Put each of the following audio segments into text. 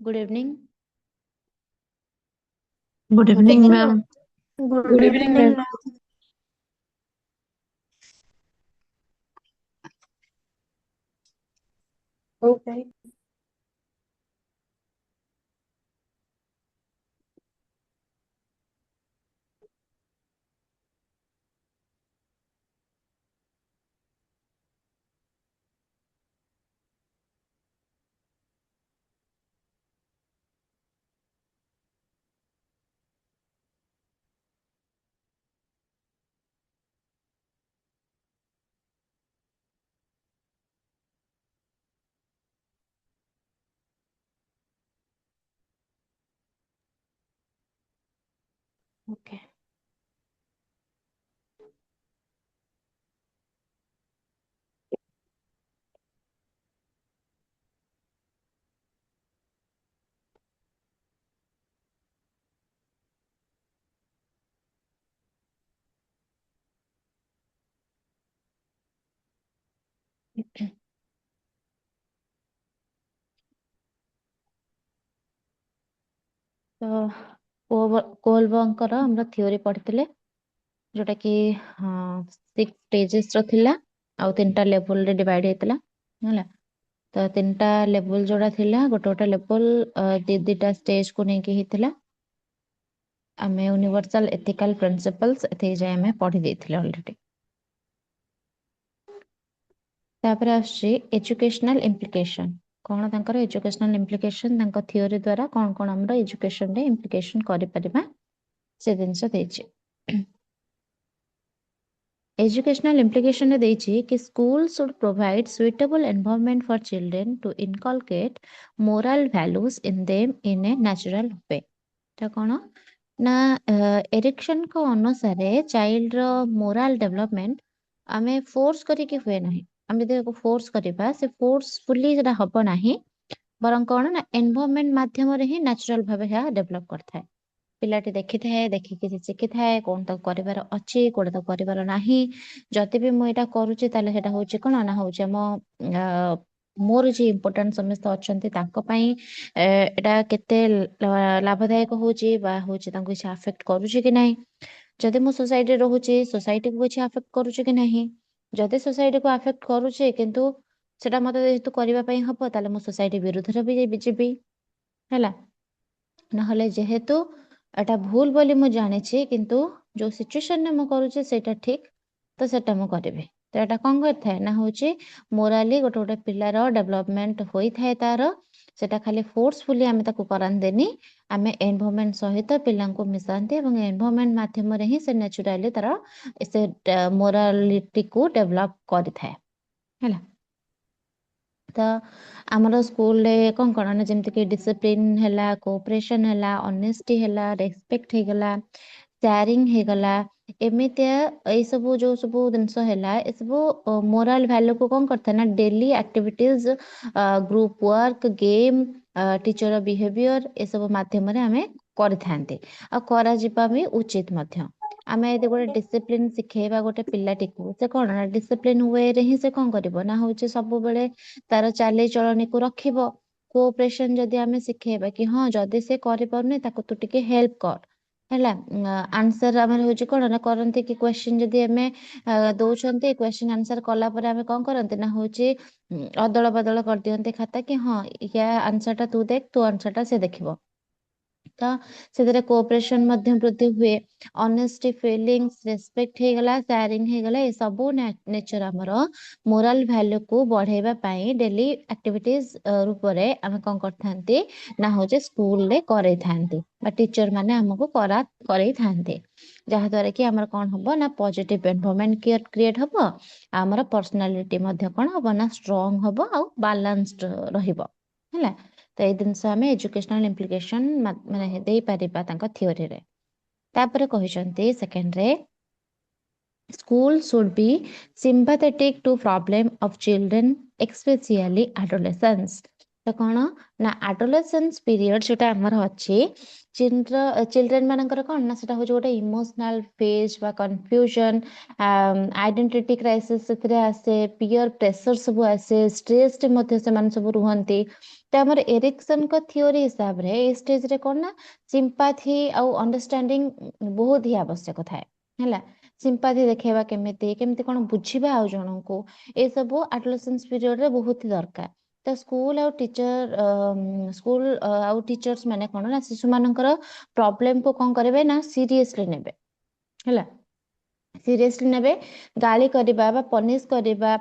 Good evening. Good evening, ma'am. Good evening, ma'am. Okay. Okay. ତ କୋଲବଙ୍କର ଆମର theory ପଢିଥିଲେ ଯୋଉଟା କି 6 stages ର ଥିଲା ଆଉ 3ଟା ଲେଭେଲରେ ଡିଭାଇଡ ହେଇଥିଲା ହେଲା। ତ 3ଟା ଲେଭେଲ ଯୋଉଟା ଥିଲା ଗୋଟେ ଗୋଟେ ଲେଭେଲ ଦିଟା ଷ୍ଟେଜକୁ ନେଇକି ହେଇଥିଲା। ଆମେ ୟୁନିଭର୍ସାଲ ଏଥିକାଲ ପ୍ରିନ୍ସିପଲ୍ସ ଏତିକି ଯାଏ ଆମେ ପଢି ଦେଇଥିଲେ ଅଲରେଡି। ତାପରେ ଆସୁଛି ଏଜୁକେଶନାଲ ଇମ୍ପ୍ଲିକେସନ। କଣ ତାଙ୍କର ଏଜୁକେଶନାଲ ଇମ୍ପ୍ଲିକେସନ ତାଙ୍କ ଥିଓରି ଦ୍ୱାରା କଣ କଣ ଆମର ଏଜୁକେଶନରେ ଇମ୍ପ୍ଲିକେସନ କରିପାରିବା ସେ ଜିନିଷ ଦେଇଛି। ଏଜୁକେଶନାଲ ଇମ୍ପ୍ଲିକେସନରେ ଦେଇଛି କି school should provide suitable environment for children to inculcate moral values in them in a natural way. ଏଟା କଣ ନା ଏରିକ୍ସନଙ୍କ ଅନୁସାରେ ଚାଇଲ୍ଡର ମୋରାଲ ଡେଭଲପମେଣ୍ଟ ଆମେ ଫୋର୍ସ କରିକି ହୁଏ ନାହିଁ। ଆମେ ଯଦି ତାକୁ ଫୋର୍ସ କରିବା ସେ ଫୋର୍ସଫୁଲି ସେଟା ହବ ନାହିଁ, ବରଂ କଣ ନା ଏନଭାୟରନମେଣ୍ଟ ମାଧ୍ୟମରେ ହିଁ ନ୍ୟାଚୁରାଲ ଭାବେ ଏହା ଡେଭଲପ କରିଥାଏ। ପିଲାଟି ଦେଖିଥାଏ, ଦେଖିକି ସେ ଶିଖିଥାଏ କଣ ତାକୁ କରିବାର ଅଛି କୋଉଟା ତାକୁ କରିବାର ନାହିଁ। ଯଦି ବି ମୁଁ ଏଇଟା କରୁଛି ତାହେଲେ ସେଟା ହଉଛି କଣ ନା ହଉଛି ଆମ ମୋର ଯିଏ ଇମ୍ପୋର୍ଟାଣ୍ଟ ସମସ୍ତେ ଅଛନ୍ତି ତାଙ୍କ ପାଇଁ ଏଟା କେତେ ଲାଭଦାୟକ ହଉଛି ବା ହଉଛି ତାଙ୍କୁ କିଛି ଆଫେକ୍ଟ କରୁଛି କି ନାହିଁ। ଯଦି ମୁଁ ସୋସାଇଟିରେ ରହୁଛି ସୋସାଇଟିକୁ କିଛି ଆଫେକ୍ଟ କରୁଛି କି ନାହିଁ। ଯଦି ସୋସାଇଟିକୁ ଆଫେକ୍ଟ କରୁଛି କିନ୍ତୁ ସେଟା ମତେ ଯେହେତୁ କରିବା ପାଇଁ ହବ ତାହେଲେ ମୁଁ ସୋସାଇଟି ବିରୁଦ୍ଧରେ ବି ଯିବି ହେଲା। ନହେଲେ ଯେହେତୁ ଏଟା ଭୁଲ ବୋଲି ମୁଁ ଜାଣିଛି କିନ୍ତୁ ଯୋଉ ସିଚୁଏସନରେ ମୁଁ କରୁଛି ସେଇଟା ଠିକ ତ ସେଟା ମୁଁ କରିବି। ତ ଏଟା କଣ କରିଥାଏ ନା ହଉଛି ମୋରାଲି ଗୋଟେ ଗୋଟେ ପିଲାର ଡେଭଲପମେଣ୍ଟ ହୋଇଥାଏ ତାର। ସେଟା ଖାଲି ଫୋର୍ସଫୁଲି ଆମେ ତାକୁ କରାନ୍ତିନି, ଆମେ ଏନଭାୟରନମେଣ୍ଟ ସହିତ ପିଲାଙ୍କୁ ମିଶାନ୍ତି ଏବଂ ଏନଭାୟରନମେଣ୍ଟ ମାଧ୍ୟମରେ ହିଁ ସେ ନ୍ୟାଚୁରାଲି ତାର ସେ ମୋରାଲିଟିକୁ ଡେଭଲପ କରିଥାଏ ହେଲା। ତ ଆମର ସ୍କୁଲରେ କଣ କଣ ନା ଯେମିତିକି ଡିସିପ୍ଲିନ ହେଲା, କୋଅପରେସନ ହେଲା, ଅନେଷ୍ଟି ହେଲା, ରେସପେକ୍ଟ ହେଇଗଲା, ସେୟାରିଂ ହେଇଗଲା, ଏମିତିଆ ଏଇ ସବୁ ଯୋଉ ସବୁ ଜିନିଷ ହେଲା ଏସବୁ ମୋରାଲ ଭ୍ୟାଲୁକୁ କଣ କରିଥାଏ ନା daily activities, group work, game, teacher behaviour ଏସବୁ ମାଧ୍ୟମରେ ଆମେ କରିଥାନ୍ତି ଆଉ କରାଯିବା ବି ଉଚିତ ମଧ୍ୟ। ଆମେ ଯଦି ଗୋଟେ ଡିସିପ୍ଲିନ ଶିଖେଇବା ଗୋଟେ ପିଲାଟିକୁ ସେ କଣ ନା ଡିସିପ୍ଲିନ ୱେରେ ହିଁ ସେ କଣ କରିବ ନା ହଉଛି ସବୁବେଳେ ତାର ଚାଲିଚଳଣିକୁ ରଖିବ। କୋଅପରେସନ ଯଦି ଆମେ ଶିଖେଇବା କି ହଁ ଯଦି ସେ କରିପାରୁନି ତାକୁ ତୁ ଟିକେ ହେଲ୍ପ କର ହେଲା। ଆନ୍ସର ଆମର ହଉଛି କଣ ନା କରନ୍ତି କି କ୍ୱେଶ୍ଚିନ୍ ଯଦି ଆମେ ଦଉଛନ୍ତି କ୍ୱେଶ୍ଚିନ୍ ଆନ୍ସର କଲା ପରେ ଆମେ କଣ କରନ୍ତି ନା ହଉଛି ଅଦଳ ବଦଳ କରିଦିଅନ୍ତି ଖାତା କି ହଁ ୟା ଆନ୍ସର ଟା ତୁ ଦେଖ ତୋ ଆନ୍ସର ଟା ସେ ଦେଖିବ। ତ ସେଥିରେ କୋଅପରେସନ ମଧ୍ୟ ବୃଦ୍ଧି ହୁଏ। ଅନେଷ୍ଟି, ଫିଲିଂସ, ରେସପେକ୍ଟ ହେଇଗଲା, ସେୟାରିଂ ହେଇଗଲା, ଏ ସବୁ ନେଚର ଆମର ମୋରାଲ ଭ୍ୟାଲୁକୁ ବଢେଇବା ପାଇଁ ଡେଲି ଆକ୍ଟିଭିଟିଜ ରୂପରେ ଆମେ କଣ କରିଥାନ୍ତି ନା ହଉଛି ସ୍କୁଲରେ କରେଇଥାନ୍ତି ବା ଟିଚର ମାନେ ଆମକୁ କରେଇଥାନ୍ତି। ଯାହା ଦ୍ୱାରା କି ଆମର କଣ ହବ ନା ପଜିଟିଭ ଏନଭାୟରନମେଣ୍ଟ କ୍ରିଏଟ ହବ। ଆମର ପର୍ସନାଲିଟି ମଧ୍ୟ କଣ ହବ ନା ଷ୍ଟ୍ରଙ୍ଗ ହବ ଆଉ ବାଲାନ୍ସଡ ରହିବ ହେଲା। ତ ଏଇ ଜିନିଷ ଆମେ ଏଜୁକେଶନାଲ ଇମ୍ପ୍ଲିକେସନ ମାନେ ଦେଇପାରିବା ତାଙ୍କ ଥିଓରିରେ। ତାପରେ କହିଛନ୍ତି ସେକେଣ୍ଡରେ school should be sympathetic to problem of children, especially adolescents. तो कौन ना आडोलेसेंस पीरियड जोटा आमर अच्छी चिल्ड्रेन मानकर कौन ना सेटा होचे गोटे इमोशनल फेज बा कंफ्यूजन आइडेंटिटी क्राइसिस से आसे पियर प्रेशर सब आसे स्ट्रेस टे मध्य से मान सब रुहंती तो आमर एरिक्सन को थ्योरी हिसाब रे ए स्टेज रे कौन ना सिंपैथी आउ अंडरस्टैंडिंग बहुत ही आवश्यक थाए हैला सिंपैथी देखेबा केमिति केमिति कोन बुझिबा आ जननको ए सब एडोलेसेंस पीरियड रे बहुत ही दरकार तो स्कूल आउ टीचर स्कूल आउ टीचर्स माने कोन ना शिशु मानकर प्रॉब्लम को कोन करबे ना सीरियसली नेबे हैला सीरियसली नेबे गाली करबा बा पनिश करबा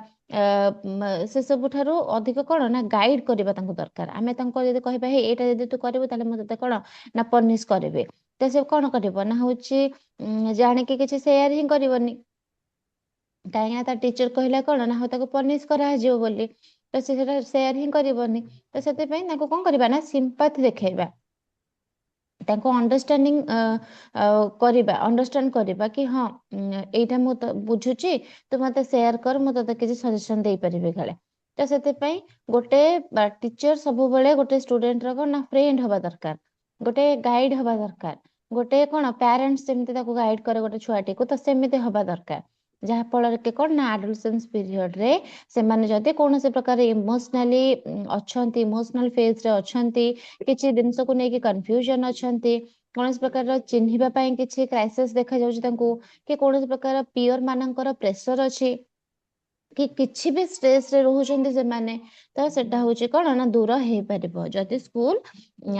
से सब ठारू अधिक कौन ना गाइड करबा तांको दरकार आमे तांको यदि कहबा हे एटा यदि तू करबो ताले मते ते कोन ना पनिश करबे तो से कोन करबो ना होची जाने के किछि शेयर ही करबोनी कहीं ता टीचर कहला कौन ना हो ताको पनिश करा जियो बोली तो से शेयर ही करबोनी तो सेते पई ताको कोन करबा ना सिंपैथी देखेबा ताको अंडरस्टैंडिंग करबा अंडरस्टैंड करबा कि हाँ एटा मु तो बुझुची तो मते शेयर कर मु तो किछि सजेशन देई परिबे गले तो सेते पई गोटे टीचर सब बेले गोटे स्टूडेंट रो ना फ्रेंड हवा दरकार गोटे गाइड हवा दरकार गोटे कोन पेरेंट्स सेमते ताको गाइड करे गोटे छुआटी को तो सेमिते हवा दरकार जहा फल के कोन ना एडोलेसेंस पीरियड रे से माने जदि कोन से प्रकार इमोशनली अछंती इमोशनल फेज रे अछंती किछि दिनस को नेकी कंफ्यूजन अछंती कौन प्रकार चिन्हिबा पई किछि क्राइसिस देखा जाउछि तांको कि कौन प्रकार पियर मानकर प्रेशर अछि कि किछि भी स्ट्रेस रे रहउछन्ती से माने तो सेटा होछि कोन ना दूर हे परिबो जदि स्कूल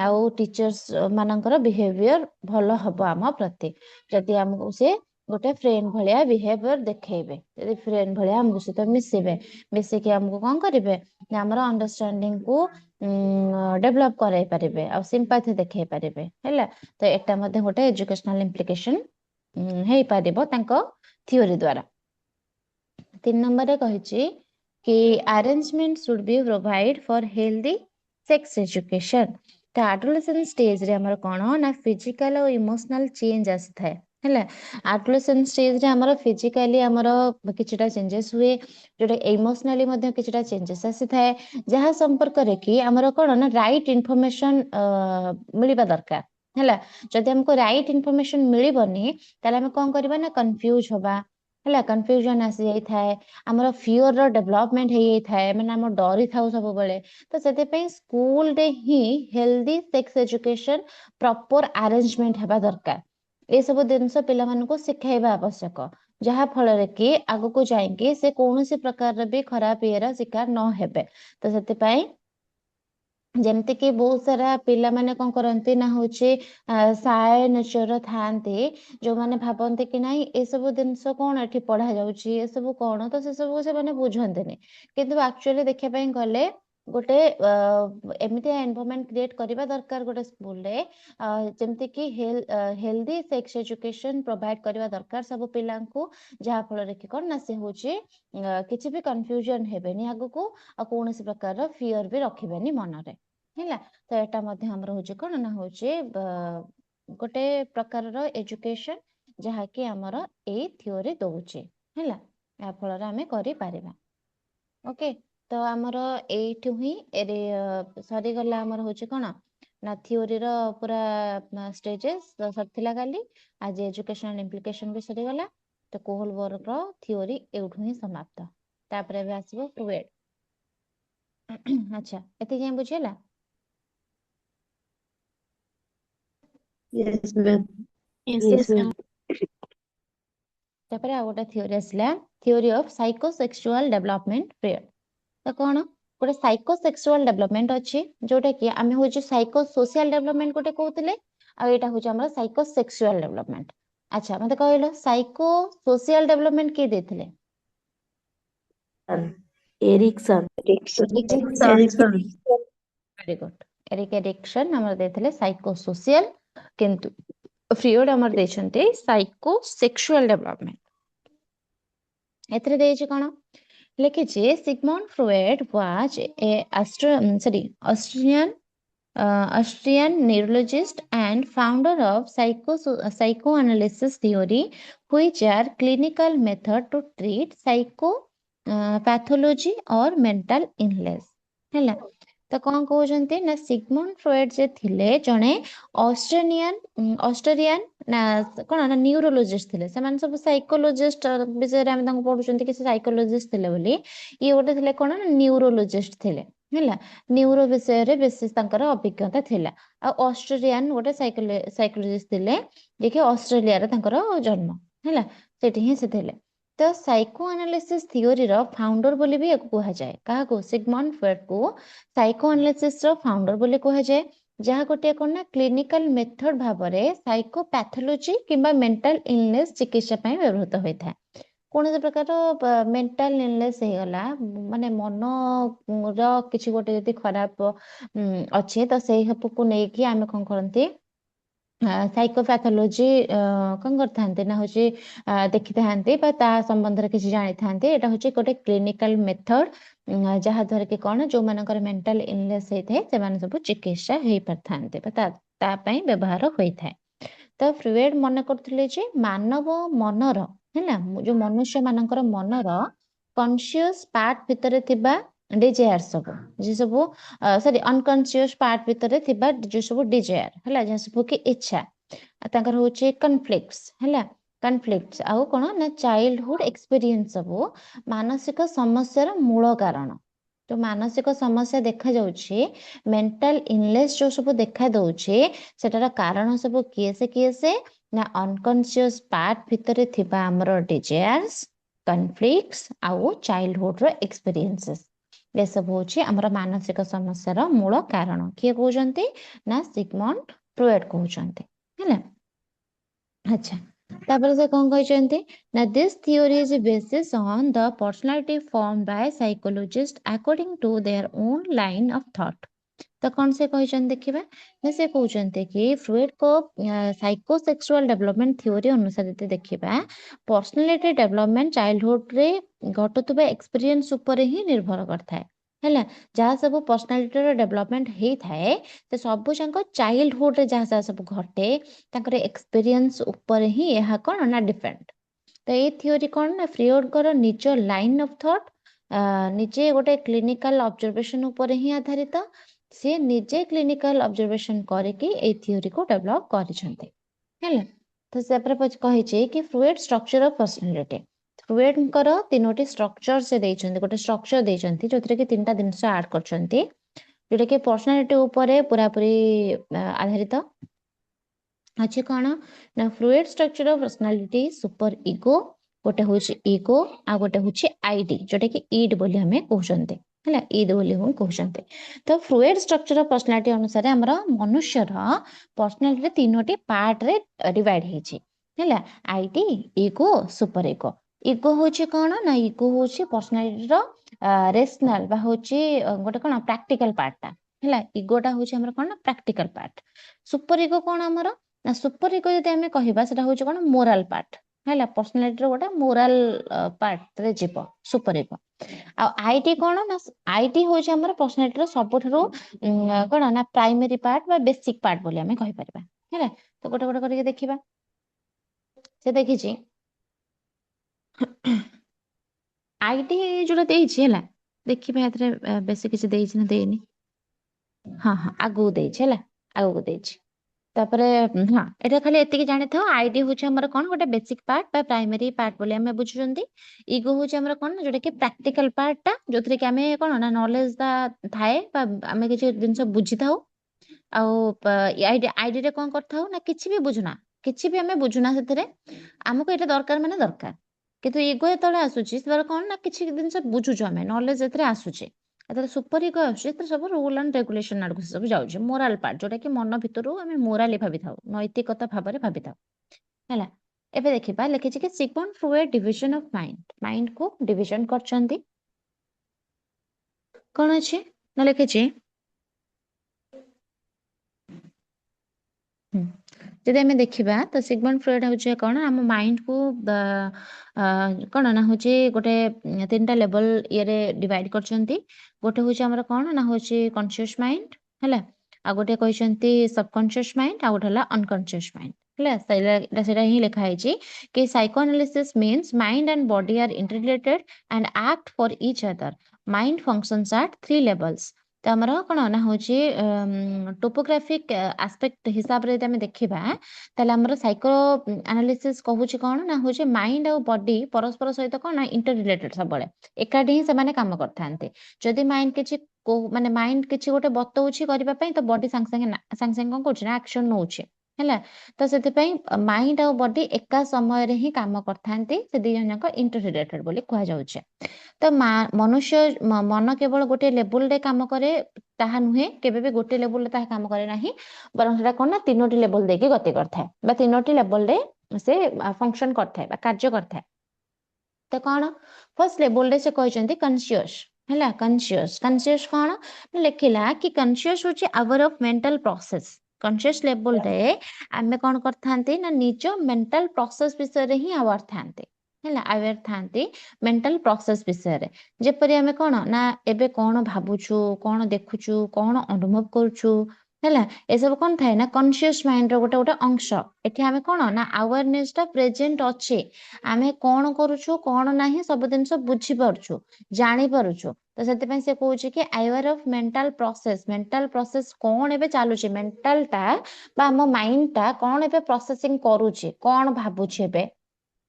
आउ टीचर्स मानकर बिहेवियर भलो हबो आम प्रति जदि हमको से गोटे फ्रेंड भलिया बिहेवियर देखेबे जदि फ्रेंड भलिया हमको सहित मिसिबे मिसिकी हमको कोन करिवे ना हमर अंडरस्टैंडिंग को डेवलप कराई पारिबे आ सिंपैथी देखै पारिबे हैला तो एटा मध्ये गोटे एजुकेशनल इम्प्लिकेशन हे पारिबो तांको थ्योरी द्वारा 3 नंबर रे कहिछि कि arrangement should be provide for healthy sex education तो एडोलेसेंस स्टेज रे हमर कोन ना फिजिकल और इमोशनल चेंज आसी हैला एडोलेसेंस स्टेज रे हमर फिजिकली हमर किछटा चेंजेस हुए जोटा इमोशनली मध्ये किछटा चेंजेस आसी थाए जहा संपर्क रे कि हमर कोन ना राइट इन्फॉर्मेशन मिलिबा दरकार हैला जदि हमको राइट इन्फॉर्मेशन मिलिबनी ताले हम कोन करबा ना कंफ्यूज होबा हैला कंफ्यूजन आसी जाई थाए हमर फियर रो डेवलपमेंट हे जाई थाए माने हम डरी थाउ सब बेले तो सेते पे स्कूल रे ही healthy sex education proper arrangement हेबा दरकार ए सब जिनस पिला मानको सिखाइबा आवश्यक जहा फल रे कि आगु को जाइके से कोनोसी प्रकार रे भी खराब इयर शिकार न हेबे तो सेते पई जेमती कि बहुत सारा पिला माने कोन करंती ना होचे साय नेचर थांती जो माने भाबंती कि नाही ए सब दिनस कोन एठी पढ़ा जाउची ए सब कोन तो से सब से माने बुझंतनी किंतु एक्चुअली देखै पई गले गोटे एमिति एनवायरनमेंट क्रिएट करबा दरकार गोटे स्कूल रे जेमती कि हेल्दी सेक्स एजुकेशन प्रोवाइड करबा दरकार सब पिला को जहा फल रे कि कोन ना से होचे किछि भी कंफ्यूजन हेबेनी आगु को आ कोनोसी प्रकार रो फियर भी रखिबेनी मन रे हैला तो एटा मध्ये हमर होचे कोन ना होचे गोटे प्रकार रो एजुकेशन जहा कि हमर ए थ्योरी दोउचे हैला या फल रे हमें करि पारिबा ओके तो हमर एठु ही एरे सरी गला हमर होचे कोन ना थ्योरी रो पूरा स्टेजेस सरथिला काली आज एजुकेशनल इम्प्लिकेशन भी सरी गला तो कोहल वर्ग रो थ्योरी एठु ही समाप्त तापरे भी आसीबो फ्लूइड अच्छा एते जे बुझेला Yes, ma'am. Yes, ma'am. तापर आ गोटे थ्योरी आसला theory of psychosexual development period तो कौन गोटे साइकोसेक्सुअल डेवलपमेंट अच्छी जोटा कि आम हूँ साइको सोशल डेवलपमेंट गोटे कहते आईटा हूँ आम साइकोसेक्सुअल डेवलपमेंट अच्छा मत कहल साइको सोशल डेवलपमेंट किए देथिले Erickson. Erickson. Very good Eric Erikson हमर देथिले साइको सोशल किंतु फ्रीड हमर देछन्ते साइको सेक्सुअल डेवलपमेंट एतरे देछि कोन लिखिछि Sigmund Freud was a Austrian neurologist and founder of psychoanalysis theory, which are clinical method to treat psychopathology or mental illness. हैला ତ କଣ କହୁଛନ୍ତି ନା ସିଗମଣ୍ଡ ଫ୍ରଏଡ୍ ଯେ ଥିଲେ ଜଣେ ଅଷ୍ଟ୍ରେଲିଆନ ନା କଣ ନା ନ୍ୟୁରୋଲୋଜିଷ୍ଟ ଥିଲେ। ସେମାନେ ସବୁ ସାଇକୋଲୋଜିଷ୍ଟ ବିଷୟରେ ଆମେ ତାଙ୍କୁ ପଢୁଛନ୍ତି କି ସେ ସାଇକୋଲୋଜିଷ୍ଟ ଥିଲେ ବୋଲି। ଇଏ ଗୋଟେ ଥିଲେ କଣ ନା ନ୍ୟୁରୋଲୋଜିଷ୍ଟ ଥିଲେ ହେଲା। ନ୍ୟୁରୋ ବିଷୟରେ ବେଶୀ ତାଙ୍କର ଅଭିଜ୍ଞତା ଥିଲା। ଆଉ ଅଷ୍ଟ୍ରେଲିଆନ ଗୋଟେ ସାଇକୋଲୋଜିଷ୍ଟ ଥିଲେ ଯିଏକି ଅଷ୍ଟ୍ରେଲିଆରେ ତାଙ୍କର ଜନ୍ମ ହେଲା, ସେଠି ହିଁ ସେ ଥିଲେ। ତ ସାଇକୋ ଆନାଲିସିସ୍ ଥିଓରିର ଫାଉଣ୍ଡର ବୋଲି ବି ୟାକୁ କୁହାଯାଏ। କାହାକୁ? ସିଗମଣ୍ଡ ଫ୍ରଏଡ୍କୁ ସାଇକୋ ଆନାଲିସିସ୍ର ଫାଉଣ୍ଡର ବୋଲି କୁହାଯାଏ, ଯାହା ଗୋଟିଏ କଣ ନା କ୍ଲିନିକାଲ ମେଥଡ ଭାବରେ ସାଇକୋପାଥୋଲୋଜି କିମ୍ବା ମେଣ୍ଟାଲ ଇଲନେସ୍ ଚିକିତ୍ସା ପାଇଁ ବ୍ୟବହୃତ ହୋଇଥାଏ। କୌଣସି ପ୍ରକାର ମେଣ୍ଟାଲ ଇଲନେସ୍ ହେଇଗଲା, ମାନେ ମନର କିଛି ଗୋଟେ ଯଦି ଖରାପ ଅଛି ତ ସେଇ ସବୁକୁ ନେଇକି ଆମେ କଣ କରନ୍ତି ସାଇକୋପାଥୋଲୋଜି କଣ କରିଥାନ୍ତି ନା ହଉଛି ଦେଖିଥାନ୍ତି ବା ତା ସମ୍ବନ୍ଧରେ କିଛି ଜାଣିଥାନ୍ତି। ଏଇଟା ହଉଛି ଗୋଟେ କ୍ଲିନିକାଲ ମେଥଡ ଯାହା ଦ୍ୱାରା କି କଣ ଯୋଉମାନଙ୍କର ମେଣ୍ଟାଲ ଇଲନେସ୍ ହେଇଥାଏ ସେମାନେ ସବୁ ଚିକିତ୍ସା ହେଇପାରିଥାନ୍ତି ବା ତା ପାଇଁ ବ୍ୟବହାର ହୋଇଥାଏ। ତ ଫ୍ରୁଏଡ୍ ମନେ କରୁଥିଲେ ଯେ ମାନବ ମନର ହେଲା, ଯୋଉ ମନୁଷ୍ୟ ମାନଙ୍କର ମନର କନସିୟସ୍ ପାର୍ଟ ଭିତରେ ଥିବା ଡିଜାୟାର ସବୁ ଯେ ସବୁ ସରି ଅନକନସିୟସ୍ ପାର୍ଟ ଭିତରେ ଥିବା ଯୋଉ ସବୁ ଡିଜାୟାର ହେଲା, ଯାହା ସବୁ କି ଇଚ୍ଛା, ତାଙ୍କର ହଉଛି କନଫ୍ଲିକ୍ଟସ୍ ହେଲା, କନଫ୍ଲିକ୍ଟସ୍ ଆଉ କଣ ନା ଚାଇଲ୍ଡହୁଡ୍ ଏକ୍ସପିରିଏନ୍ସ ସବୁ ମାନସିକ ସମସ୍ୟାର ମୂଳ କାରଣ। ଯୋଉ ମାନସିକ ସମସ୍ୟା ଦେଖାଯାଉଛି, ମେଣ୍ଟାଲ ଇଲନେସ୍ ଯୋଉ ସବୁ ଦେଖା ଦଉଛି, ସେଟାର କାରଣ ସବୁ କିଏ ସେ ନା ଅନକନସିୟସ୍ ପାର୍ଟ ଭିତରେ ଥିବା ଆମର ଡିଜାୟାର୍ସ, କନଫ୍ଲିକ୍ଟସ୍ ଆଉ ଚାଇଲ୍ଡହୁଡର ଏକ୍ସପିରିଏନ୍ସେସ୍, ଏସବୁ ହଉଛି ଆମର ମାନସିକ ସମସ୍ୟାର ମୂଳ କାରଣ। କିଏ କହୁଛନ୍ତି ନା ସିଗମଣ୍ଡ ଫ୍ରୁଏଡ୍ କହୁଛନ୍ତି ହେଲା। ଆଚ୍ଛା, ତାପରେ ସେ କଣ କହିଛନ୍ତି ନା this theory is basis on the personality form by psychologist according to their own line of thought. ତ କଣ ସେ କହିଛନ୍ତି ଦେଖିବା ନା ସେ କହୁଛନ୍ତି କି ଫ୍ରୁଏଡ୍ଙ୍କ ସାଇକୋସେକ୍ସୁଆଲ ଡେଭଲପମେଣ୍ଟ ଥିଓରି ଅନୁସାରେ ଯଦି ଦେଖିବା, ପର୍ସନାଲିଟି ଡେଭଲପମେଣ୍ଟ ଚାଇଲ୍ଡହୁଡରେ ଘଟୁଥିବା ଏକ୍ସପିରିଏନ୍ସ ଉପରେ ହିଁ ନିର୍ଭର କରିଥାଏ ହେଲା। ଯାହା ସବୁ ପର୍ସନାଲିଟିର ଡେଭଲପମେଣ୍ଟ ହେଇଥାଏ ସେ ସବୁ ଯାକ ଚାଇଲ୍ଡହୁଡରେ ଯାହା ଯାହା ସବୁ ଘଟେ ତାଙ୍କର ଏକ୍ସପିରିଏନ୍ସ ଉପରେ ହିଁ ଏହା କଣ ନା ଡିପେଣ୍ଡ। ତ ଏଇ ଥିଓରି କଣ ନା ଫ୍ରୁଏଡ୍ଙ୍କର ନିଜ ଲାଇନ୍ ଅଫ୍ ଥଟ୍, ନିଜେ ଗୋଟେ କ୍ଲିନିକାଲ ଅବଜରଭେସନ ଉପରେ ହିଁ ଆଧାରିତ। ସେ ନିଜେ କ୍ଲିନିକାଲ ଅବଜରଭେସନ କରିକି ଏଇ ଥିଓରିକୁ ଡେଭଲପ କରିଛନ୍ତି ହେଲା। ତ ତାପରେ କହିଛି କି ଫ୍ରୁଏଡ୍ ଷ୍ଟ୍ରକ୍ଚର ଅଫ ପର୍ସନାଲିଟି, ଫ୍ରୁଏଡ୍ଙ୍କର 3ଟି ଷ୍ଟ୍ରକ୍ଚର ସେ ଦେଇଛନ୍ତି, ଗୋଟେ ଷ୍ଟ୍ରକ୍ଚର ଦେଇଛନ୍ତି ଯୋଉଥିରେ କି 3ଟା ଜିନିଷ ଆଡ୍ କରିଛନ୍ତି ଯୋଉଟା କି ପର୍ସନାଲିଟି ଉପରେ ପୁରାପୁରି ଆଧାରିତ ଅଛି। କଣ ନା Freud structure of personality superego, ଗୋଟେ ହଉଛି ଇଗୋ ଆଉ ଗୋଟେ ହଉଛି ଆଇଡି ଯୋଉଟା କି ଇଡ୍ ବୋଲି ଆମେ କହୁଛନ୍ତି ହେଲା, ଇଡ୍ ବୋଲି କହୁଛନ୍ତି। ତ ଫ୍ରୁଏଡ୍ ଷ୍ଟ୍ରକ୍ଚର ଅଫ ପର୍ସନାଲିଟି ଅନୁସାରେ ଆମର ମନୁଷ୍ୟର ପର୍ସନାଲିଟି 3ଟି ପାର୍ଟରେ ଡିଭାଇଡ ହେଇଛି ହେଲା, ID, ego, super ego. Ego ହଉଛି କଣ ନା ଇଗୋ ହଉଛି ପର୍ସନାଲିଟିର ରେସନାଲ ବା ହଉଛି ଗୋଟେ କଣ ପ୍ରାକ୍ଟିକାଲ ପାର୍ଟଟା ହେଲା। ଇଗୋଟା ହଉଛି ଆମର କଣ ନା ପ୍ରାକ୍ଟିକାଲ ପାର୍ଟ। ସୁପର ଇଗୋ କଣ ଆମର ନା ସୁପର ଇଗୋ ଯଦି ଆମେ କହିବା ସେଟା ହଉଛି କଣ ମୋରାଲ ପାର୍ଟ ହେଲା, ପର୍ସନାଲିଟିର ଗୋଟେ ମୋରାଲ ପାର୍ଟରେ ଯିବ ସୁପର ଇଗୋ। ଆଉ ଆଇଟି କଣ ନା ଆଇଟି ହଉଛି ଆମର ପର୍ସନାଲିଟିର ସବୁଠାରୁ କଣ ନା ପ୍ରାଇମେରୀ ପାର୍ଟ ବା ବେସିକ ପାର୍ଟ ବୋଲି ଆମେ କହିପାରିବା ହେଲା। ତ ଗୋଟେ ଗୋଟେ କରିକି ଦେଖିବା। ସେ ଦେଖିଛି ଆଇଟି ଯୋଉଟା ଦେଇଛି ହେଲା, ଦେଖିବା ଏଥିରେ ବେଶୀ କିଛି ଦେଇଛି ନା ଦେଇନି। ହଁ ଆଗକୁ ଦେଇଛି ହେଲା, ଆଗକୁ ଦେଇଛି। ତାପରେ ହଁ ଏଟା ଖାଲି ଏତିକି ଜାଣିଥାଉ, ଆଇଡି ହଉଛି ଆମର କଣ ଗୋଟେ ବେସିକ ପାର୍ଟ ବା ପ୍ରାଇମେରୀ ପାର୍ଟ ବୋଲି ଆମେ ବୁଝୁଛନ୍ତି। ଇଗୋ ହଉଛି ଆମର କଣ ନା ଯୋଉଟା କି ପ୍ରାକ୍ଟିକାଲ ପାର୍ଟଟା, ଯୋଉଥିରେ କି ଆମେ କଣ ନା ନଲେଜ ଥାଏ ବା ଆମେ କିଛି ଜିନିଷ ବୁଝିଥାଉ। ଆଉ ଆଇଡିରେ କଣ କରିଥାଉ ନା କିଛି ବି ବୁଝୁନା, କିଛି ବି ଆମେ ବୁଝୁନା ସେଥିରେ, ଆମକୁ ଏଇଟା ଦରକାର ମାନେ ଦରକାର। କିନ୍ତୁ ଇଗୋ ଯେତେବେଳେ ଆସୁଛି ସେତେବେଳେ କଣ ନା କିଛି ଜିନିଷ ବୁଝୁଛୁ, ଆମେ ନଲେଜ ସେଥିରେ ଆସୁଛି। ଯେତେବେଳେ ସୁପର ଇଗୋ ଆସୁଛି ସେଥିରେ ସବୁ ରୁଲ ଆଣ୍ଡ ରେଗୁଲେସନ ଆଡକୁ ସବୁ ଯାଉଛି, ମୋରାଲ ପାର୍ଟ ଯୋଉଟା କି ମନ ଭିତରୁ ଆମେ ମୋରାଲି ଭାବିଥାଉ, ନୈତିକତା ଭାବରେ ଭାବିଥାଉ ହେଲା। ଏବେ ଦେଖିବା ଲେଖିଛି କି ସିଗମଣ୍ଡ ଫ୍ରୁଏଡ୍ ଡିଭିଜନ ଅଫ ମାଇଣ୍ଡକୁ ଡିଭିଜନ କରିଛନ୍ତି। କଣ ଅଛି ନା ଲେଖିଛି ଯଦି ଆମେ ଦେଖିବା ତ ସିଗମଣ୍ଡ ଫ୍ରୁଏଡ୍ ହଉଛି କଣ ଆମ ମାଇଣ୍ଡକୁ କଣ ନା ହଉଛି ଗୋଟେ 3ଟା ଲେବଲ ଇଏରେ ଡିଭାଇଡ କରିଛନ୍ତି। ଗୋଟେ ହଉଛି ଆମର କଣ ନା ହଉଛି କନସିୟସ୍ ମାଇଣ୍ଡ ହେଲା, ଆଉ ଗୋଟେ କହିଛନ୍ତି ସବକନସିୟସ୍ ମାଇଣ୍ଡ, ଆଉ ଗୋଟେ ହେଲା ଅନକନସିୟସ୍ ମାଇଣ୍ଡ ହେଲା। ସେଇଟା ହିଁ ଲେଖା ହେଇଛି କି psychoanalysis means mind and body are interrelated and act for each other. Mind functions at 3 levels। ତ तो आमर कौन ना हूँ टोपोग्राफिक आस्पेक्ट हिसाब रे आम देखा ताले आमर साइको एनालिसिस कहूँ कौन ना हूँ माइंड और बॉडी परस्पर सहित कौन ना इंटर रिलेटेड सब एकाठी ही से काम करते जदि माइंड किसी माने माइंड किसी गोटे बतौछि करबा पई तो बॉडी संग संग कौन कर एक्शन नौचे है तो से माइंड और बॉडी एका समय रे ही काम करथांती से दी जन जाक इंटर रिलेटेड बोली कह जाउछे तो मनुष्य मन केवल गोटे लेवल रे काम करे ताहा नुहे केबे भी गोटे लेवल रे ताहा काम करे नाही बरं सेटा कोन ना तीनोटी लेवल देके गति करथाय बा तीनोटी लेवल रे से फंक्शन करथाय बा कार्य करथाय तो कौन फर्स्ट लेवल रे से कहते कन्सियस है कन्सियस कन्सियस कौन लिखला कि कन्सियस होची hour of mental process conscious level रे आमे कौन करथांती ना निज मेंटल प्रोसेस विषय रे ही अवेयर थांती है अवेयर थांती मेंटल प्रोसेस विषय रे जेपरि आमे कौन ना एबे कौन भाबुछु कौन देखुछु कौन अनुभव करूछु है ए सब कौन थाए ना कन्सियस माइंड रो गोटे गोटे अंश एठी आमे कौन ना अवेयरनेस टा प्रेजेंट अच्छे आमे कौन करूछु कौन नाही सब दिन सब बुझी पारुछु जानी पारुछु तो से से कहूँ कि अवेयर ऑफ मेंटल प्रोसेस कौन एबे चालुची मेंटल टा बा मो माइंड टा कौन एबे प्रोसेसिंग करूची कौन भाबुची एबे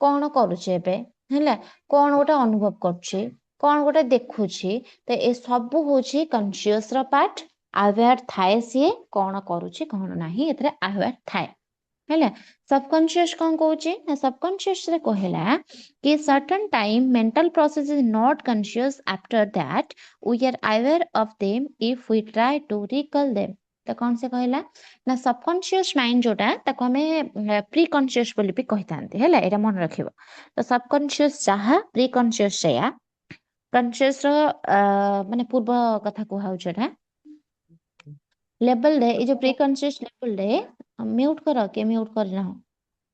कौन करूची एबे है कौन गोटे अनुभव करुची कौन गोटे देखुची तो ए सब होची कन्सियस रो पार्ट अवेयर थाए सी कौन करुची कौन नाही एथरे अवेयर थाए है सबकॉन्शियस कौन कहूची ना सबकॉन्शियस रे कहला कि certain time mental process is not conscious after that we are aware of them if we try to recall them तो कौन से कहला ना सबकॉन्शियस माइंड जोटा ताको हमें प्री कॉन्शियस बोली भी कहितांती हैला एटा मन रखिबो तो सबकॉन्शियस जहा प्री कॉन्शियस सेया कॉन्शियस रो माने पूर्व कथा कहउछ एटा लेवल रे ए जो प्री कॉन्शियस लेवल रे म्यूट करो के म्यूट करना हो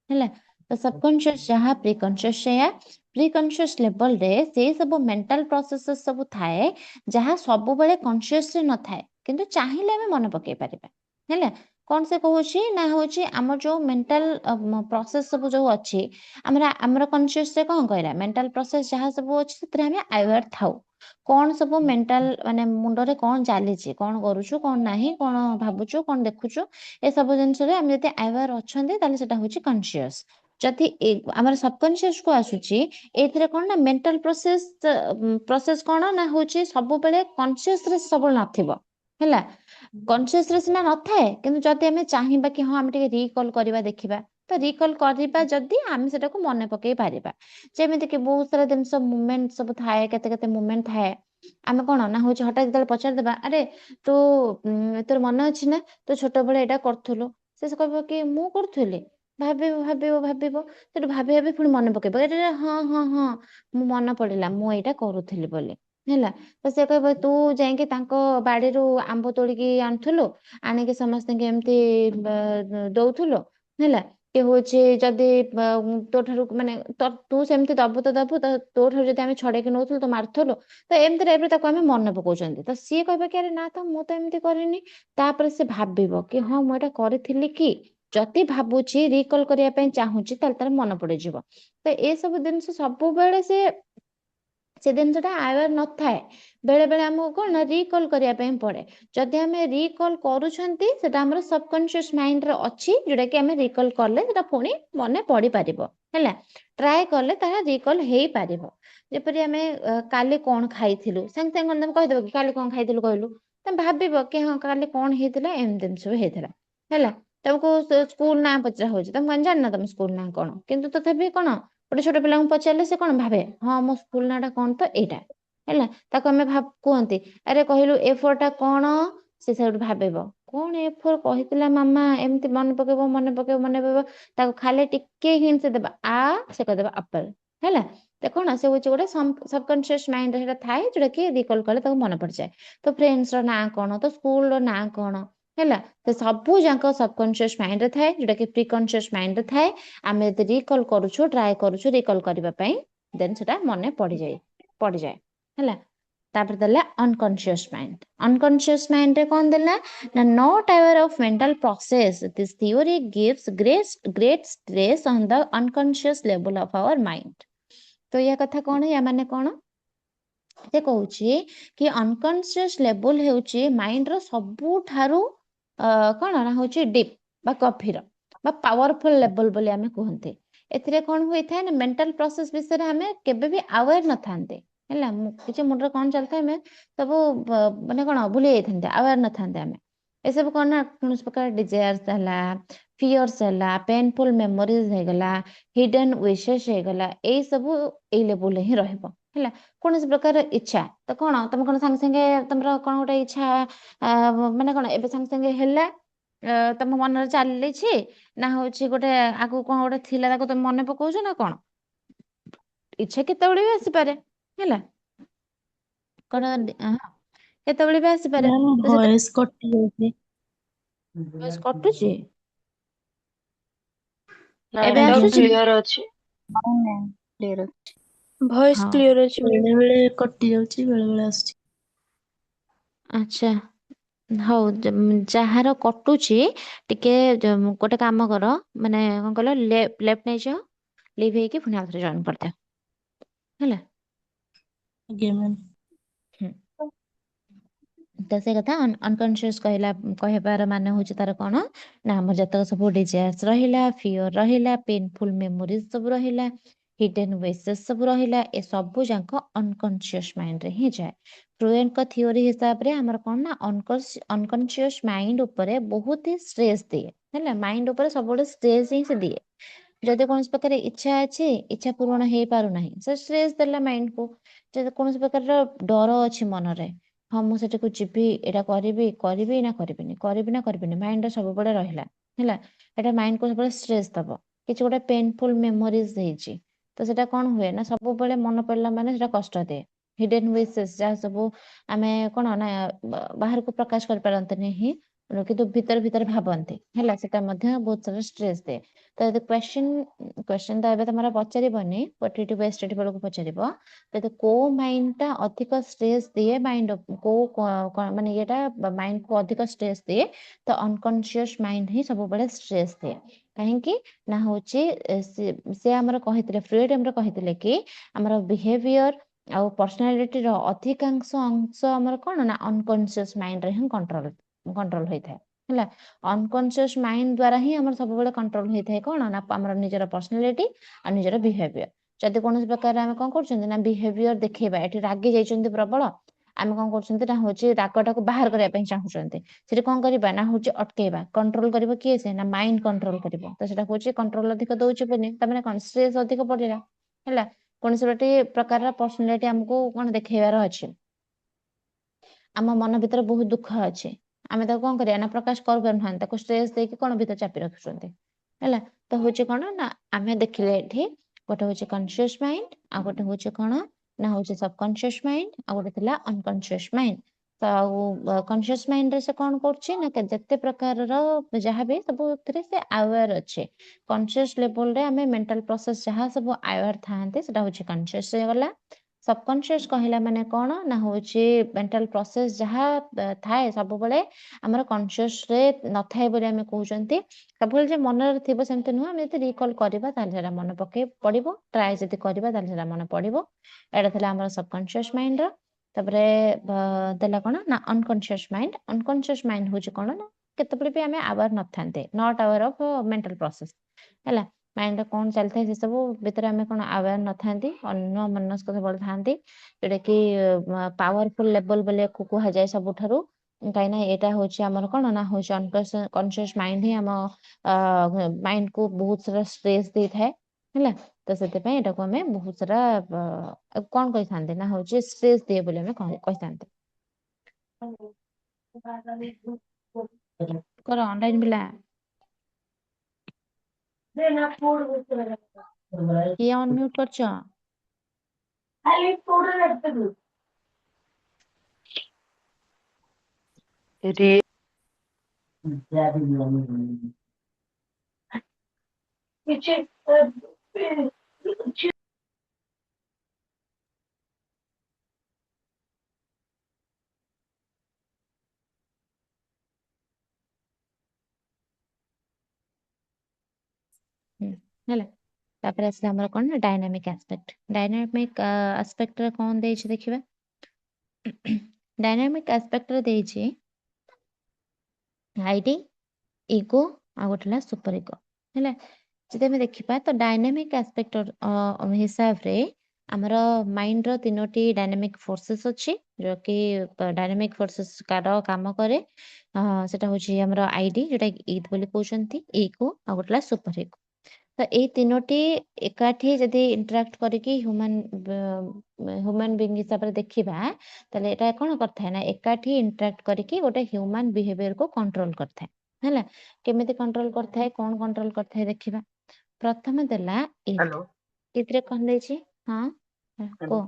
है तो सबकॉन्शियस जहाँ प्री कॉन्शियस सेया प्री कॉन्शियस लेवल रे से सब मेंटल प्रोसेस सब थाए जहाँ सब बेले कॉन्शियस रे न थाए किंतु चाहिए हमें मन पकई पारिबा है कौन से कहूची ना होची हमर जो मेंटल प्रोसेस सब जो अच्छी हमर कॉन्शियस रे कौन कहला मेंटल प्रोसेस जहाँ सब अच्छी से हमें अवेयर थाउ कौन सब मेंटल माने मुंडरे कौन चलीची कौन करूछु कौन नाही कौन भाबुछु कौन देखुछु ए सब जिनस रे हम जते अवेयर अछंती ताले सेटा होची कॉन्शियस जति हमर सबकॉन्शियस को आसुची एथरे कोन ना मेंटल प्रोसेस कोन ना होची सब बेले कॉन्शियस रे सब नथिबो हैला कॉन्शियस रे सिना नथाए किंतु जति हमें चाहिबा कि हां हम टिके रिकॉल करबा देखिबा तो रिकॉल करबा जति हम सेटा को मने पकई पारिबा जेमिति कि बहुत सारा दिन सब मूवमेंट सब थाए केते केते मूवमेंट थाए आमे कोन ना होची हटात जल पचार देबा अरे तो तोर मन अछि ना तो छोट बळे एटा करथुलो से कहबो कि मु करथुली भाबिबो सेटु भाबी भाबी पुणी मन पकेइबो अरे हाँ हाँ हाँ मु मन पड़िला मु एटा करूथली बोली हैला तो से कहबो तू जाईके तांको बाड़ीरू आंब तोड़िकी आनथुलो आनिके समस्त के एमती दउथुलो हैला के होचे जदी तो ठारू माने तू सेमती दबु तो तो ठारू जदी आमे छडेके नउथुलो तो मारथुलो तो एमती टाइप रे ताको आमे मन पकोचंती तो सी कहबे कि अरे ना तो मु तो एमती करिनी तापर से भाबिबो कि हाँ मु एटा करिथिली कि जति भाबुची रिकॉल करिया पई चाहूची ताल तार मन पड़े जिवो तो ए सब दिन सब बेले से जिनसटा अवेयर न थाए बेले बेले हमको कौन रिकॉल करिया पई पड़े जदि हमें रिकॉल करूछंती सेटा हमर सबकॉन्शियस माइंड रे अछि जोटा कि हमें रिकॉल करले सेटा पुणी मने पड़ी पारिबो हैला ट्राई करले ताहा रिकॉल हेई पारिबो जेपरि हमें काली कोन खाइथिलु संग संग हम कहि देबो कि काली कोन खाइथिलु कहलु त भाबिबो कि हां काली कोन हेतिला एम दिन सब हेतिला हैला तुमको स्कूल ना पचरा होची तुम जान ना तुम स्कूल ना कोन किंतु तथापि कोन गोटे छोट पिला पचारे से कौन भावे हाँ मो स्कूल नाटा कौन तो एटा है ताको हमें भाव कहते अरे कहलु A4 टा कौन से भावेब कौन A4 कही मामा एमती मन पकेब मन पकेब ताको खाली टिके हिंट से देबा आ से कहदेबा एप्पल है तो कौन से गोटे सबकॉन्शियस माइंड थाए जोटा कि रिकॉल कले मन पड़ जाए तो फ्रेंड्स ना कौन तो स्कूल ना कौन है तो सबू जाक सबकॉन्शियस माइंड थाए जोटा कि प्रीकॉन्शियस माइंड थाए आमे यदि रिकॉल करूछु ट्राई करूछु रिकॉल करबा पई देन सेटा मने पड़ जाए हैला तापर देला अनकॉन्शियस माइंड रे कोन देला ना not aware of mental process this theory gives great stress on the unconscious level of our mind तो या कथा कोन या माने कोन ସେ କହୁଛି କି ଅନକନସିୟସ୍ ଲେବୁଲ ହେଉଛି ମାଇଣ୍ଡର ସବୁଠାରୁ କଣ ନା ହେଉଛି ଡିପ୍ ବା ଗଭୀର ବା ପାୱାରଫୁଲ ଲେବୁଲ ବୋଲି ଆମେ କୁହନ୍ତି। ଏଥିରେ କଣ ହୋଇଥାଏ ନା ମେଣ୍ଟାଲ ପ୍ରୋସେସ ବିଷୟରେ ଆମେ କେବେ ବି ଆୱେର ନଥାନ୍ତେ ହେଲା। କିଛି ମୁଣ୍ଡରେ କଣ ଚାଲିଥାଏ ଆମେ ସବୁ ମାନେ କଣ ଭୁଲି ଯାଇଥାନ୍ତେ, ଆୱେର ନଥାନ୍ତେ ଆମେ। ଏସବୁ କଣ ନା କୌଣସି ପ୍ରକାର ଡିଜାୟାର୍ସ ହେଲା, ଫିୟର୍ସ ହେଲା, ପେନଫୁଲ ମେମୋରିଜ ହେଇଗଲା, ହିଡେନ୍ ୱିଶେସ୍ ହେଇଗଲା, ଏଇ ସବୁ ଏଇ ଲେବୁଲରେ ହିଁ ରହିବ ହେଲା। କୌଣସି ପ୍ରକାର ଇଚ୍ଛା ତ କଣ ତମେ କଣ ସାଙ୍ଗେ ସାଙ୍ଗେ ତମର କଣ ଗୋଟେ ଇଚ୍ଛା ମାନେ କଣ ଏବେ ସାଙ୍ଗେ ସାଙ୍ଗେ ହେଲା ତମ ମନରେ ଚାଲିଛି ନା ହଉଛି ଗୋଟେ ଆଗକୁ କଣ ଗୋଟେ ଥିଲା ତାକୁ ତମେ ମନେ ପକଉଛ ନା କଣ? ଇଚ୍ଛା କେତେବେଳେ ବି ଆସିପାରେ ହେଲା। କଣ କେତେବେଳେ ବି ଆସିପାରେ। ମ୍ୟାମ୍ ତ ସେଟା ଭଏସ୍ କଟି ଯାଉଛି। ଭଏସ୍ କଟୁଛି, ଏବେ ନେଟୱାର୍କ ଆସୁଛି? କ୍ଲିୟର ଅଛି। ହଁ ମ୍ୟାମ୍ କ୍ଲିୟର ଅଛି। ଭଏସ୍ ହଁ କ୍ଲିୟର ଅଛି ମ୍ୟାମ୍। ବେଳେ ବେଳେ କଟି ଯାଉଛି, ବେଳେ ବେଳେ ଆସୁଛି। ଆଚ୍ଛା ହଉ, ଯାହାର କଟୁଛି ଟିକେ ଗୋଟେ କାମ କର, ମାନେ କଣ କହିଲ ଲେଫ୍ଟ ନେଇଯାଅ, ଲିଭ୍ ହେଇକି ପୁଣି ଆଉଥରେ ଜଏନ୍ କରିଦିଅ ହେଲା। ଆଜ୍ଞା ମ୍ୟାମ୍। ହୁଁ। ତ ସେ କଥା ଅନକନସିୟସ୍ କହିବାର ମାନେ ହଉଛି ତାର କଣ ନା ଆମର ଯେତେକ ସବୁ ଡିଜାୟାର୍ସ ରହିଲା, ଫିୟର ରହିଲା, ପେନଫୁଲ ମେମୋରିଜ ସବୁ ରହିଲା, ହିଡେନ୍ ୱିଶେସ୍ ସବୁ ରହିଲା, ଏ ସବୁ ଯାକ ଅନକନସିୟସ୍ ମାଇଣ୍ଡରେ ହିଁ ଯାଏ। ଫ୍ରୁଏଣ୍ଟଙ୍କ ଥିଓରି ହିସାବରେ ଆମର କଣ ନା ଅନକନସିୟସ୍ ମାଇଣ୍ଡ ଉପରେ ବହୁତ ହି ଷ୍ଟ୍ରେସ୍ ଦିଏ ହେଲା। ମାଇଣ୍ଡ ଉପରେ ସବୁବେଳେ ଷ୍ଟ୍ରେସ୍ ହିଁ ସେ ଦିଏ। ଯଦି କୌଣସି ପ୍ରକାର ଇଚ୍ଛା ଅଛି, ଇଚ୍ଛା ପୂରଣ ହେଇପାରୁନାହିଁ, ସେ ଷ୍ଟ୍ରେସ୍ ଦେଲା ମାଇଣ୍ଡକୁ। ଯଦି କୌଣସି ପ୍ରକାରର ଡର ଅଛି ମନରେ, ହଁ ମୁଁ ସେଠାକୁ ଯିବି, ଏଇଟା କରିବି, କରିବି ନା କରିବିନି, କରିବି ନା କରିବିନି, ମାଇଣ୍ଡରେ ସବୁବେଳେ ରହିଲା ହେଲା। ଏଟା ମାଇଣ୍ଡକୁ ସବୁବେଳେ ଷ୍ଟ୍ରେସ୍ ଦବ। କିଛି ଗୋଟେ ପେନଫୁଲ ମେମୋରିଜ ହେଇଛି ତ ସେଟା କଣ ହୁଏ ନା ସବୁବେଳେ ମନେ ପଡିଲା ମାନେ ସେଟା କଷ୍ଟ ଦିଏ। ହିଡେନ୍ ୱିଶେସ୍ ଯାହା ସବୁ ଆମେ କଣ ନା ବାହାରକୁ ପ୍ରକାଶ କରିପାରନ୍ତିନି ହିଁ, କିନ୍ତୁ ଭିତରେ ଭିତରେ ଭାବନ୍ତି ହେଲା, ସେଟା ମଧ୍ୟ ବହୁତ ସାରା ଷ୍ଟ୍ରେସ୍ ଦିଏ। ତ ଯଦି କ୍ୱେଶ୍ଚନ ତ ଏବେ ତମର ପଚାରିବନି, କ୍ୱାଣ୍ଟିଟି ବେସ୍ଡ ବେଳକୁ ପଚାରିବ ଯଦି କୋଉ ମାଇଣ୍ଡ ଟା ଅଧିକ ଷ୍ଟ୍ରେସ୍ ଦିଏ, ମାଇଣ୍ଡ କୋଉ ମାନେ ଇଏଟା ମାଇଣ୍ଡକୁ ଅଧିକ ଷ୍ଟ୍ରେସ୍ ଦିଏ, ତ ଅନକନସିୟସ୍ ମାଇଣ୍ଡ ହିଁ ସବୁବେଳେ ଷ୍ଟ୍ରେସ୍ ଦିଏ। କାହିଁକି ନା ହଉଛି ସେ ଆମର କହିଥିଲେ, ଫ୍ରୁଏଡ୍ ଆମର କହିଥିଲେ କି ଆମର ବିହେଭିୟର ଆଉ ପର୍ସନାଲିଟିର ଅଧିକାଂଶ ଅଂଶ ଆମର କଣ ନା ଅନକନସିୟସ୍ ମାଇଣ୍ଡରେ ହିଁ କଣ୍ଟ୍ରୋଲ ହୋଇଥାଏ ହେଲା। ଅନକନସିୟସ୍ ମାଇଣ୍ଡ ଦ୍ୱାରା ହିଁ ଆମର ସବୁବେଳେ କଣ୍ଟ୍ରୋଲ ହେଇଥାଏ କଣ ନା ଆମର ନିଜର ପର୍ସନାଲିଟି ଆଉ ନିଜର ବିହେଭିୟର। ଯଦି କୌଣସି ପ୍ରକାର ଆମେ କଣ କରୁଛନ୍ତି ନା ବିହେଭିୟର ଦେଖେଇବା, ଏଠି ରାଗି ଯାଇଛନ୍ତି ପ୍ରବଳ, ଆମେ କଣ କରୁଛନ୍ତି ନା ହଉଛି ରାଗଟାକୁ ବାହାର କରିବା ପାଇଁ ଚାହୁଁଛନ୍ତି, ସେଠି କଣ କରିବା ନା ହଉଛି ଅଟକେଇବା। କଣ୍ଟ୍ରୋଲ କରିବ କିଏ ସେ ନା ମାଇଣ୍ଡ କଣ୍ଟ୍ରୋଲ କରିବ। ତ ସେଟା ହଉଛି କଣ୍ଟ୍ରୋଲ ଅଧିକ ଦଉଛି ବୋଲି ତାମାନେ କଣ ଷ୍ଟ୍ରେସ୍ ଅଧିକ ପଡିଲା ହେଲା। କୌଣସି ଗୋଟେ ପ୍ରକାରର ପର୍ସନାଲିଟି ଆମକୁ କଣ ଦେଖେଇବାର ଅଛି, ଆମ ମନ ଭିତରେ ବହୁତ ଦୁଃଖ ଅଛି, ଆମେ ତାକୁ କଣ କରିବା ନା ପ୍ରକାଶ କରିପାରୁନାହାନ୍ତି, ତାକୁ ଷ୍ଟ୍ରେସ୍ ଦେଇକି କଣ ଭିତରେ ଚାପି ରଖୁଛନ୍ତି ହେଲା। ତ ହଉଛି କଣ ନା ଆମେ ଦେଖିଲେ ଏଠି ଗୋଟେ ହଉଛି କନସିୟସ୍ ମାଇଣ୍ଡ, ଆଉ ଗୋଟେ ହଉଛି କଣ ନା ହଉଛି ସବକନସିୟସ୍ ମାଇଣ୍ଡ, ଆଉ ଗୋଟେ ଥିଲା ଅନକନସିୟସ୍ ମାଇଣ୍ଡ। ତ ଆଉ କନସିୟସ୍ ମାଇଣ୍ଡରେ ସେ କଣ କରୁଛି ନା ଯେତେ ପ୍ରକାରର ଯାହାବି ସବୁଥିରେ ସେ ଆୱାର ଅଛି। କନସିୟସ୍ ଲେବୁଲରେ ଆମେ ମେଣ୍ଟାଲ ପ୍ରୋସେସ ଯାହା ସବୁ ଆୱାର ଥାଆନ୍ତି ସେଟା ହଉଛି କନସିୟସ୍ ହେଇଗଲା। ସବକନସିୟସ୍ କହିଲା ମାନେ କଣ ନା ହଉଛି ମେଣ୍ଟାଲ ପ୍ରୋସେସ ଯାହା ଥାଏ ସବୁବେଳେ ଆମର କନସିୟସରେ ନଥାଏ ବୋଲି ଆମେ କହୁଛନ୍ତି। ସବୁବେଳେ ଯେ ମନରେ ଥିବ ସେମିତି ନୁହଁ, ଆମେ ଯଦି ରିକଲ୍ କରିବା ତାହେଲେ ସେଟା ମନେ ପକେଇ ପଡିବ, ଟ୍ରାଏ ଯଦି କରିବା ତାହେଲେ ସେଟା ମନେ ପଡିବ। ଏଇଟା ଥିଲା ଆମର ସବକନସିୟସ୍ ମାଇଣ୍ଡର। ତାପରେ ଦେଲା କଣ ନା ଅନକନସିୟସ୍ ମାଇଣ୍ଡ। ଅନକନସିୟସ୍ ମାଇଣ୍ଡ ହଉଛି କଣ ନା କେତେବେଳେ ବି ଆମେ ଆୱାର ନଥାନ୍ତେ, not aware of mental process ହେଲା। ମାଇଣ୍ଡରେ କଣ ଚାଲିଥାଏ ସେ ସବୁ ଭିତରେ ଆମେ କଣ ଆୱାର ନଥାନ୍ତି, ଅନ୍ୟ ମନସ୍କ ସବୁବେଳେ ଥାନ୍ତି, ଯୋଉଟା କି ପାୱାରଫୁଲ ଲେବଲ ବୋଲି କୁହାଯାଏ ସବୁଠାରୁ। କାହିଁକିନା ଏଇଟା ହଉଛି ଆମର କଣ ନା ହଉଛି କନସିୟସ୍ ମାଇଣ୍ଡ ହିଁ ଆମ ମାଇଣ୍ଡକୁ ବହୁତ ସାରା ଷ୍ଟ୍ରେସ୍ ଦେଇଥାଏ ହେଲା। ତ ସେଥିପାଇଁ ଏଟାକୁ ଆମେ ବହୁତ ସାରା କଣ କହିଥାନ୍ତି ନା ହଉଛି ଷ୍ଟ୍ରେସ୍ ଦିଏ ବୋଲି ଆମେ କହିଥାନ୍ତି। କର ଅନଲାଇନ ପିଲା କିଏ ଅନମ୍ୟୁଟ କରିଛ? ରେ ହେଲା। ତାପରେ ଆସିଲା ଆମର କଣ ନା ଡାଇନାମିକ ଆସ୍ପେକ୍ଟ। ଡାଇନାମିକ ଆସ୍ପେକ୍ଟରେ କଣ ଦେଇଛି ଦେଖିବା। डायनामिक एस्पेक्ट रे ଦେଇଛି आईडी इगो आ गोटे सुपर इगो है जब आम देखा तो डायनामिक एस्पेक्ट हिसाब रे आमर माइंड रो तीनोटी डायनामिक फोर्सेस अच्छी जो कि डायनामिक फोर्सेस कार काम करे सेटा होची हमर आईडी जोटा ईद बोली कहउछंती इगो आ गोटे सुपर इगो तो ये तीनोटी एकाठी जदि इंटराक्ट करके ह्यूमन बीइंग हिसाब से देखा ताले एटा कौन करता है ना एकाठी इंटराक्ट करके गोटे ह्यूमन बिहेवियर को कंट्रोल करता है है केमिति कंट्रोल करता है कौन कंट्रोल करता है देखिबा प्रथम देला ईद हेलो ईद रे कौन देछि हाँ हेलो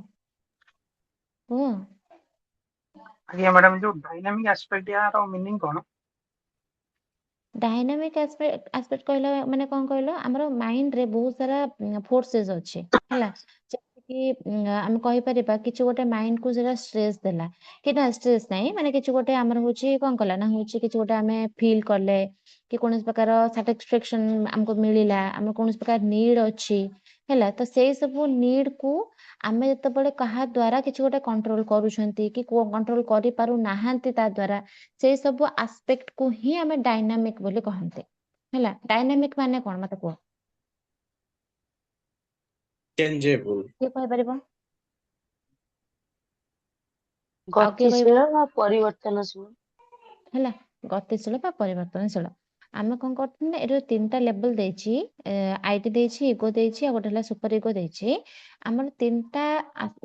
को आज्ञा मैडम जो डायनामिक एस्पेक्ट यार मीनिंग कौन डायनामिक एस्पेक्ट कहला माने कौन कहलो हमरो माइंड रे बहुत सारा फोर्सेस अच्छे हैला कि हम कहि परिबा किछ गोटे माइंड को जरा स्ट्रेस देला कि ना स्ट्रेस नहीं माने किछ गोटे हमर होची कोन कला ना होची किछ गोटे हमें फील करले कि कोनस प्रकार सैटिस्फैक्शन हमको मिलिला हम कोनस प्रकार नीड अछि हैला तो सेई सब नीड को आमे जतबेले कहा द्वारा किछ गोटे कंट्रोल करूछंती कि कंट्रोल करि पारु नाहांती ता द्वारा से सब आस्पेक्ट को ही आमे डायनामिक बोली कहंते हैला डायनामिक माने कोन मते को चेंजेबल के कहि परिबो ଆଉ କିଏ କହିବ ଗତିଶୀଳ ବା ପରିବର୍ତ୍ତନଶୀଳ ହେଲା ଗତିଶୀଳ ବା ପରିବର୍ତ୍ତନଶୀଳ ଆମେ କଣ କରୁଥିଲେ ନା ଏର ତିନିଟା ଲେବଲ ଦେଇଛି ଆଇଟି ଦେଇଛି ଇଗୋ ଦେଇଛି ଆଉ ଗୋଟେ ହେଲା ସୁପର ଇଗୋ ଦେଇଛି ଆମର ତିନିଟା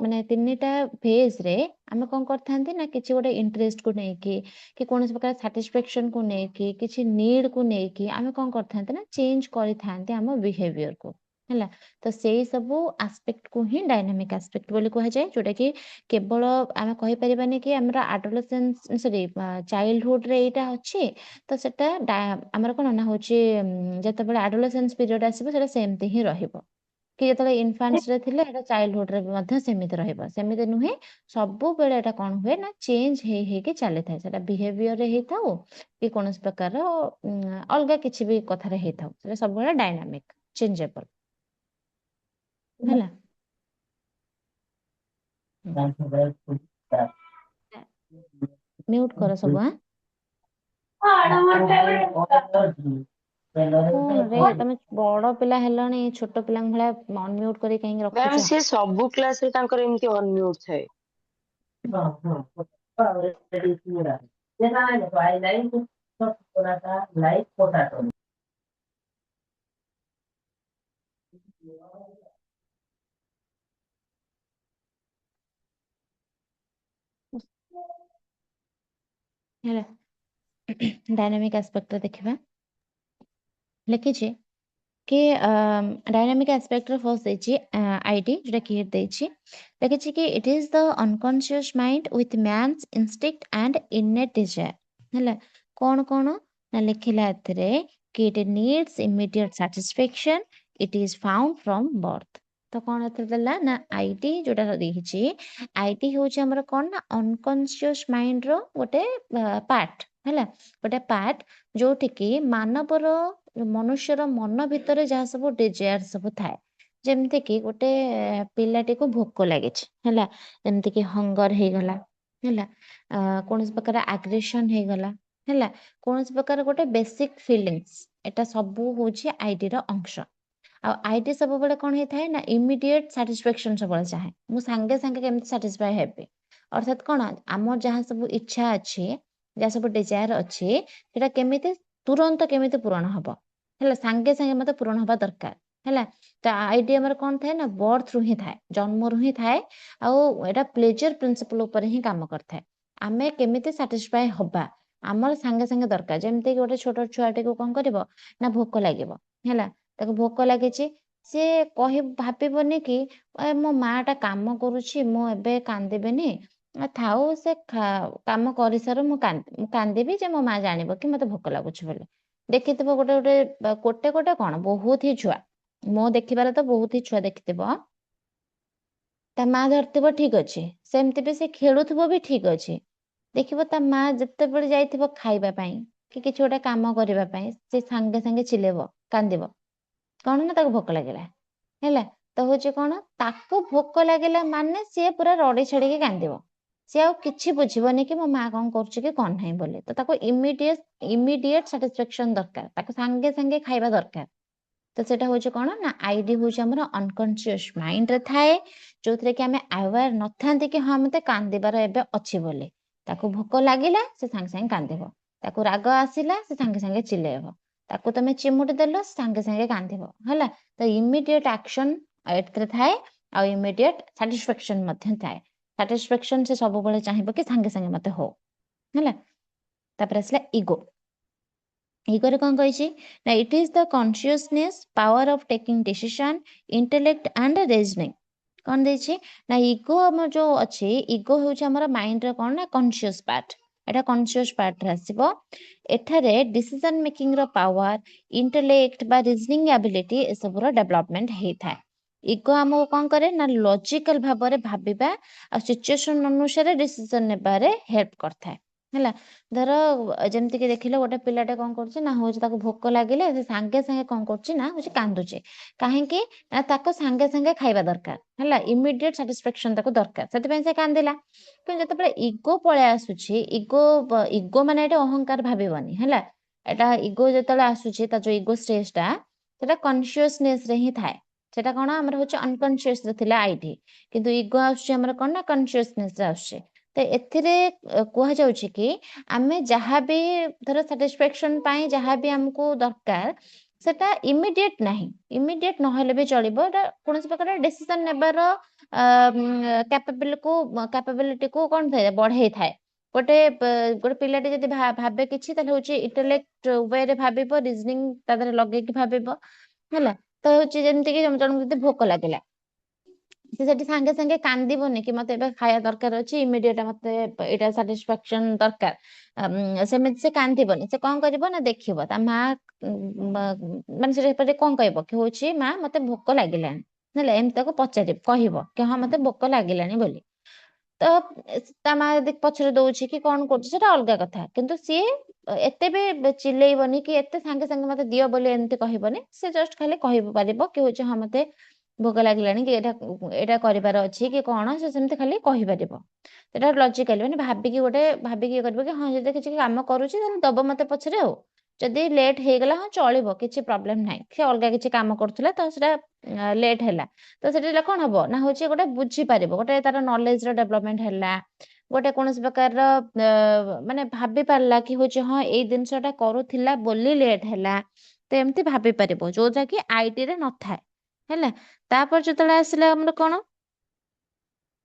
ମାନେ ତିନିଟା ଫେଜ ରେ ଆମେ କଣ କରିଥାନ୍ତି ନା କିଛି ଗୋଟେ ଇଣ୍ଟରେଷ୍ଟ କୁ ନେଇକି କି କୌଣସି ପ୍ରକାର ସାଟିସ୍ଫାକ୍ସନ କୁ ନେଇକି କିଛି ନିଡ କୁ ନେଇକି ଆମେ କଣ କରିଥାନ୍ତି ନା ଚେଞ୍ଜ କରିଥାନ୍ତି ଆମ ବିହେଭିୟର କୁ ହେଲା ତ ସେଇ ସବୁ ଆସ୍ପେକ୍ଟ କୁ ହିଁ ଡାଇନାମିକ ଆସ୍ପେକ୍ଟ ବୋଲି କୁହାଯାଏ ଯୋଉଟା କି କେବଳ ଆମେ କହିପାରିବାନି କି ଆମର ଆଡୋଲେସେନ୍ସ ସରି ଚାଇଲ୍ଡହୁଡ ରେ ଏଇଟା ଅଛି ତ ସେଟା ଆମର କଣ ନା ହଉଛି ଯେତେବେଳେ ଆଡୋଲେସେନ୍ସ ପିରିୟଡ ଆସିବ ସେଟା ସେମିତି ହିଁ ରହିବ କି ଯେତେବେଳେ ଇନଫାନ୍ସ ରେ ଥିଲେ ଏଟା ଚାଇଲ୍ଡହୁଡ ରେ ବି ମଧ୍ୟ ସେମିତି ରହିବ ସେମିତି ନୁହେଁ ସବୁବେଳେ ଏଟା କଣ ହୁଏ ନା ଚେଞ୍ଜ ହେଇକି ଚାଲିଥାଏ ସେଟା ବିହେଭିୟର ରେ ହେଇଥାଉ କି କୌଣସି ପ୍ରକାର ଅଲଗା କିଛି ବି କଥାରେ ହେଇଥାଉ ସେଟା ସବୁବେଳେ ଡାଇନାମିକ ଚେଞ୍ଜେବଲ ହେଲା म्यूट करो सब कौन रे तमे बड़ पिला हेलणी छोट पिला भलिया अनम्यूट करी कहीं मैम रखुछ सी सब क्लास रे तांकर एमती अनम्यूट थाए ହେଲା डायनामिक एस्पेक्ट रे देखिबा लिखिछि कि डायनामिक एस्पेक्ट रे फर्स्ट देछि आईडी जेटा कि देछि लिखिछि कि it is the unconscious mind with man's instinct and innate desire ହେଲା कौन कौन ना लिखिला एथरे कि it needs immediate satisfaction it is found from birth तो कौन एथरे देला ना आईडी जोटा देछि आईडी होछि हमर कोन ना अनकॉन्शियस माइंड रो गोटे पार्ट ହେଲା गोटे पार्ट जोठी कि मानवर मनुष्यर मन भितर जहाँ सब डिजायर सब थाए जेमती कि गोटे पिलाटी को भोक लगे है जेमती कि हंगर हो गला है कौन प्रकार आग्रेशन हो गला है कौन प्रकार गोटे बेसिक फीलिंग्स एटा सबू होची आईडी रो अंश आ आईडी सब बड़े कौन होता है ना इमीडिएट सैटिस्फैक्शन सब चाहे मु सांगे सांगे केमती सैटिस्फाई हेबे अर्थात कौन आम जहाँ सब इच्छा अच्छी जहाँ सब डिजायर अच्छी सेटा केमिति तुरंत केमिति पूरण हब है सांगे सांगे मत पूरण हवा दरकार है तो आईडी आमर कौन थाए ना बर्थ रु ही थाए जन्म रु ही थाए आउ प्लेजर प्रिंसिपल उपर ही काम करथाए आमे केमिति सैटिस्फाई हबा आमर सांगे सांगे दरकार जेमती गोटे छोट छुआटे को कौन करिवो ना भोक लागिवो हैला ताको भोक लागिछि से कहि भाबिबनी कि मो माँ टा काम करुछि मु एबे कांदिबेनी थाउ से काम कर सारू मु कांदिबी जे मो माँ जानिबो कि मते भोक लागुछि बोली देखिथिबो गोटे गोटे गोटे गोटे कौन बहुत ही छुआ मो देखिबार तो बहुत ही छुआ देखिथिबो ता माँ धरथिबो ठीक अछि सेमती भी से खेलुथिबो भी ठीक अछि देखिबो ता माँ जेतेबेले जाइथिबो खाइबा पई कि किछि गोटे काम करिबा पई से सांगे सांगे चिलेबो कांदिबो कौन ना ताको भोक लागिला हैला तो होचे कौन ताको भोक लागिला माने से पूरा रड़ी छड़ी के कांदिबो ସେ ଆଉ କିଛି ବୁଝିବନି କି ମୋ ମା କଣ କରୁଛି କି କଣ ନାହିଁ ବୋଲି। ତ ତାକୁ ଇମିଡିଏଟ ସାଟିସ୍ଫାକ୍ସନ ଦରକାର, ତାକୁ ସାଙ୍ଗେ ସାଙ୍ଗେ ଖାଇବା ଦରକାର। ତ ସେଟା ହଉଛି କଣ ନା ଆଇଡି ହଉଛି ଆମର ଅନକନସିୟସ ମାଇଣ୍ଡ ରେ ଥାଏ, ଯୋଉଥିରେ କି ଆମେ ଆୱାର ନଥାନ୍ତି କି ହଁ ମତେ କାନ୍ଦିବାର ଏବେ ଅଛି ବୋଲି। ତାକୁ ଭୋକ ଲାଗିଲା ସେ ସାଙ୍ଗେ ସାଙ୍ଗେ କାନ୍ଦିବ, ତାକୁ ରାଗ ଆସିଲା ସେ ସାଙ୍ଗେ ସାଙ୍ଗେ ଚିଲେଇବ, ତାକୁ ତମେ ଚିମୁଟି ଦେଲ ସେ ସାଙ୍ଗେ ସାଙ୍ଗେ କାନ୍ଦିବ ହେଲା। ତ ଇମିଡିଏଟ ଆକ୍ସନ ଏଥିରେ ଥାଏ, ଆଉ ଇମିଡିଏଟ ସାଟିସ୍ଫାକ୍ସନ ମଧ୍ୟ ଥାଏ। ସାଟିସ୍ଫାକ୍ସନ ସେ ସବୁବେଳେ ଚାହିଁବ କି ସାଙ୍ଗେ ସାଙ୍ଗେ ମତେ ହଉ ହେଲା। ତାପରେ ଆସିଲା ଇଗୋ। ଇଗୋରେ କଣ କହିଛି ନା it is the consciousness power of taking decision, intellect and reasoning. କଣ ଦେଇଛି ନା ଇଗୋ ଆମର ଯୋଉ ଅଛି, ଇଗୋ ହେଉଛି ଆମର ମାଇଣ୍ଡର କଣ ନା କନସିୟସ ପାର୍ଟ, ଏଟା କନସିୟସ ପାର୍ଟରେ ଆସିବ। ଏଠାରେ ଡିସିଜନ ମେକିଂ ର ପାୱାର, ଇଣ୍ଟେଲେକ୍ଟ ବା ରିଜନିଂ ଆବିଲିଟି ଏସବୁର ଡେଭଲପମେଣ୍ଟ ହେଇଥାଏ। ଇଗୋ ଆମକୁ କଣ କରେ ନା ଲଜିକାଲ ଭାବରେ ଭାବିବା ଆଉ ସିଚୁଏସନ ଅନୁସାରେ ଡିସିଜନ ନେବାରେ ହେଲ୍ପ କରିଥାଏ ହେଲା। ଧର ଯେମିତିକି ଦେଖିଲେ ଗୋଟେ ପିଲାଟେ କଣ କରୁଛି ନା ହଉଛି ତାକୁ ଭୋକ ଲାଗିଲେ ସେ ସାଙ୍ଗେ ସାଙ୍ଗେ କଣ କରୁଛି ନା ହଉଛି କାନ୍ଦୁଛି। କାହିଁକି ନା ତାକୁ ସାଙ୍ଗେ ସାଙ୍ଗେ ଖାଇବା ଦରକାର ହେଲା, ଇମିଡିଏଟ ସାଟିସ୍ଫାକ୍ସନ ତାକୁ ଦରକାର, ସେଥିପାଇଁ ସେ କାନ୍ଦିଲା। କିନ୍ତୁ ଯେତେବେଳେ ଇଗୋ ପଳେଇ ଆସୁଛି, ଇଗୋ ମାନେ ଏଟା ଅହଙ୍କାର ଭାବିବନି ହେଲା। ଏଟା ଇଗୋ ଯେତେବେଳେ ଆସୁଛି ତା ଯୋଉ ଇଗୋ ଷ୍ଟେଜ ଟା ସେଟା କନସିୟସନେସ ରେ ହିଁ ଥାଏ। ସେଟା କଣ ଆମର ହଉଛି ଅନକନସିୟସ ରେ ଥିଲା ଆଇଡି, କିନ୍ତୁ ଇଗୋ ଆସୁଛି ଆମର କଣ ନା କନସିୟସନେସ ରେ ଆସୁଛି। ତ ଏଥିରେ କୁହାଯାଉଛି କି ଆମେ ଯାହାବି ଧର ସାଟିସ୍ଫାକ୍ସନ ପାଇଁ ଯାହାବି ଆମକୁ ଦରକାର ସେଟା ଇମିଡିଏଟ ନାହିଁ, ଇମିଡିଏଟ ନହେଲେ ବି ଚଳିବ। ଏଟା କୌଣସି ପ୍ରକାର ଡିସିସନ ନେବାର କ୍ୟାପାବିଲିଟିକୁ କଣ ଥାଏ ବଢେଇଥାଏ। ଗୋଟେ ପିଲାଟେ ଯଦି ଭାବେ କିଛି ତାହେଲେ ହଉଛି ଇଣ୍ଟେଲେକ୍ଟ ୱେରେ ଭାବିବ, ରିଜନିଂ ତା ଦେହରେ ଲଗେଇକି ଭାବିବ ହେଲା। ତ ହଉଛି ଯେମିତିକି ଜଣଙ୍କୁ ଯଦି ଭୋକ ଲାଗିଲା ସେ ସେଠି ସାଙ୍ଗେ ସାଙ୍ଗେ କାନ୍ଦିବନି କି ମତେ ଏବେ ଖାଇବା ଦରକାର ଅଛି, ଇମିଡିଏଟ ମତେ ଏଇଟା ସାଟିସ୍ଫାକ୍ସନ ଦରକାର। ସେମିତି ସେ କାନ୍ଦିବନି, ସେ କଣ କରିବ ନା ଦେଖିବ ତା ମା ମାନେ ସେଟା କଣ କହିବ କି ହଉଛି ମା ମତେ ଭୋକ ଲାଗିଲାଣି ହେଲା, ଏମିତି ତାକୁ ପଚାରିବ, କହିବ କି ହଁ ମତେ ଭୋକ ଲାଗିଲାଣି ବୋଲି। ତ ତା ମା ଯଦି ପଛରେ ଦଉଛି କି କଣ କରୁଛି ସେଟା ଅଲଗା କଥା, କିନ୍ତୁ ସିଏ ଏତେ ବି ଚିଲେଇବନି କି ଏତେ ସାଙ୍ଗେ ସାଙ୍ଗେ ମତେ ଦିଅ ବୋଲି ଏମିତି କହିବନି। ସେ ଜଷ୍ଟ ଖାଲି କହିପାରିବ କି ହଉଛି ହଁ ମତେ ଭୋକ ଲାଗିଲାଣି କି ଏଇଟା କରିବାର ଅଛି କି କଣ, ସେ ସେମିତି ଖାଲି କହିପାରିବ। ସେଟା ଲଜିକାଲି ମାନେ ଭାବିକି ଇଏ କରିବ କି ହଁ ଯଦି କିଛି କାମ କରୁଛି ତାହେଲେ ଦବ ମତେ ପଛରେ। ଆଉ ଯଦି ଲେଟ୍ ହେଇଗଲା ହଁ ଚଳିବ, କିଛି ପ୍ରୋବ୍ଲେମ ନାହିଁ, ସେ ଅଲଗା କିଛି କାମ କରୁଥିଲା ତ ସେଟା ଲେଟ୍ ହେଲା ତ ସେଟା କଣ ହବ ନା ହଉଛି ଗୋଟେ ବୁଝିପାରିବ, ଗୋଟେ ତାର ନଲେଜ ର ଡେଭଲପମେଣ୍ଟ ହେଲା, ଗୋଟେ କୌଣସି ପ୍ରକାରର ମାନେ ଭାବି ପାରିଲା କି ହଉଛି ହଁ ଏଇ ଜିନିଷ ଟା କରୁଥିଲା ବୋଲି ଲେଟ୍ ହେଲା। ତ ଏମିତି ଭାବି ପାରିବ ଯୋଉଟା କି ଆଇଟି ରେ ନଥାଏ ହେଲା। ତାପରେ ଯେତେବେଳେ ଆସିଲା ଆମର କଣ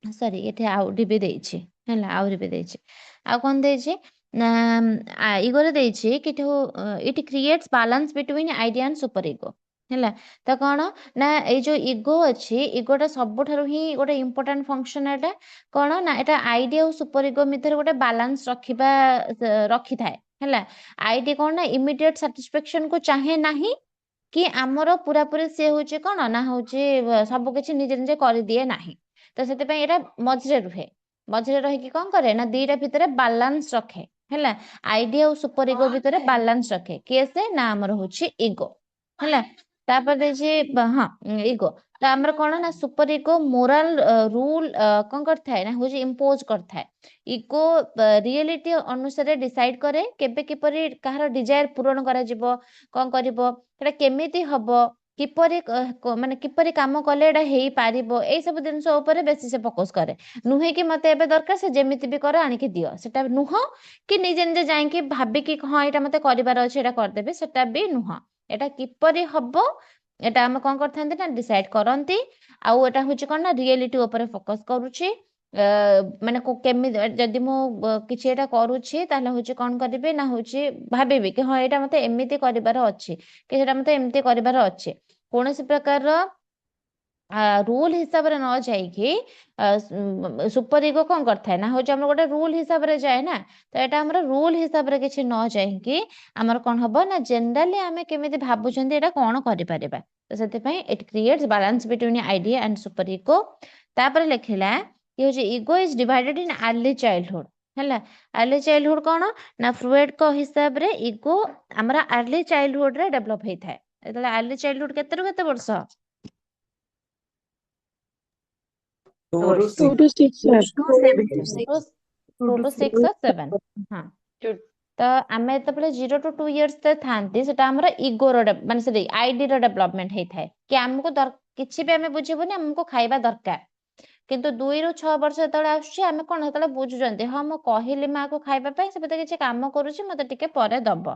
ସରି ଏଠି ଆଉରି ବି ଦେଇଛି ହେଲା, ଆହୁରି ବି ଦେଇଛି। ଆଉ କଣ ଦେଇଛି ନା ଇଗୋରେ ଦେଇଛି କି it creates balance between idea and superego ହେଲା। ତ କଣ ନା ଏଇ ଯୋଉ ଇଗୋ ଅଛି, ଇଗୋଟା ସବୁଠାରୁ ହିଁ ଗୋଟେ ଇମ୍ପୋର୍ଟାଣ୍ଟ ଫଙ୍କସନ। ଏଟା କଣ ନା ଏଟା ଆଇଡି ଆଉ ସୁପର ଇଗୋ ଭିତରେ ଗୋଟେ ବାଲାନ୍ସ ରଖିଥାଏ ହେଲା। ଆଇଡି କଣ ନା ଇମିଡିଏଟ ସାଟିସ୍ଫାକ୍ସନ କୁ ଚାହେଁ ନାହିଁ କି ଆମର ପୁରାପୁରି ସିଏ ହଉଛି କଣ ନା ହଉଛି ସବୁ କିଛି ନିଜେ ନିଜେ କରିଦିଏ ନାହିଁ। ତ ସେଥିପାଇଁ ଏଇଟା ମଝିରେ ରୁହେ, ମଝିରେ ରହିକି କଣ କରେ ନା ଦିଟା ଭିତରେ ବାଲାନ୍ସ ରଖେ ହେଲା। ଆଇଡି ଆଉ ସୁପର ଇଗୋ ଭିତରେ ବାଲାନ୍ସ ରଖେ କିଏ ସେ ନା ଆମର ହଉଛି ଇଗୋ ହେଲା। ତାପରେ ଦେଇଛି ହଁ ଇଗୋ ତ ଆମର କଣ ନା ସୁପର ଇଗୋ ମୋରାଲ ରୁଲ କଣ କରିଥାଏ ନା ହଉଛି ଇମ୍ପୋଜ କରିଥାଏ। ଇଗୋ ରିଏଲିଟି ଅନୁସାରେ ଡିସାଇଡ କରେ କେବେ କିପରି କାହାର ଡିଜାୟାର ପୂରଣ କରାଯିବ, କଣ କରିବ ସେଟା କେମିତି ହବ, କିପରି ମାନେ କିପରି କାମ କଲେ ଏଇଟା ହେଇପାରିବ, ଏଇ ସବୁ ଜିନିଷ ଉପରେ ବେଶୀ ସେ ଫୋକସ କରେ। ନୁହେଁ କି ମତେ ଏବେ ଦରକାର ସେ ଯେମିତି ବି କର ଆଣିକି ଦିଅ, ସେଟା ନୁହଁ। କି ନିଜେ ନିଜେ ଯାଇକି ଭାବିକି ହଁ ଏଇଟା ମତେ କରିବାର ଅଛି ଏଇଟା କରିଦେବି, ସେଟା ବି ନୁହଁ। ଏଇଟା କିପରି ହବ ଏଟା ଆମେ କଣ କରିଥାନ୍ତି ନା ଡିସାଇଡ କରନ୍ତି। ଆଉ ଏଟା ହଉଛି କଣ ନା ରିଏଲିଟି ଉପରେ ଫୋକସ କରୁଛି। ମାନେ କେମିତି ଯଦି ମୁଁ କିଛି ଏଇଟା କରୁଛି ତାହେଲେ ହଉଛି କଣ କରିବି ନା ହଉଛି ଭାବିବି କି ହଁ ଏଇଟା ମତେ ଏମିତି କରିବାର ଅଛି କି ସେଟା ମତେ ଏମିତି କରିବାର ଅଛି। କୌଣସି ପ୍ରକାରର ରୁଲ ହିସାବରେ ନ ଯାଇକି ସୁପର ଇଗୋ କଣ କରିଥାଏ ନା ହଉଛି ଆମର ଗୋଟେ ରୁଲ ହିସାବରେ ଯାଏ ନା। ତ ଏଇଟା ଆମର ରୁଲ ହିସାବରେ କିଛି ନ ଯାଇକି ଆମର କଣ ହବ ନା ଜେନେରାଲି ଆମେ କେମିତି ଭାବୁଛନ୍ତି ଏଇଟା କଣ କରିପାରିବା। ତ ସେଥିପାଇଁ it creates balance between idea and superego. ତାପରେ ଲେଖିଲା କି ହଉଛି ego is divided in early childhood ହେଲା। ଆର୍ଲି ଚାଇଲ୍ଡହୁଡ କଣ ନା ଫ୍ରୁଏଡଙ୍କ ହିସାବରେ ଇଗୋ ଆମର ଆର୍ଲି ଚାଇଲ୍ଡହୁଡ ରେ ଡେଭଲପ ହେଇଥାଏ। ଯେତେବେଳେ ଆର୍ଲି ଚାଇଲ୍ଡହୁଡ କେତେରୁ କେତେ ବର୍ଷ? 2 ରୁ 2 to 6 6। years। 2 to 6 2 to 6 or 7 ହଁ Two- ତ ଆମେ ଯେତେବେଳେ 0 to 2 years ଥାନ୍ତି ସେଟା ଆମର ଇଗୋର ମାନେ ସରି ଆଇଡିର ଡେଭଲପମେଣ୍ଟ ହେଇଥାଏ କି ଆମକୁ କିଛି ବି ଆମେ ବୁଝିବୁନି ଆମକୁ ଖାଇବା ଦରକାର କିନ୍ତୁ 2ରୁ 6 ବର୍ଷ ଯେତେବେଳେ ଆସୁଛି ଆମେ କଣ ସେତେବେଳେ ବୁଝୁଛନ୍ତି ହଁ ମୁଁ କହିଲି ମାଆକୁ ଖାଇବା ପାଇଁ ସେ ବୋଧେ କିଛି କାମ କରୁଛି ମତେ ଟିକେ ପରେ ଦବ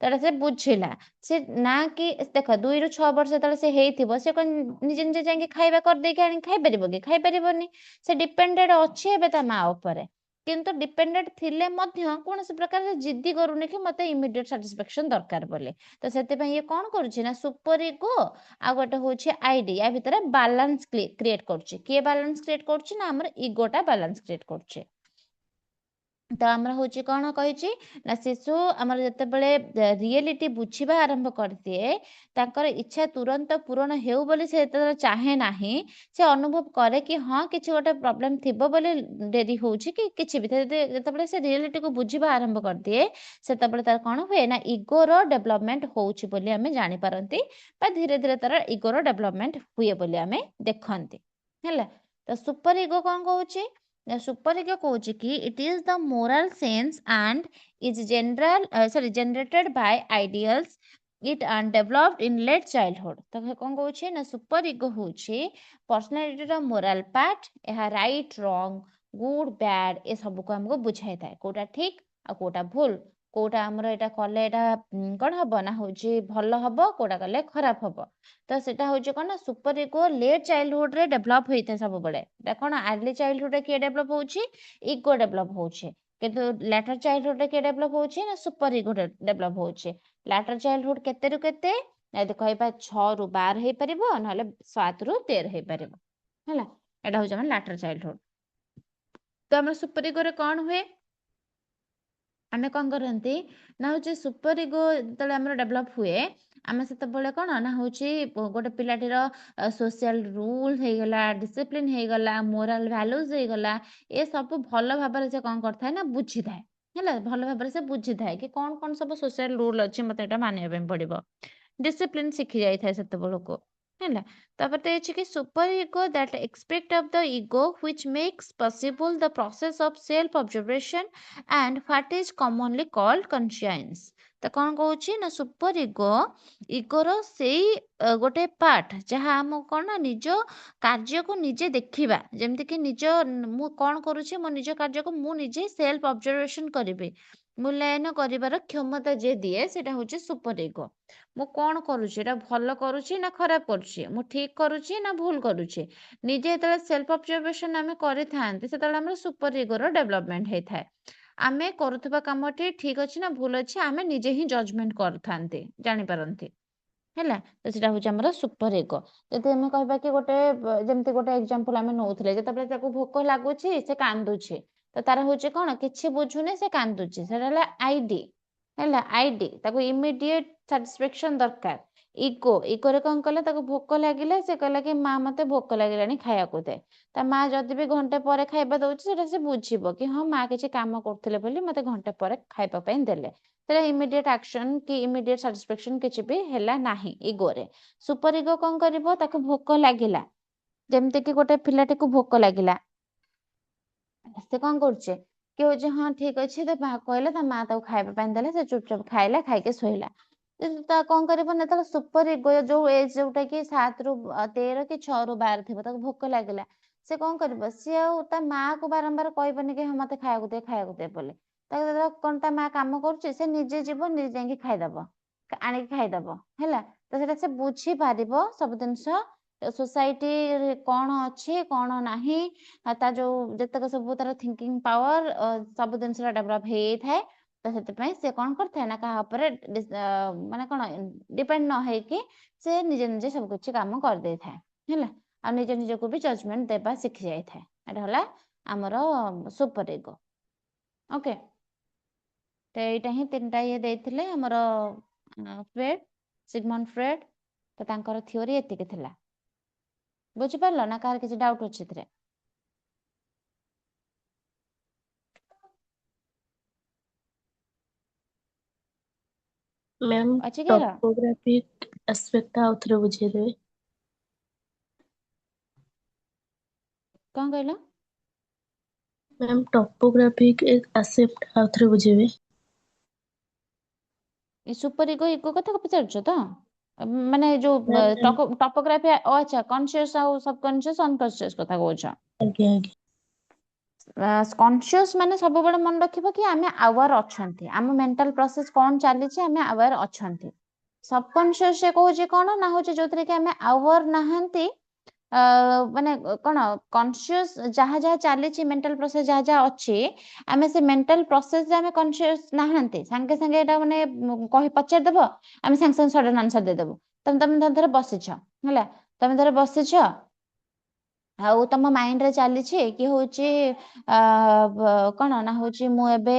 ତାହେଲେ ସେ ବୁଝିଲା ସେ ନା କି ଦେଖ 2ରୁ 6 ବର୍ଷ ଯେତେବେଳେ ସେ ହେଇଥିବ ସେ କଣ ନିଜେ ନିଜେ ଯାଇକି ଖାଇବା କରିଦେଇକି ଆଣିକି ଖାଇପାରିବ କି ଖାଇପାରିବନି ସେ ଡିପେଣ୍ଡେଡ ଅଛି ଏବେ ତା ମା ଉପରେ କିନ୍ତୁ ଡିପେଣ୍ଡେଡ ଥିଲେ ମଧ୍ୟ କୌଣସି ପ୍ରକାର ଜିଦ୍ଦି କରୁନି କି ମତେ ଇମିଡିଏଟ ସାଟିସ୍ଫାକ୍ସନ ଦରକାର ବୋଲି ତ ସେଥିପାଇଁ ଇଏ କଣ କରୁଛି ନା ସୁପର ଇଗୋ ଆଉ ଗୋଟେ ହଉଛି ଆଇଡି ୟା ଭିତରେ ବାଲାନ୍ସ କ୍ରିଏଟ କରୁଛି କିଏ ବାଲାନ୍ସ କ୍ରିଏଟ କରୁଛି ନା ଆମର ଇଗୋଟା ବାଲାନ୍ସ କ୍ରିଏଟ କରୁଛି ତ ଆମର ହଉଛି କଣ କହିଛି ନା ଶିଶୁ ଆମର ଯେତେବେଳେ ରିଏଲିଟି ବୁଝିବା ଆରମ୍ଭ କରିଦିଏ ତାଙ୍କର ଇଚ୍ଛା ତୁରନ୍ତ ପୂରଣ ହେଉ ବୋଲି ସେ ଯେତେବେଳେ ଚାହେଁ ନାହିଁ ସେ ଅନୁଭବ କରେ କି ହଁ କିଛି ଗୋଟେ ପ୍ରୋବ୍ଲେମ ଥିବ ବୋଲି ଡେରି ହଉଛି କି କିଛି ବି ଯେତେବେଳେ ସେ ରିଏଲିଟିକୁ ବୁଝିବା ଆରମ୍ଭ କରିଦିଏ ସେତେବେଳେ ତାର କଣ ହୁଏ ନା ଇଗୋର ଡେଭଲପମେଣ୍ଟ ହଉଛି ବୋଲି ଆମେ ଜାଣିପାରନ୍ତି ବା ଧୀରେ ଧୀରେ ତାର ଇଗୋର ଡେଭଲପମେଣ୍ଟ ହୁଏ ବୋଲି ଆମେ ଦେଖନ୍ତି ହେଲା ତ ସୁପର ଇଗୋ କଣ କହୁଛି ସୁପର ଇଗୋ କହୁଛି କି it is the moral sense and is generated by ideals it developed in late childhood ତ କଣ କହୁଛି ନା ସୁପର ଇଗୋ ହଉଛି ପର୍ସନାଲିଟିର ମୋରାଲ ପାର୍ଟ ଏହା ରାଇଟ ରଙ୍ଗ ଗୁଡ ବ୍ୟାଡ ଏ ସବୁକୁ ଆମକୁ ବୁଝାଇଥାଏ କୋଉଟା ଠିକ ଆଉ କୋଉଟା ଭୁଲ କୋଉଟା ଆମର ଏଇଟା କଲେ ଏଇଟା କଣ ହବ ନା ହଉଛି ଭଲ ହବ କୋଉଟା କଲେ ଖରାପ ହବ ତ ସେଟା ହଉଛି କଣ ନା ସୁପର ଇଗୋ ଲେଟ୍ ଚାଇଲ୍ଡହୁଡ ରେ ଡେଭଲପ ହେଇଥାଏ ସବୁବେଳେ ଏଟା କଣ ଆର୍ଲି ଚାଇଲ୍ଡହୁଡ ରେ କିଏ ଡେଭଲପ ହଉଛି ଇଗୋ ଡେଭଲପ ହଉଛି କିନ୍ତୁ ଲ୍ୟାଟର ଚାଇଲ୍ଡହୁଡ ରେ କିଏ ଡେଭଲପ ହଉଛି ନା ସୁପର ଇଗୋ ଡେଭଲପ ହଉଛି ଲ୍ୟାଟର ଚାଇଲ୍ଡହୁଡ କେତେରୁ କେତେ ଯଦି କହିବା 6ରୁ 12 ହେଇପାରିବ ନହେଲେ 7ରୁ 13 ହେଇପାରିବ ହେଲା ଏଟା ହଉଛି ଆମର ଲ୍ୟାଟର ଚାଇଲ୍ଡହୁଡ ତ ଆମର ସୁପର ଇଗୋରେ କଣ ହୁଏ ଆମେ କଣ କରନ୍ତି ନା ହଉଛି ସୁପର ଇଗୋ ଯେତେବେଳେ ଆମର ଡେଭଲପ ହୁଏ ଆମେ ସେତେବେଳେ କଣ ନା ହଉଛି ଗୋଟେ ପିଲାଟିର ସୋସିଆଲ ରୁଲ ହେଇଗଲା ଡିସିପ୍ଲିନ ହେଇଗଲା ମୋରାଲ ଭ୍ୟାଲୁଜ ହେଇଗଲା ଏ ସବୁ ଭଲ ଭାବରେ ସେ କଣ କରିଥାଏ ନା ବୁଝିଥାଏ ହେଲା ଭଲ ଭାବରେ ସେ ବୁଝିଥାଏ କି କଣ କଣ ସବୁ ସୋସିଆଲ ରୁଲ ଅଛି ମତେ ଏଇଟା ମାନିବା ପାଇଁ ପଡିବ ଡିସିପ୍ଲିନ ଶିଖି ଯାଇଥାଏ ସେତେବେଳକୁ ହେଲା ତାପରେ ଅଛି କି super ego that expect of the ego which makes possible the process of self observation and what is commonly called conscience ତ କଣ କହୁଛି ନା ସୁପର ଇଗୋର ସେଇ ଗୋଟେ ପାର୍ଟ ଯାହା ଆମକୁ କଣ ନା ନିଜ କାର୍ଯ୍ୟକୁ ନିଜେ ଦେଖିବା ଯେମିତିକି ମୁଁ କଣ କରୁଛି ମୋ ନିଜ କାର୍ଯ୍ୟକୁ ମୁଁ ନିଜେ ସେଲ୍ଫ ଅବଜର୍ଭେସନ କରିବି ମୂଲ୍ୟାୟନ କରିବାର କ୍ଷମତା ଯିଏ ଦିଏ ସେଟା ହଉଛି ସୁପର ଇଗୋ ମୁଁ କଣ କରୁଛି ଏଟା ଭଲ କରୁଛି ନା ଖରାପ କରୁଛି ମୁଁ ଠିକ କରୁଛି ନା ଭୁଲ କରୁଛି ନିଜେ ଯେତେବେଳେ ସେଲ୍ଫ ଅବଜର୍ଭେସନ ଆମେ କରିଥାନ୍ତି ସେତେବେଳେ ଆମର ସୁପର ଇଗୋର ଡେଭଲପମେଣ୍ଟ ହେଇଥାଏ ଆମେ କରୁଥିବା କାମଟି ଠିକ ଅଛି ନା ଭୁଲ ଅଛି ଆମେ ନିଜେ ହିଁ ଜଜମେଣ୍ଟ କରିଥାନ୍ତି ଜାଣିପାରନ୍ତି ହେଲା ତ ସେଟା ହଉଛି ଆମର ସୁପର ଇଗୋ ଯଦି ଆମେ କହିବା କି ଗୋଟେ ଯେମିତି ଗୋଟେ ଏକ୍ସାମ୍ପଲ ଆମେ ନଉଥିଲେ ଯେତେବେଳେ ତାକୁ ଭୋକ ଲାଗୁଛି ସେ କାନ୍ଦୁଛି ତ ତାର ହଉଛି କଣ କିଛି ବୁଝୁନି ସେ କାନ୍ଦୁଛି ସେଟା ହେଲା ଆଇଡି ତାକୁ ଇମିଡିଏଟ ସାଟିସ୍ଫାକ୍ସନ ଦରକାର ଇଗୋରେ କଣ କଲେ ତାକୁ ଭୋକ ଲାଗିଲା ସେ କହିଲା କି ମା ମତେ ଭୋକ ଲାଗିଲାଣି ଖାଇବାକୁ ଦେ ତା ମା ଯଦି ବି ଘଣ୍ଟେ ପରେ ଖାଇବା ଦଉଛି ସେଟା ସେ ବୁଝିବ କି ହଁ ମା କିଛି କାମ କରୁଥିଲେ ବୋଲି ମତେ ଘଣ୍ଟେ ପରେ ଖାଇବା ପାଇଁ ଦେଲେ ସେଟା ଇମିଡିଏଟ ଆକ୍ସନ କି ଇମିଡିଏଟ ସାଟିସ୍ଫାକ୍ସନ କିଛି ବି ହେଲା ନାହିଁ ଇଗୋରେ ସୁପର ଇଗୋ କଣ କରିବ ତାକୁ ଭୋକ ଲାଗିଲା ଯେମିତି କି ଗୋଟେ ପିଲାଟିକୁ ଭୋକ ଲାଗିଲା ସେ କଣ କରୁଛି କି ହଉଛି ହଁ ଠିକ ଅଛି ତା ମା କହିଲା ତା ମା ତାକୁ ଖାଇବା ପାଇଁ ଦେଲା ସେ ଚୁପଚାପ ଖାଇଲା ଖାଇକି ଶୋଇଲା ତା କଣ କରିବ ନା ତାର ସୁପର ଇଗୋ ଯୋଉ ଏଜ ଯୋଉଟା କି 7ରୁ 13 କି 6ରୁ 12 ଥିବ ତାକୁ ଭୋକ ଲାଗିଲା ସେ କଣ କରିବ ସିଏ ଆଉ ତା ମା କୁ ବାରମ୍ବାର କହିବନି କି ହଁ ମତେ ଖାଇବାକୁ ଦେ ବୋଲି ତାକୁ ଯେତେବେଳେ କଣ ତା ମା କାମ କରୁଛି ସେ ନିଜେ ଯିବ ନିଜେ ଯାଇକି ଖାଇଦବ ଆଣିକି ଖାଇଦବ ହେଲା ତ ସେଟା ସେ ବୁଝିପାରିବ ସବୁ ଜିନିଷ ସୋସାଇଟି କଣ ଅଛି କଣ ନାହିଁ ତା ଯୋଉ ଯେତେକ ସବୁ ତାର ଥିଙ୍କିଙ୍ଗ ପାୱାର ସବୁ ଜିନିଷଟା ଡେଭଲପ ହେଇଯାଇଥାଏ ତ ସେଥିପାଇଁ ସେ କଣ କରିଥାଏ ନା କାହା ଉପରେ ମାନେ କଣ ଡିପେଣ୍ଡ ନ ହେଇକି ସେ ନିଜେ ନିଜେ ସବୁ କିଛି କାମ କରିଦେଇଥାଏ ହେଲା ଆଉ ନିଜ ନିଜକୁ ବି ଜଜମେଣ୍ଟ ଦେବା ଶିଖି ଯାଇଥାଏ ଏଟା ହେଲା ଆମର ସୁପର ଇଗୋ ଓକେ ତ ଏଇଟା ହିଁ 3ଟା ଇଏ ଦେଇଥିଲେ ଆମର ସିଗମଣ୍ଡ ଫ୍ରେଡ ତ ତାଙ୍କର ଥିଓରି ଏତିକି ଥିଲା ବୁଝିପାରିଲ ନା କାହାର କିଛି ଡାଉଟ ଅଛି ଏଥିରେ ମ୍ୟାମ୍ ଅଛି କି ଟପୋଗ୍ରାଫିକ ଆସ୍ପେକ୍ଟଟା ଆଉ ଥରେ ବୁଝେଇଦେବେ କଣ କହିଲ मैम टॉपोग्राफिक एक एसेप्ट आउथरे बुझेबे ଏ ସୁପର ଇଗୋ କଥା ପଚାରୁଛ ତ? ମାନେ ଯୋଉ मैम ଟପୋଗ୍ରାଫି ଆଚ୍ଛା କନସିୟସ୍ ଆଉ ସବକନସିୟସ୍ ଅନକନସିୟସ୍ କଥା କହୁଛ। आगे आगे କନସିୟସ୍ ମାନେ ସବୁବେଳେ ମନେ ରଖିବ କି ଆମେ ଆୱାର ଅଛନ୍ତି, ଆମ ମେଣ୍ଟାଲ ପ୍ରୋସେସ କଣ ଚାଲିଛି ଆମେ ଆୱାର ଅଛନ୍ତି। ସବକନସିୟସ୍ କହୁଛି କଣ ନା ହଉଛି ଯୋଉଥିରେ କି ଆମେ ଆୱାର ନାହାନ୍ତି, ମାନେ କଣ କନସିୟସ୍ ଯାହା ଯାହା ଚାଲିଛି ମେଣ୍ଟାଲ ପ୍ରୋସେସ ଯାହା ଯାହା ଅଛି ଆମେ ସେ ମେଣ୍ଟାଲ ପ୍ରୋସେସରେ ଆମେ କନସିୟସ୍ ନାହାନ୍ତି, ସାଙ୍ଗେ ସାଙ୍ଗେ ଏଇଟା ମାନେ ପଚାରିଦେବ ଆମେ ସାଙ୍ଗେ ସାଙ୍ଗେ ସଡନ ଆନ୍ସର ଦେଇଦେବୁ। ତମେ ଧର ବସିଛ ହେଲା, ତମେ ଧର ବସିଛ ଆଉ ତମ ମାଇଣ୍ଡରେ ଚାଲିଛି କି ହଉଛି କଣ ନା ହଉଛି ମୁଁ ଏବେ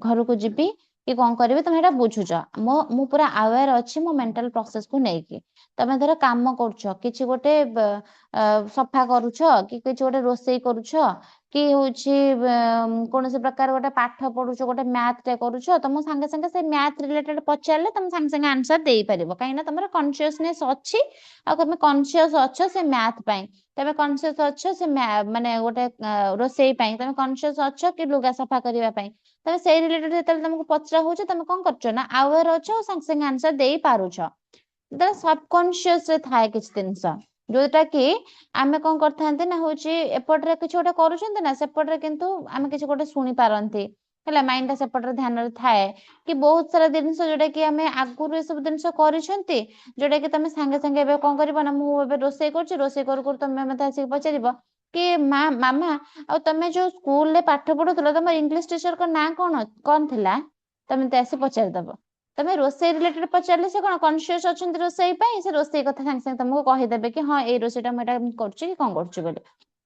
ଘରକୁ ଯିବି କି କଣ କରିବି, ତମେ ଏଇଟା ବୁଝୁଛ। ମୁଁ ପୁରା ଆୱାର ଅଛି ମୋ ମେଣ୍ଟାଲ ପ୍ରୋସେସକୁ ନେଇକି। ତମେ ଧର କାମ କରୁଛ, କିଛି ଗୋଟେ ସଫା କରୁଛ କି କିଛି ଗୋଟେ ରୋଷେଇ କରୁଛ କି ହଉଛି କୌଣସି ପ୍ରକାର ଗୋଟେ ପାଠ ପଢୁଛ, ଗୋଟେ ମ୍ୟାଥଟେ କରୁଛ, ତମ ସାଙ୍ଗେ ସାଙ୍ଗେ ସେ ମ୍ୟାଥ ରିଲେଟେଡ ପଚାରିଲେ ତମେ ସାଙ୍ଗେ ସାଙ୍ଗେ ଆନ୍ସର ଦେଇପାରିବ, କାହିଁକିନା ତମର କନସିୟସନେସ୍ ଅଛି ଆଉ ତମେ କନସିୟସ ଅଛ ସେ ମ୍ୟାଥ ପାଇଁ, ତମେ କନସିୟସ ଅଛ ସେ ମାନେ ଗୋଟେ ରୋଷେଇ ପାଇଁ, ତମେ କନସିୟସ ଅଛ କି ଲୁଗା ସଫା କରିବା ପାଇଁ। ତମେ ସେଇ ରିଲେଟେଡ ଯେତେବେଳେ ତମକୁ ପଚରା ହଉଛି ତମେ କଣ କରୁଛ ନା ଆୱାର ଅଛ ଆଉ ସାଙ୍ଗେ ସାଙ୍ଗେ ଆନ୍ସର ଦେଇପାରୁଛ। ଯେତେବେଳେ ସବକନସିୟସ ରେ ଥାଏ କିଛି ଜିନିଷ ଯୋଉଟା କି ଆମେ କଣ କରିଥାନ୍ତି ନା ହଉଛି ଏପଟରେ କିଛି ଗୋଟେ କରୁଛନ୍ତି ନା ସେପଟରେ କିନ୍ତୁ ଆମେ କିଛି ଗୋଟେ ଶୁଣି ପାରନ୍ତି ହେଲା, ମାଇଣ୍ଡ ଟା ସେପଟରେ ଧ୍ୟାନରେ ଥାଏ କି ବହୁତ ସାରା ଜିନିଷ ଯୋଉଟା କି ଆମେ ଆଗରୁ ଏସବୁ ଜିନିଷ କରିଛନ୍ତି, ଯୋଉଟା କି ତମେ ସାଙ୍ଗେ ସାଙ୍ଗେ ଏବେ କଣ କରିବ ନା ମୁଁ ଏବେ ରୋଷେଇ କରୁଛି, ରୋଷେଇ କରୁ କରୁ ତମେ ମତେ ଆସିକି ପଚାରିବ କି ମାମା ଆଉ ତମେ ଯୋଉ ସ୍କୁଲରେ ପାଠ ପଢୁଥିଲ ତମର ଇଂଲିଶ ଟିଚରଙ୍କ ନାଁ କଣ ଥିଲା, ତମେ ମତେ ଆସି ପଚାରିଦବ। ତମେ ରୋଷେଇ ରିଲେଟେଡ ପଚାରିଲେ ସେ କଣ କନସିୟସ ଅଛନ୍ତି ରୋଷେଇ ପାଇଁ, ସେ ରୋଷେଇ କଥା ସାଙ୍ଗେ ସାଙ୍ଗେ ତମକୁ କହିଦେବେ କି ହଁ ଏଇ ରୋଷେଇଟା ମୁଁ ଏଇଟା କରୁଛି କି କଣ କରୁଛି ବୋଲି।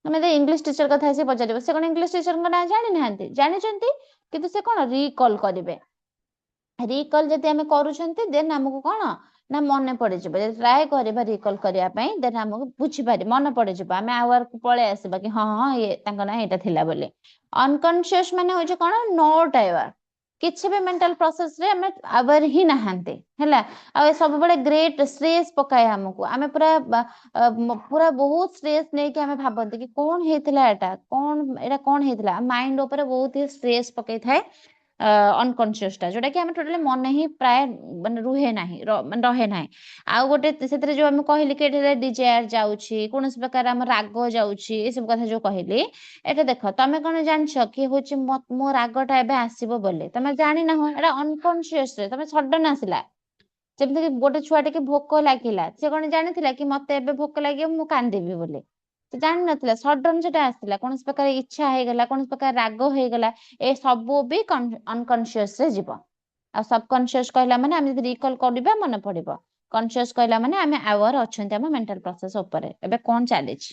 ତମେ ଯଦି ଇଂଲିଶ ଟିଚର କଥା ଆସି ପଚାରିବ, ସେ କଣ ଇଂଲିଶ ଟିଚରଙ୍କ ନାଁ ଜାଣିନାହାନ୍ତି, ଜାଣିଛନ୍ତି, କିନ୍ତୁ ସେ କଣ ରିକଲ୍ କରିବେ। ରିକଲ୍ ଯଦି ଆମେ କରୁଛନ୍ତି ଦେନ୍ ଆମକୁ କଣ ନା ମନେ ପଡିଯିବ, ଯଦି ଟ୍ରାଏ କରିବା ରିକଲ୍ କରିବା ପାଇଁ ଦେନ୍ ଆମକୁ ବୁଝିପାରିବ, ମନେ ପଡିଯିବ, ଆମେ ଆୱାରକୁ ପଳେଇ ଆସିବା କି ହଁ ହଁ ତାଙ୍କ ନାଁ ଏଇଟା ଥିଲା ବୋଲି। ଅନକନସିୟସ୍ ମାନେ ହଉଛି କଣ ନଟ୍ ଆୱାର, କିଛି ବି ମେଣ୍ଟାଲ ପ୍ରୋସେସରେ ଆମେ ଆୱାର ହିଁ ନାହାନ୍ତି ହେଲା। ଆଉ ସବୁବେଳେ ଗ୍ରେଟ୍ ଷ୍ଟ୍ରେସ୍ ପକାଏ ଆମକୁ, ଆମେ ପୁରା ପୁରା ବହୁତ ଷ୍ଟ୍ରେସ୍ ନେଇକି ଆମେ ଭାବନ୍ତି କି କଣ ହେଇଥିଲା ଏଇଟା କଣ ହେଇଥିଲା, ମାଇଣ୍ଡ ଉପରେ ବହୁତ ହି ଷ୍ଟ୍ରେସ୍ ପକେଇଥାଏ ଅନକନସିୟସ୍ ଟା, ଯୋଉଟା କି ଆମେ ଟୋଟାଲି ମନେ ହିଁ ପ୍ରାୟ ମାନେ ରହେ ନାହିଁ। ଆଉ ଗୋଟେ ସେଥିରେ ଯୋଉ ଆମେ କହିଲି କି ଏଠାରେ ଡିଜାୟାର ଯାଉଛି, କୌଣସି ପ୍ରକାର ଆମର ରାଗ ଯାଉଛି, ଏସବୁ କଥା ଯୋଉ କହିଲି, ଏଇଟା ଦେଖ ତମେ କଣ ଜାଣିଛ କି ହଉଛି ମୋ ରାଗଟା ଏବେ ଆସିବ ବୋଲି, ତମେ ଜାଣିନାହଁ, ଏଇଟା ଅନକନସିୟସ୍ ରେ ତମେ ସଡନ ଆସିଲା। ଯେମିତିକି ଗୋଟେ ଛୁଆ ଟିକେ ଭୋକ ଲାଗିଲା, ସେ କଣ ଜାଣିଥିଲା କି ମତେ ଏବେ ଭୋକ ଲାଗିବ ମୁଁ କାନ୍ଦିବି ବୋଲି, ସେ ଜାଣିନଥିଲା, ସଡନ ସେଟା ଆସିଲା, କୌଣସି ପ୍ରକାର ଇଚ୍ଛା ହେଇଗଲା, କୌଣସି ପ୍ରକାର ରାଗ ହେଇଗଲା, ଏ ସବୁ ବି ଅନକନସିୟସ୍ ରେ ଯିବ। ଆଉ ସବକନସିୟସ୍ କହିଲା ମାନେ ଆମେ ଯଦି ରିକଲ୍ କରିବା ମନେ ପଡିବ, କନସିୟସ୍ କହିଲା ମାନେ ଆମେ ଆୱାର ଅଛନ୍ତି ଆମ ମେଣ୍ଟାଲ ପ୍ରୋସେସ ଉପରେ ଏବେ କଣ ଚାଲିଛି,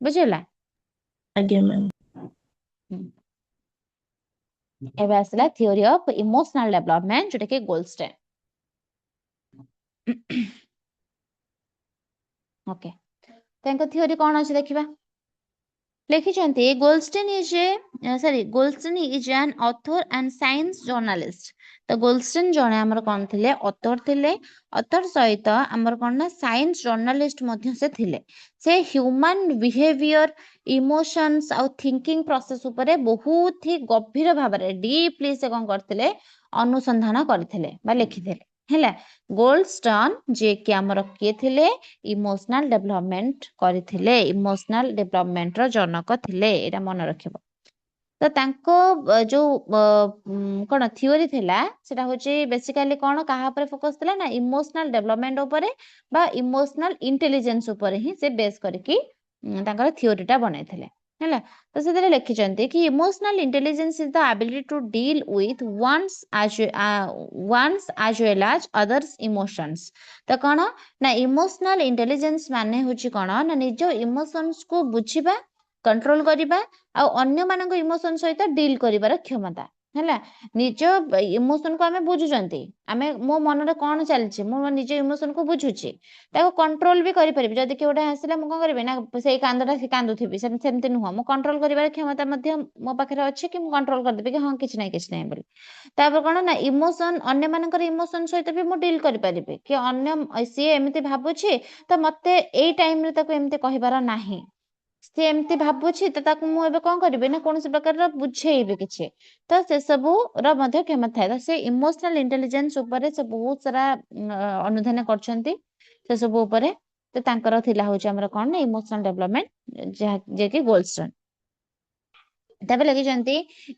ବୁଝିଲା? आगे मैम ଏବେ ଆସିଲା ଥିଓରି ଅଫ ଇମୋସନାଲ ଡେଭଲପମେଣ୍ଟ, ଯୋଉଟା କି ଗୋଲ୍ଡଷ୍ଟେନ୍। ଓକେ, ତାଙ୍କ ଥିଓରି କଣ ଅଛି ଦେଖିବା। ଲେଖିଛନ୍ତି ଗୋଲ୍ଡଷ୍ଟେନ୍ ଇଜ ଆନ୍ ଅଥର ଆଣ୍ଡ ସାଇନ୍ସ ଜର୍ଣ୍ଣାଲିଷ୍ଟ। ତ ଗୋଲ୍ଡଷ୍ଟେନ୍ ଜଣେ ଆମର କଣ ଥିଲେ, ଅଥର ଥିଲେ, ଅଥର ସହିତ ଆମର କଣ ନା ସାଇନ୍ସ ଜର୍ଣ୍ଣାଲିଷ୍ଟ ମଧ୍ୟ ସେ ଥିଲେ। ସେ ହ୍ୟୁମାନ ବିହେଭିୟର, ଇମୋସନ୍ସ ଆଉ ଥିଙ୍କିଂ ପ୍ରୋସେସ ଉପରେ ବହୁତ ହି ଗଭୀର ଭାବରେ ଡିପଲି ସେ କଣ କରିଥିଲେ ଅନୁସନ୍ଧାନ କରିଥିଲେ ବା ଲେଖିଥିଲେ ହେଲା। ଗୋଲ୍ଡଷ୍ଟନ୍ ଯିଏକି ଆମର କିଏ ଥିଲେ, ଇମୋସନାଲ ଡେଭଲପମେଣ୍ଟ କରିଥିଲେ, ଇମୋସନାଲ ଡେଭଲପମେଣ୍ଟର ଜନକ ଥିଲେ, ଏଇଟା ମନେ ରଖିବ। ତ ତାଙ୍କ ଯୋଉ କଣ ଥିଓରି ଥିଲା ସେଟା ହଉଛି ବେସିକାଲି କଣ କାହା ଉପରେ ଫୋକସ ଥିଲା ନା ଇମୋସନାଲ ଡେଭଲପମେଣ୍ଟ ଉପରେ ବା ଇମୋସନାଲ ଇଣ୍ଟେଲିଜେନ୍ସ ଉପରେ ହିଁ ସେ ବେସ୍ କରିକି ତାଙ୍କର ଥିଓରିଟା ବନେଇଥିଲେ ହେଲା। ତ ସେଥିରେ ଲେଖିଛନ୍ତି କି emotional intelligence is the ability to deal with one's as well as others emotions. ତ କଣ ନା ଇମୋସନାଲ ଇଣ୍ଟେଲିଜେନ୍ସ ମାନେ ହଉଛି କଣ ନା ନିଜ ଇମୋସନ୍ସକୁ ବୁଝିବା, କଣ୍ଟ୍ରୋଲ କରିବା ଆଉ ଅନ୍ୟମାନଙ୍କ ଇମୋସନ ସହିତ ଡିଲ୍ କରିବାର କ୍ଷମତା ହେଲା। ନିଜ ଇମୋସନକୁ ଆମେ ବୁଝୁଛନ୍ତି, ମୋ ମନରେ କଣ ଚାଲିଛି ମୁଁ ନିଜ ଇମୋସନକୁ ବୁଝୁଛି, ତାକୁ କଣ୍ଟ୍ରୋଲ ବି କରିପାରିବି। ଯଦି କିଏ ଗୋଟେ ଆସିଲା ମୁଁ କଣ କରିବି ନା ସେଇ କାନ୍ଦଟା ସେ କାନ୍ଦୁଥିବି, ସେମିତି ନୁହଁ, ମୁଁ କଣ୍ଟ୍ରୋଲ କରିବାର କ୍ଷମତା ମଧ୍ୟ ମୋ ପାଖରେ ଅଛି କି ମୁଁ କଣ୍ଟ୍ରୋଲ କରିଦେବି କି ହଁ କିଛି ନାହିଁ ବୋଲି। ତାପରେ କଣ ନା ଇମୋସନ, ଅନ୍ୟମାନଙ୍କର ଇମୋସନ ସହିତ ବି ମୁଁ ଡିଲ୍ କରିପାରିବି କି ସିଏ ଏମିତି ଭାବୁଛି ତ ମତେ ଏଇ ଟାଇମରେ ତାକୁ ଏମିତି କହିବାର ନାହିଁ, ସେ ଏମିତି ଭାବୁଛି ତ ତାକୁ ମୁଁ ଏବେ କଣ କରିବି ନା କୌଣସି ପ୍ରକାରର ବୁଝେଇବି କିଛି, ତ ସେ ସବୁ ର ମଧ୍ୟ କ୍ଷମତା ଥାଏ। ତ ସେ ଇମୋସନାଲ ଇଣ୍ଟେଲିଜେନ୍ସ ଉପରେ ସେ ବହୁତ ସାରା ଅନୁଧ୍ୟାନ କରିଛନ୍ତି ସେ ସବୁ ଉପରେ। ତ ତାଙ୍କର ଥିଲା ହଉଛି ଆମର କଣ ନା ଇମୋସନାଲ ଡେଭଲପମେଣ୍ଟ, ଯିଏକି ଗୋଲ୍ଡଷ୍ଟୋନ। ତାପରେ ଲେଖିଛନ୍ତି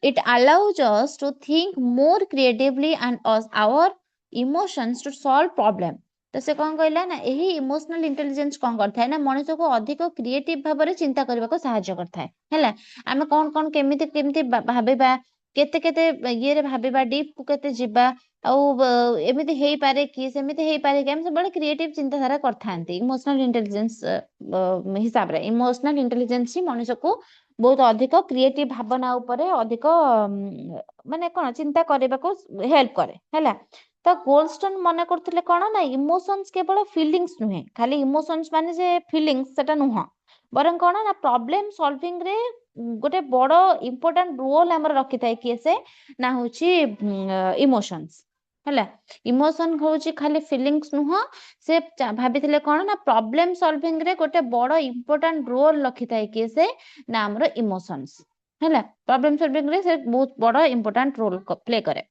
it allows us to think more creatively and our emotions to solve problem। ତ ସେ କଣ କହିଲା ନା ଏହି ଇମୋସନାଲ ଇଣ୍ଟେଲିଜେନ୍ସ କଣ କରିଥାଏ ନା ମଣିଷକୁ ଅଧିକ କ୍ରିଏଟିଭ ଭାବରେ ଚିନ୍ତା କରିବାକୁ ସାହାଯ୍ୟ କରିଥାଏ। ହେଲା, ଆମେ କଣ କଣ କେମିତି କେମିତି ଭାବିବା, କେତେ କେତେ ଇଏରେ ଭାବିବା, ଡିପ୍ କୁ କେତେ ଯିବା, ଆଉ ଏମିତି ହେଇପାରେ କି ସେମିତି ହେଇପାରେ କି, ଆମେ ସବୁବେଳେ କ୍ରିଏଟିଭ ଚିନ୍ତାଧାରା କରିଥାନ୍ତି ଇମୋସନାଲ ଇଣ୍ଟେଲିଜେନ୍ସ ହିସାବରେ। ଇମୋସନାଲ ଇଣ୍ଟେଲିଜେନ୍ସ ହିଁ ମଣିଷକୁ ବହୁତ ଅଧିକ କ୍ରିଏଟିଭ ଭାବନା ଉପରେ ଅଧିକ ମାନେ କଣ ଚିନ୍ତା କରିବାକୁ ହେଲ୍ପ କରେ। ହେଲା, ତ ଗୋଲ୍ଡଷ୍ଟୋନ ମନେ କରୁଥିଲେ କଣ ନା ଇମୋସନ୍ସ କେବଳ ଫିଲିଙ୍ଗସ୍ ନୁହେଁ, ଖାଲି ଇମୋସନ୍ସ ମାନେ ଯେ ଫିଲିଙ୍ଗସ୍ ସେଟା ନୁହଁ, ବରଂ କଣ ନା ପ୍ରୋବ୍ଲେମ ସଲଭିଂ ରେ ଗୋଟେ ବଡ ଇମ୍ପୋର୍ଟାଣ୍ଟ ରୋଲ ଆମର ରଖିଥାଏ କିଏ ସେ ନା ହଉଛି ଇମୋସନ୍ସ। ହେଲା, ଇମୋସନ ହଉଛି ଖାଲି ଫିଲିଙ୍ଗସ୍ ନୁହଁ, ସେ ଭାବିଥିଲେ କଣ ନା ପ୍ରୋବ୍ଲେମ ସଲଭିଂ ରେ ଗୋଟେ ବଡ ଇମ୍ପୋର୍ଟାଣ୍ଟ ରୋଲ ରଖିଥାଏ କିଏ ସେ ନା ଆମର ଇମୋସନ୍ସ। ହେଲା, ପ୍ରୋବ୍ଲେମ ସଲଭିଂ ରେ ସେ ବହୁତ ବଡ ଇମ୍ପୋର୍ଟାଣ୍ଟ ରୋଲ ପ୍ଲେ କରେ।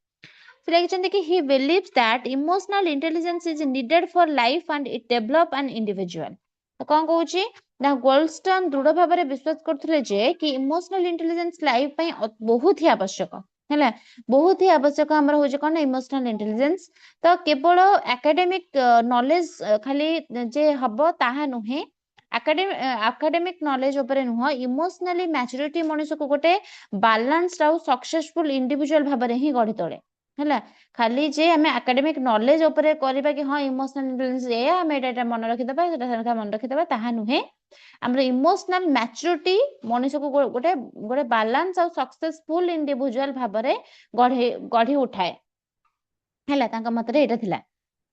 ସେ ଲେଖିଛନ୍ତି କି he believes that emotional intelligence is needed for life and it develop an individual। ତ କଣ କହୁଛି ନା ଗୋଲ୍ଡଷ୍ଟୋନ ଦୃଢ ଭାବରେ ବିଶ୍ୱାସ କରୁଥିଲେ ଯେ କି ଇମୋସନାଲ ଇଣ୍ଟେଲିଜେନ୍ସ ଲାଇଫ ପାଇଁ ବହୁତ ହି ଆବଶ୍ୟକ। ହେଲା, ବହୁତ ହି ଆବଶ୍ୟକ ଆମର ହଉଛି କଣ ନା ଇମୋସନାଲ ଇଣ୍ଟେଲିଜେନ୍ସ। ତ କେବଳ ଆକାଡେମିକ ନଲେଜ ଖାଲି ଯେ ହବ ତାହା ନୁହେଁ, ଆକାଡେମିକ ନଲେଜ ଉପରେ ନୁହଁ, ଇମୋସନାଲି ମ୍ୟାଚୁରିଟି ମଣିଷକୁ ଗୋଟେ ବାଲାନ୍ସଡ ଆଉ ସକ୍ସେସଫୁଲ ଇଣ୍ଡିଭିଜୁଆଲ ଭାବରେ ହିଁ ଗଢି ତୋଳେ। ହେଲା, ଖାଲି ଯେ ଆମେ ଆକାଡେମିକ ନଲେଜ ଉପରେ କରିବା କି ହଁ ଇମୋସନାଲ ଇଣ୍ଟେଲିଜେନ୍ସ ଏଇଆ, ଆମେ ଏଇଟା ମନେ ରଖିଦବା, ସେଟା ମନେ ରଖିଦବା, ତାହା ନୁହେଁ। ଆମର ଇମୋସନାଲ ମ୍ୟାଚୁରିଟି ମଣିଷକୁ ଗୋଟେ ଗୋଟେ ବାଲାନ୍ସ ଆଉ ସକ୍ସେସଫୁଲ ଇଣ୍ଡିଭିଜୁଆଲ ଭାବରେ ଗଢି ଉଠାଏ। ହେଲା, ତାଙ୍କ ମତରେ ଏଇଟା ଥିଲା।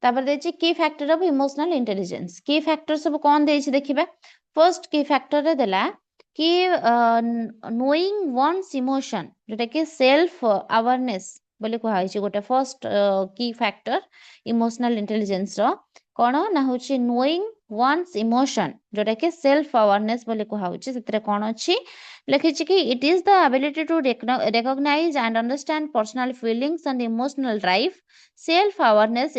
ତାପରେ ଦେଇଛି କି ଫ୍ୟାକ୍ଟର ଅଫ ଇମୋସନାଲ ଇଣ୍ଟେଲିଜେନ୍ସ। କି ଫ୍ୟାକ୍ଟର ସବୁ କଣ ଦେଇଛି ଦେଖିବା। ଫର୍ଷ୍ଟ କି ଫ୍ୟାକ୍ଟରରେ ଦେଲା କି ନୋଇଂ ୱାନ୍ସ ଇମୋସନ, ଯୋଉଟା କି ସେଲ୍ଫ ଆୱାରନେସ ବୋଲି କୁହାଯାଇଛି। ଗୋଟେ ଫର୍ଷ୍ଟ କି ଫ୍ୟାକ୍ଟର ଇମୋସନାଲ ଇଣ୍ଟେଲିଜେନ୍ସ ର କଣ ନା ହଉଛି ନୋଇଂ ୱାନ୍ସ ଇମୋସନ, ଯୋଉଟା କି ସେଲ୍ଫ ଆୱାରନେସ ବୋଲି କୁହାଉଛି। ସେଥିରେ କଣ ଅଛି ଲେଖିଛି କି it is the ability to recognise and understand personal feelings and emotional drive. Self awareness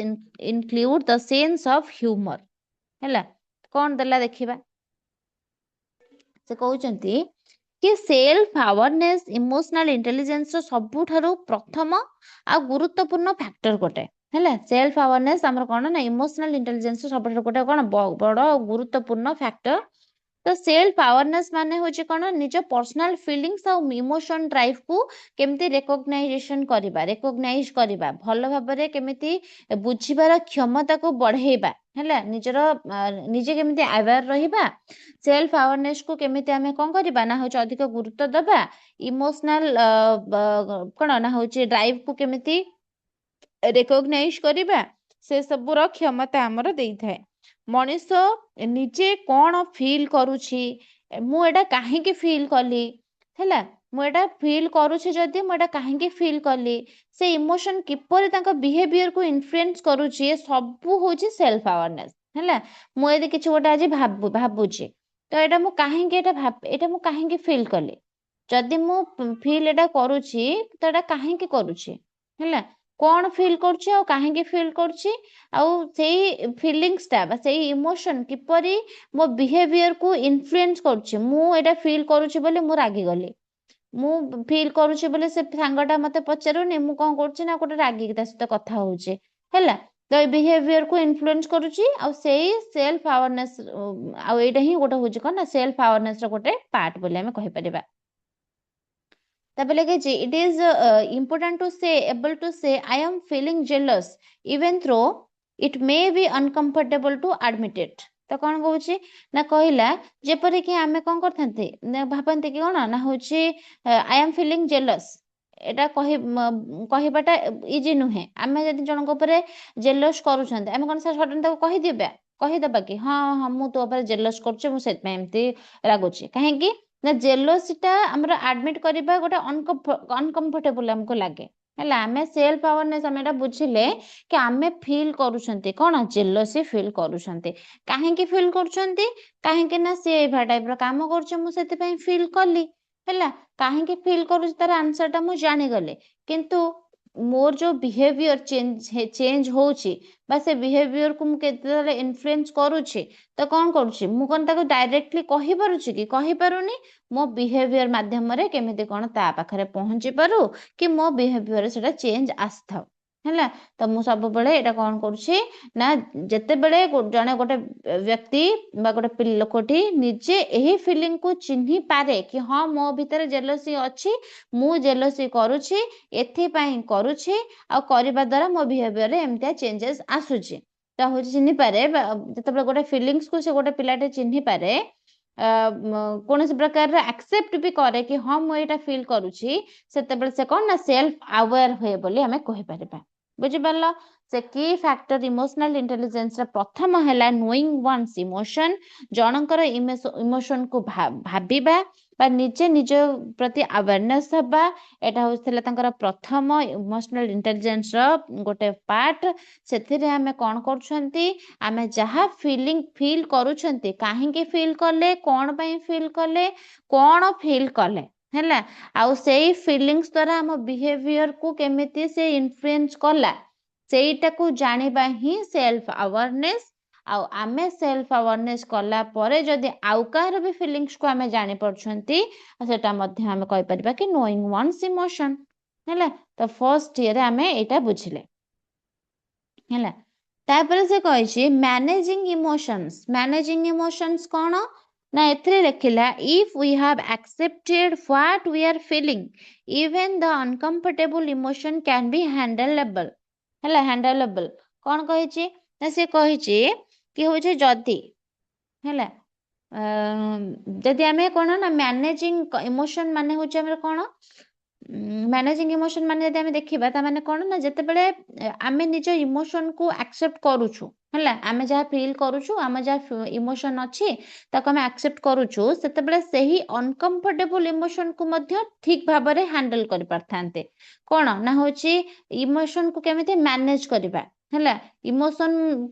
include the sense of humour. ହେଲା, କଣ ଦେଲା ଦେଖିବା। ସେ କହୁଛନ୍ତି କି ସେଲ୍ଫ ଆୱାରନେସ ଇମୋସନାଲ ଇଣ୍ଟେଲିଜେନ୍ସ ର ସବୁଠାରୁ ପ୍ରଥମ ଆଉ ଗୁରୁତ୍ୱପୂର୍ଣ୍ଣ ଫ୍ୟାକ୍ଟର ଗୋଟେ। ହେଲା, ସେଲ୍ଫ ଆୱାରନେସ ଆମର କଣ ନା ଇମୋସନାଲ ଇଣ୍ଟେଲିଜେନ୍ସ ର ସବୁଠାରୁ ଗୋଟେ କଣ ବଡ ଆଉ ଗୁରୁତ୍ୱପୂର୍ଣ୍ଣ ଫ୍ୟାକ୍ଟର। ତ ସେଲ୍ଫ ଆୱାରନେସ ମାନେ ହଉଛି କଣ ନିଜ ପର୍ସନାଲ ଫିଲିଙ୍ଗସ୍ ଆଉ ଇମୋସନ ଡ୍ରାଇଭ୍ କୁ କେମିତି ରେକଗ୍ନାଇଜ କରିବା, ଭଲ ଭାବରେ କେମିତି ବୁଝିବାର କ୍ଷମତାକୁ ବଢେଇବା। ହେଲା, ନିଜେ କେମିତି ଆୱାର ରହିବା, ସେଲ୍ଫ ଆୱାରନେସ କୁ କେମିତି ଆମେ କଣ କରିବା ନା ହଉଛି ଅଧିକ ଗୁରୁତ୍ୱ ଦବା, ଇମୋସନାଲ କଣ ନା ହଉଛି ଡ୍ରାଇଭ୍ କୁ କେମିତି ରେକଗ୍ନାଇଜ କରିବା, ସେ ସବୁର କ୍ଷମତା ଆମର ଦେଇଥାଏ। ମଣିଷ ନିଜେ କଣ ଫିଲ୍ କରୁଛି, ମୁଁ ଏଇଟା କାହିଁକି ଫିଲ୍ କଲି, ହେଲା, ମୁଁ ଏଇଟା ଫିଲ୍ କରୁଛି ଯଦି ମୁଁ ଏଇଟା କାହିଁକି ଫିଲ୍ କଲି, ସେ ଇମୋସନ କିପରି ତାଙ୍କ ବିହେଭିୟରକୁ ଇନଫ୍ଲୁଏନ୍ସ କରୁଛି, ଏ ସବୁ ହଉଛି ସେଲ୍ଫ ଆୱାରନେସ। ହେଲା, ମୁଁ ଯଦି କିଛି ଗୋଟେ ଆଜି ଭାବୁଛି ତ ଏଇଟା ମୁଁ କାହିଁକି ଫିଲ୍ କଲି, ଯଦି ମୁଁ ଫିଲ୍ ଏଇଟା କରୁଛି ତ ଏଇଟା କାହିଁକି କରୁଛି। ହେଲା, କଣ ଫିଲ୍ କରୁଛି ଆଉ କାହିଁକି ଫିଲ୍ କରୁଛି, ଆଉ ସେଇ ଫିଲିଙ୍ଗସ୍ ଟା ବା ସେଇ ଇମୋସନ କିପରି ମୋ ବିହେଭିୟରକୁ ଇନଫ୍ଲୁଏନ୍ସ କରୁଛି। ମୁଁ ଏଇଟା ଫିଲ୍ କରୁଛି ବୋଲି ମୁଁ ରାଗିଗଲି, ମୁଁ ଫିଲ୍ କରୁଛି ବୋଲି ସେ ସାଙ୍ଗଟା ମତେ ପଚାରୁନି, ମୁଁ କଣ କରୁଛି ନା ଗୋଟେ ରାଗିକି ତା ସହିତ କଥା ହଉଛି। ହେଲା, ତ ଏଇ ବିହେଭିୟରକୁ ଇନଫ୍ଲୁଏନ୍ସ କରୁଛି, ଆଉ ସେଇ ସେଲ୍ଫ ଆୱାରନେସ ଆଉ ଏଇଟା ହିଁ ଗୋଟେ ହଉଛି କଣ ନା ସେଲ୍ଫ ଆୱାରନେସ ର ଗୋଟେ ପାର୍ଟ ବୋଲି ଆମେ କହିପାରିବା। ତାପରେ ଲେଖିଛି ଇଟ୍ is important to be able to say I am feeling jealous even though it may be uncomfortable to admit it. ତ କଣ କହୁଛି ନା କହିଲା ଯେପରିକି ଆମେ କଣ କରିଥାନ୍ତି ଭାବନ୍ତି କି କଣ ନା ହଉଛି ଆଇ ଏମ୍ ଫିଲିଂ ଜେଲସ୍, ଏଇଟା କହିବାଟା ଇଜି ନୁହେଁ। ଆମେ ଯଦି ଜଣଙ୍କ ଉପରେ ଜେଲସ୍ କରୁଛନ୍ତି ଆମେ କଣ ସଡନ୍ ତାକୁ କହିଦେବା କି ହଁ ହଁ ମୁଁ ତୋ ଉପରେ ଜେଲସ୍ କରୁଛି, ମୁଁ ସେଥିପାଇଁ ଏମିତି ରାଗୁଛି। କାହିଁକି ନା ଜେଲସିଟା ଆମର ଆଡମିଟ କରିବା ଗୋଟେ ଅନକମ୍ଫର୍ଟେବଲ ଆମକୁ ଲାଗେ। ହେଲା ଆମେ ସେଲ୍ଫ ଆୱାରନେସ୍ ଆମେ ଏଟା ବୁଝିଲେ କି ଆମେ ଫିଲ୍ କରୁଛନ୍ତି କଣ ଜେଲସି ଫିଲ୍ କରୁଛନ୍ତି କାହିଁକି ଫିଲ୍ କରୁଛନ୍ତି କାହିଁକି ନା ସେ ଏଇଭଳିଆ ଟାଇପର କାମ କରୁଛି ମୁଁ ସେଥିପାଇଁ ଫିଲ୍ କଲି ହେଲା କାହିଁକି ଫିଲ୍ କରୁଛି ତାର ଆନ୍ସର ଟା ମୁଁ ଜାଣିଗଲି କିନ୍ତୁ ମୋର ଯୋଉ ବିହେଭିୟର ଚେଞ୍ଜ ହଉଛି ବା ସେ ବିହେଭିୟରକୁ ମୁଁ କେତେବେଳେ ଇନଫ୍ଲୁଏନ୍ସ କରୁଛି ତ କଣ କରୁଛି ମୁଁ କଣ ତାକୁ ଡାଇରେକ୍ଟଲି କହିପାରୁଛି କି କହିପାରୁନି ମୋ ବିହେଭିୟର ମାଧ୍ୟମରେ କେମିତି କଣ ତା ପାଖରେ ପହଞ୍ଚି ପାରୁ କି ମୋ ବିହେଭିୟର ସେଟା ଚେଞ୍ଜ ଆସିଥାଉ ହେଲା ତ ମୁଁ ସବୁବେଳେ ଏଇଟା କଣ କରୁଛି ନା ଯେତେବେଳେ ଜଣେ ଗୋଟେ ବ୍ୟକ୍ତି ବା ଗୋଟେ ଲୋକଟି ନିଜେ ଏହି ଫିଲିଂକୁ ଚିହ୍ନି ପାରେ କି ହଁ ମୋ ଭିତରେ ଜେଲସି ଅଛି ମୁଁ ଜେଲସି କରୁଛି ଏଥିପାଇଁ କରୁଛି ଆଉ କରିବା ଦ୍ୱାରା ମୋ ବିହେଭିୟରରେ ଏମିତିଆ ଚେଞ୍ଜେସ୍ ଆସୁଛି ତ ହଉଛି ଚିହ୍ନିପାରେ ଯେତେବେଳେ ଗୋଟେ ଫିଲିଂସକୁ ସେ ଗୋଟେ ପିଲାଟେ ଚିହ୍ନିପାରେ କୌଣସି ପ୍ରକାରର ଆକ୍ସେପ୍ଟ ବି କରେ କି ହଁ ମୁଁ ଏଇଟା ଫିଲ୍ କରୁଛି ସେତେବେଳେ ସେ କଣ ନା ସେଲ୍ଫ ଆୱାର ହୁଏ ବୋଲି ଆମେ କହିପାରିବା ବୁଝିପାରିଲ ସେ କି ଫ୍ୟାକ୍ଟର ଇମୋସନାଲ ଇଣ୍ଟେଲିଜେନ୍ସର ପ୍ରଥମ ହେଲା ନୋଇଂ ୱାନ୍ସ ଇମୋସନ ଜଣଙ୍କର ଇମୋସନକୁ ଭାବିବା ବା ନିଜେ ନିଜ ପ୍ରତି ଆୱାରନେସ୍ ହେବା ଏଇଟା ହଉଥିଲା ତାଙ୍କର ପ୍ରଥମ ଇମୋସନାଲ ଇଣ୍ଟେଲିଜେନ୍ସର ଗୋଟେ ପାର୍ଟ ସେଥିରେ ଆମେ କଣ କରୁଛନ୍ତି ଆମେ ଯାହା ଫିଲ୍ କରୁଛନ୍ତି କାହିଁକି ଫିଲ୍ କଲେ କଣ ପାଇଁ ଫିଲ୍ କଲେ କଣ ଫିଲ୍ କଲେ ହେଲା ଆଉ ସେଇ ଫିଲିଂସ୍ ଦ୍ୱାରା ଆମ ବିହେଭିୟରକୁ କେମିତି ସେ ଇନଫ୍ଲୁଏନ୍ସ କଲା ସେଇଟାକୁ ଜାଣିବା ହିଁ ସେଲ୍ଫ ଆୱାରନେସ୍ ଆଉ ଆମେ ସେଲ୍ଫ ଆୱାରନେସ୍ କଲା ପରେ ଯଦି ଆଉ କାହାର ବି ଫିଲିଂସକୁ ଆମେ ଜାଣିପାରୁଛନ୍ତି ସେଟା ମଧ୍ୟ ଆମେ କହିପାରିବା କି ନୋଇଂ ୱାନ୍ସ ଇମୋସନ ହେଲା ତ ଫର୍ଷ୍ଟ ଇଏରେ ଆମେ ଏଇଟା ବୁଝିଲେ ହେଲା ତାପରେ ସେ କହିଛି ମ୍ୟାନେଜିଂ ଇମୋସନ୍ସ କଣ ନା ଏଥିରେ ଲେଖିଲା if we have accepted what we are feeling even the uncomfortable emotion can be handleable ହେଲା ହ୍ୟାଣ୍ଡେଲେବଲ୍ କଣ କହିଛି ନା ସେ କହିଛି କି ହଉଛି ଯଦି ହେଲା ଯଦି ଆମେ କଣ ନା ମ୍ୟାନେଜିଂ ଇମୋସନ ମାନେ ହଉଛି ଆମର କଣ ମ୍ୟାନେଜିଂ ଇମୋସନ ମାନେ ଯଦି ଆମେ ଦେଖିବା ତାମାନେ କଣ ନା ଯେତେବେଳେ ଆମେ ନିଜ ଇମୋସନକୁ ଆକ୍ସେପ୍ଟ କରୁଛୁ ହେଲା ଆମେ ଯାହା ଫିଲ୍ କରୁଛୁ ଆମ ଯାହା ଇମୋସନ ଅଛି ତାକୁ ଆମେ ଆକ୍ସେପ୍ଟ କରୁଛୁ ସେତେବେଳେ ସେହି ଅନକମ୍ଫର୍ଟେବଲ ଇମୋସନକୁ ମଧ୍ୟ ଠିକ ଭାବରେ ହ୍ୟାଣ୍ଡେଲ କରିପାରିଥାନ୍ତେ କଣ ନା ହଉଛି ଇମୋସନକୁ କେମିତି ମ୍ୟାନେଜ କରିବା ହେଲା ଇମୋସନ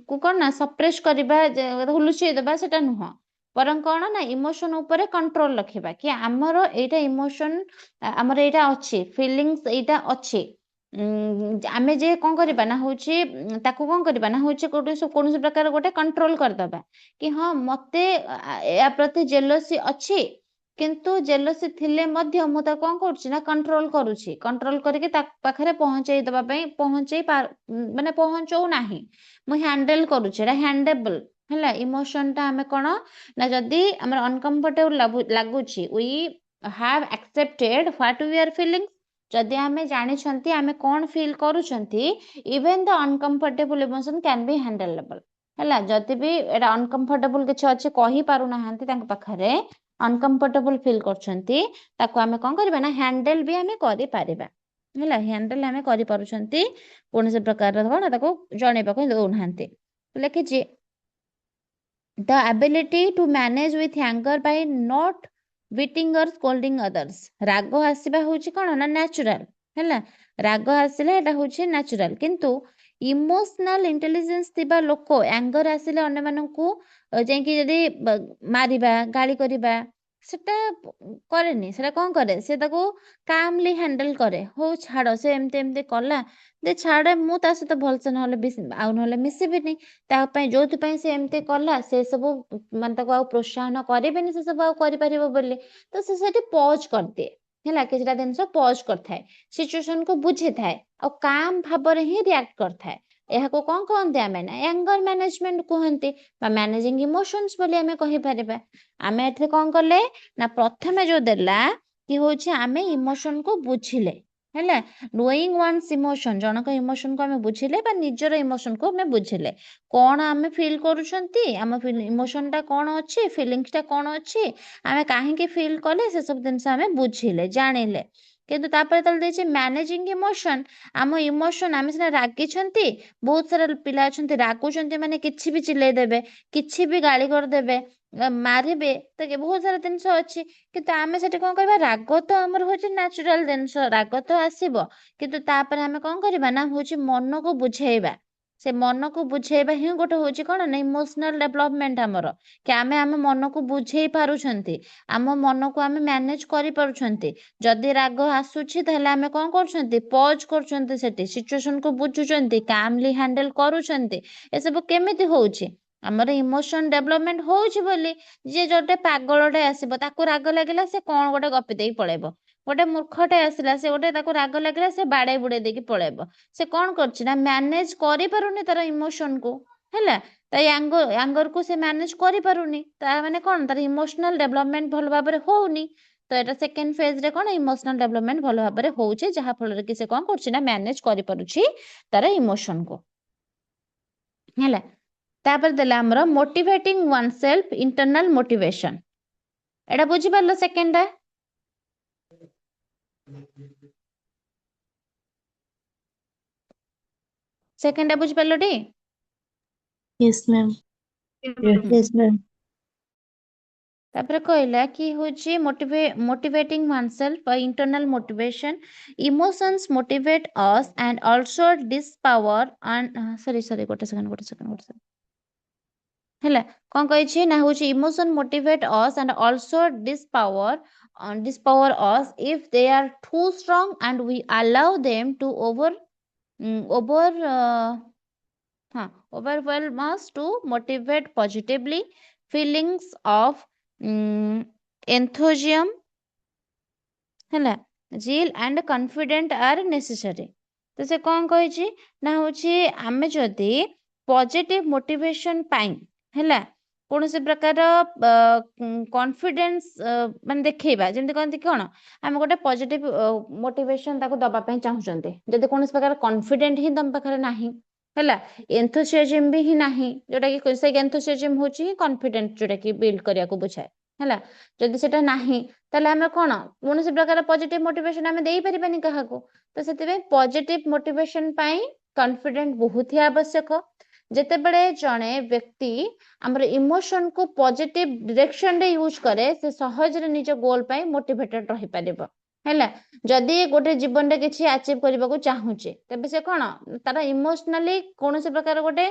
କୁ କଣ ନା ସପ୍ରେସ କରିବା ଲୁଚେଇ ଦେବା ସେଟା ନୁହଁ ବରଂ କଣ ନା ଇମୋସନ ଉପରେ କଣ୍ଟ୍ରୋଲ ରଖିବା କି ଆମର ଏଇଟା ଇମୋସନ ଆମର ଏଇଟା ଅଛି ଫିଲିଙ୍ଗସ୍ ଏଇଟା ଅଛି ଆମେ ଯେ କଣ କରିବା ନା ହଉଛି ତାକୁ କଣ କରିବା ନା ହଉଛି କୌଣସି ପ୍ରକାର ଗୋଟେ କଣ୍ଟ୍ରୋଲ କରିଦବା କି ହଁ ମତେ ୟା ପ୍ରତି ଜେଲସି ଅଛି କିନ୍ତୁ ଜେଲସି ଥିଲେ ମଧ୍ୟ ମୁଁ ତାକୁ କଣ କରୁଛି ନା କଣ୍ଟ୍ରୋଲ କରିକି ତା ପାଖରେ ପହଞ୍ଚେଇ ଦେବା ପାଇଁ ମାନେ ପହଞ୍ଚଉ ନାହିଁ ମୁଁ ହ୍ୟାଣ୍ଡେଲ କରୁଛି ଏଟା ହ୍ୟାଣ୍ଡେବଲ ହେଲା ଇମୋସନ ଟା ଆମେ କଣ ନା ଯଦି ଆମର ଅନକମ୍ଫର୍ଟେବଲ ଲାଗୁଛି we have accepted what we are feeling ଯଦି ଆମେ ଜାଣିଛନ୍ତି ଆମେ କଣ ଫିଲ୍ କରୁଛନ୍ତି even the uncomfortable emotion can be handleable ହେଲା ଯଦି ବି ଏଟା ଅନକମ୍ଫର୍ଟେବଲ କିଛି ଅଛି କହି ପାରୁନାହାନ୍ତି ତାଙ୍କ ପାଖରେ ଅନକମ୍ଫର୍ଟେବଲ ଫିଲ୍ କରୁଛନ୍ତି ତାକୁ ଆମେ କଣ କରିବା ନା ହ୍ୟାଣ୍ଡେଲ ବି ଆମେ କରିପାରିବା ହେଲା ହ୍ୟାଣ୍ଡେଲ ଆମେ କରିପାରୁଛନ୍ତି କୌଣସି ପ୍ରକାରର କଣ ତାକୁ ଜଣେଇବାକୁ ଦଉନାହାନ୍ତି ଲେଖିଛି the ability to manage with anger by not beating or scolding others ରାଗ ଆସିବା ହଉଛି କଣ ନା ନ୍ୟାଚୁରାଲ ହେଲା ରାଗ ଆସିଲେ ଏଟା ହଉଛି ନ୍ୟାଚୁରାଲ କିନ୍ତୁ ଇମୋସନାଲ ଇଣ୍ଟେଲିଜେନ୍ସ ଥିବା ଲୋକ ଆଙ୍ଗର ଆସିଲେ ଅନ୍ୟମାନଙ୍କୁ ଯାଇକି ଯଦି ମାରିବା ଗାଳି କରିବା ସେଟା କରେନି ସେଟା କଣ କରେ ସେ ତାକୁ କାମଲି ହ୍ୟାଣ୍ଡେଲ କରେ ହଉ ଛାଡ ସେ ଏମିତି କଲା ଯେ ଛାଡ ମୁଁ ତା ସହିତ ଭଲସେ ନହେଲେ ମିଶିବିନି ତା ପାଇଁ ଯୋଉଥିପାଇଁ ସେ ଏମିତି କଲା ସେ ସବୁ ମାନେ ତାକୁ ଆଉ ପ୍ରୋତ୍ସାହନ କରିବେନି ସେ ସବୁ ଆଉ କରିପାରିବ ବୋଲି ତ ସେ ସେଠି ପଜ କରିଦିଏ ହେଲା କିଛିଟା ଜିନିଷ ପଜ କରିଥାଏ ସିଚୁଏସନକୁ ବୁଝିଥାଏ ଆଉ କାମ ଭାବରେ ହିଁ ରିଆକ୍ଟ କରିଥାଏ ଏହାକୁ କଣ କହନ୍ତି ଆମେ ନା ଆଙ୍ଗର ମ୍ୟାନେଜମେଣ୍ଟ କୁହନ୍ତି ବା ମ୍ୟାନେଜିଂ ଇମୋସନ୍ସ ବୋଲି ଆମେ କହିପାରିବା ଆମେ ଏଥିରେ କଣ କଲେ ନା ପ୍ରଥମେ ଯୋଉ ଦେଲା କି ହଉଛି ଆମେ ଇମୋସନକୁ ବୁଝିଲେ ହେଲା ନୋଇଂ ୱାନ୍ସ ଇମୋସନ ଜଣଙ୍କ ଇମୋସନକୁ ଆମେ ବୁଝିଲେ ବା ନିଜର ଇମୋସନକୁ ଆମେ ବୁଝିଲେ କଣ ଆମେ ଫିଲ୍ କରୁଛନ୍ତି ଆମ ଇମୋସନ ଟା କଣ ଅଛି ଫିଲିଙ୍ଗସ ଟା କଣ ଅଛି ଆମେ କାହିଁକି ଫିଲ୍ କଲେ ସେ ସବୁ ଜିନିଷ ଆମେ ବୁଝିଲେ ଜାଣିଲେ କିନ୍ତୁ ତାପରେ ତାହେଲେ ଦେଇଛି ମ୍ୟାନେଜିଂ ଇମୋସନ। ଆମ ଇମୋସନ ଆମେ ସିନା ରାଗିଛନ୍ତି, ବହୁତ ସାରା ପିଲା ଅଛନ୍ତି ରାଗୁଛନ୍ତି ମାନେ କିଛି ବି ଚିଲେଇ ଦେବେ, କିଛି ବି ଗାଳି କରିଦେବେ, ମାରିବେ, ତ ବହୁତ ସାରା ଜିନିଷ ଅଛି। କିନ୍ତୁ ଆମେ ସେଠି କଣ କରିବା, ରାଗ ତ ଆମର ହଉଛି ନ୍ୟାଚୁରାଲ ଜିନିଷ, ରାଗ ତ ଆସିବ, କିନ୍ତୁ ତାପରେ ଆମେ କଣ କରିବା ନା ହଉଛି ମନକୁ ବୁଝେଇବା। ସେ ମନକୁ ବୁଝେଇବା ହିଁ ଗୋଟେ ହଉଛି କଣ ନା ଇମୋସନାଲ ଡେଭଲପମେଣ୍ଟ ଆମର, କି ଆମେ ଆମ ମନକୁ ବୁଝେଇ ପାରୁଛନ୍ତି, ଆମ ମନକୁ ଆମେ ମ୍ୟାନେଜ କରିପାରୁଛନ୍ତି। ଯଦି ରାଗ ଆସୁଛି ତାହେଲେ ଆମେ କଣ କରୁଛନ୍ତି, ପଜ୍ କରୁଛନ୍ତି, ସେଠି ସିଚୁଏସନକୁ ବୁଝୁଛନ୍ତି, କାମଲି ହ୍ୟାଣ୍ଡେଲ କରୁଛନ୍ତି। ଏସବୁ କେମିତି ହଉଛି, ଆମର ଇମୋସନ ଡେଭଲପମେଣ୍ଟ ହଉଛି ବୋଲି। ଯିଏ ଗୋଟେ ପାଗଳଟେ ଆସିବ, ତାକୁ ରାଗ ଲାଗିଲା, ସେ କଣ ଗୋଟେ ଗପି ଦେଇକି ପଳେଇବ। ଗୋଟେ ମୂର୍ଖଟେ ଆସିଲା, ସେ ଗୋଟେ ତାକୁ ରାଗ ଲାଗିଲା, ସେ ବାଡେଇ ବୁଡେଇ ଦେଇକି ପଳେଇବ। ସେ କଣ କରୁଛି ନା ମ୍ୟାନେଜ କରିପାରୁନି ତାର ଇମୋସନକୁ, ହେଲା, ତା ଆଙ୍ଗରକୁ ସେ ମ୍ୟାନେଜ କରିପାରୁନି। ତା ମାନେ କଣ, ତାର ଇମୋସନାଲ ଡେଭଲପମେଣ୍ଟ ଭଲ ଭାବରେ ହଉନି। ତ ଏଟା ସେକେଣ୍ଡ ଫେଜରେ କଣ, ଇମୋସନାଲ ଡେଭଲପମେଣ୍ଟ ଭଲ ଭାବରେ ହଉଛି, ଯାହା ଫଳରେ କି ସେ କଣ କରୁଛି ନା ମ୍ୟାନେଜ କରିପାରୁଛି ତାର ଇମୋସନକୁ, ହେଲା। ତାପରେ ଦେଲା ଆମର ମୋଟିଭେଟିଂ ୱାନ୍ ସେଲ୍ଫ, ଇଣ୍ଟରନାଲ ମୋଟିଭେସନ। ଏଟା ବୁଝିପାରିଲ ସେକେଣ୍ଡଟା? ସେକେଣ୍ଡଟା ବୁଝିପାରିଲ ଟି? Yes, ma'am. Yes, ma'am. ତାପରେ କହିଲା କି ହଉଛି motivating oneself by internal motivation. Emotions motivate us and also dispower and ଗୋଟେ ସେକେଣ୍ଡ ହେଲା, କଣ କହିଛି ନା ହଉଛି emotion motivate us and also dispower us if they are too strong and we allow them to overwhelm us. To motivate positively, feelings of enthusiasm, ହେଲା, zeal and confident are necessary. ତ ସେ କଣ କହିଛି ନା ହଉଛି ଆମେ ଯଦି ପଜିଟିଭ ମୋଟିଭେସନ ପାଇଁ, ହେଲା, କୌଣସି ପ୍ରକାର କନଫିଡେନ୍ସ ମାନେ ଦେଖେଇବା, ଯେମିତି କହନ୍ତି କଣ, ଆମେ ଗୋଟେ ପଜିଟିଭ ମୋଟିଭେସନ ତାକୁ ଦବା ପାଇଁ ଚାହୁଁଛନ୍ତି, ଯଦି କୌଣସି ପ୍ରକାର କନଫିଡେଣ୍ଟ ହିଁ ତମ ପାଖରେ ନାହିଁ, ହେଲା, ଏନ୍ଥୁସିଆଜିମ୍ ବି ହିଁ ନାହିଁ, ଯୋଉଟା କି ସେ ଏନ୍ଥୁସିଆଜିମ୍ ହଉଛି ହିଁ କନଫିଡେନ୍ସ, ଯୋଉଟା କି ବିଲ୍ଡ କରିବାକୁ ବୁଝାଏ, ହେଲା। ଯଦି ସେଟା ନାହିଁ ତାହେଲେ ଆମେ କଣ, କୌଣସି ପ୍ରକାର ପଜିଟିଭ ମୋଟିଭେସନ ଆମେ ଦେଇପାରିବାନି କାହାକୁ। ତ ସେଥିପାଇଁ ପଜିଟିଭ ମୋଟିଭେସନ ପାଇଁ କନଫିଡେଣ୍ଟ ବହୁତ ହି ଆବଶ୍ୟକ। ଯେତେବେଳେ ଜଣେ ବ୍ୟକ୍ତି ଆମର ଇମୋସନକୁ ପଜିଟିଭ ଡିରେକ୍ସନରେ ୟୁଜ କରେ, ସେ ସହଜରେ ନିଜ ଗୋଲ ପାଇଁ ମୋଟିଭେଟେଡ ରହିପାରିବ, ହେଲା। ଯଦି ଗୋଟେ ଜୀବନରେ କିଛି ଆଚିଭ କରିବାକୁ ଚାହୁଁଛି, ତେବେ ସେ କଣ, ତାର ଇମୋସନାଲି କୌଣସି ପ୍ରକାର ଗୋଟେ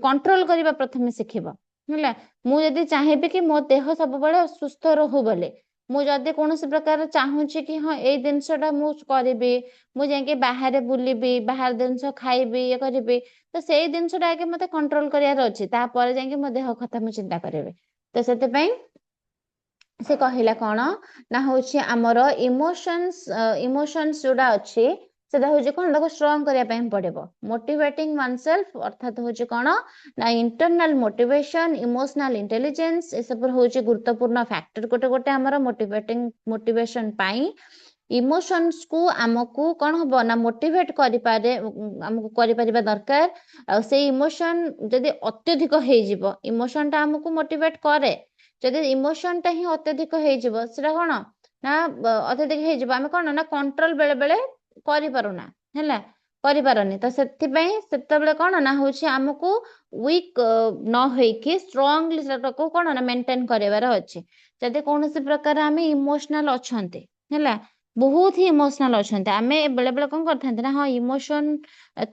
କଣ୍ଟ୍ରୋଲ କରିବା ପ୍ରଥମେ ଶିଖିବ, ହେଲା। ମୁଁ ଯଦି ଚାହିଁବି କି ମୋ ଦେହ ସବୁବେଳେ ସୁସ୍ଥ ରହୁ ବୋଲି, ମୁଁ ଯଦି କୌଣସି ପ୍ରକାର ଚାହୁଁଛି କି ହଁ ଏଇ ଜିନିଷଟା ମୁଁ କରିବି, ମୁଁ ଯାଇକି ବାହାରେ ବୁଲିବି, ବାହାର ଜିନିଷ ଖାଇବି, ଇଏ କରିବି, ତ ସେଇ ଜିନିଷଟା ଆଗେ ମତେ କଣ୍ଟ୍ରୋଲ କରିବାର ଅଛି, ତାପରେ ଯାଇକି ମୋ ଦେହ କଥା ମୁଁ ଚିନ୍ତା କରିବି। ତ ସେଥିପାଇଁ ସେ କହିଲା କଣ ନା ହଉଛି ଆମର ଇମୋସନ୍ସ ଯୋଉଟା ଅଛି, ସେଟା ହଉଛି କଣ, ତାକୁ ଷ୍ଟ୍ରଙ୍ଗ କରିବା ପାଇଁ ପଡିବ। ମୋଟିଭେଟିଂ ୱାନସେଲ୍ଫ ଅର୍ଥାତ ହଉଛି କଣ ନା ଇଣ୍ଟରନାଲ ମୋଟିଭେସନ, ଇମୋସନାଲ ଇଣ୍ଟେଲିଜେନ୍ସ, ଏସବୁ ହଉଛି ଗୁରୁତ୍ୱପୂର୍ଣ୍ଣ ଫ୍ୟାକ୍ଟର ଗୋଟେ ଗୋଟେ ଆମର ମୋଟିଭେସନ ପାଇଁ। ଇମୋସନ୍ସକୁ ଆମକୁ କଣ ହବ ନା ମୋଟିଭେଟ ଆମକୁ କରିପାରିବା ଦରକାର। ଆଉ ସେଇ ଇମୋସନ ଯଦି ଅତ୍ୟଧିକ ହେଇଯିବ, ଇମୋସନଟା ଆମକୁ ମୋଟିଭେଟ କରେ, ଯଦି ଇମୋସନଟା ହିଁ ଅତ୍ୟଧିକ ହେଇଯିବ, ସେଟା କଣ ନା ଅତ୍ୟଧିକ ହେଇଯିବ, ଆମେ କଣ ନା କଣ୍ଟ୍ରୋଲ ବେଳେ ବେଳେ କରିପାରୁନା, ହେଲା, କରିପାରୁନି। ତ ସେଥିପାଇଁ ସେତେବେଳେ କଣ ନା ହଉଛି ଆମକୁ ୱିକ୍ ନ ହେଇକି ଷ୍ଟ୍ରଙ୍ଗଲି ସେଟାକୁ କଣ ନା ମେଣ୍ଟେନ କରିବାର ଅଛି। ଯଦି କୌଣସି ପ୍ରକାର ଆମେ ଇମୋସନାଲ ଅଛନ୍ତି, ହେଲା, ବହୁତ ହି ଇମୋସନାଲ ଅଛନ୍ତି, ଆମେ ବେଳେ ବେଳେ କଣ କରିଥାନ୍ତି ନା, ହଁ ଇମୋସନ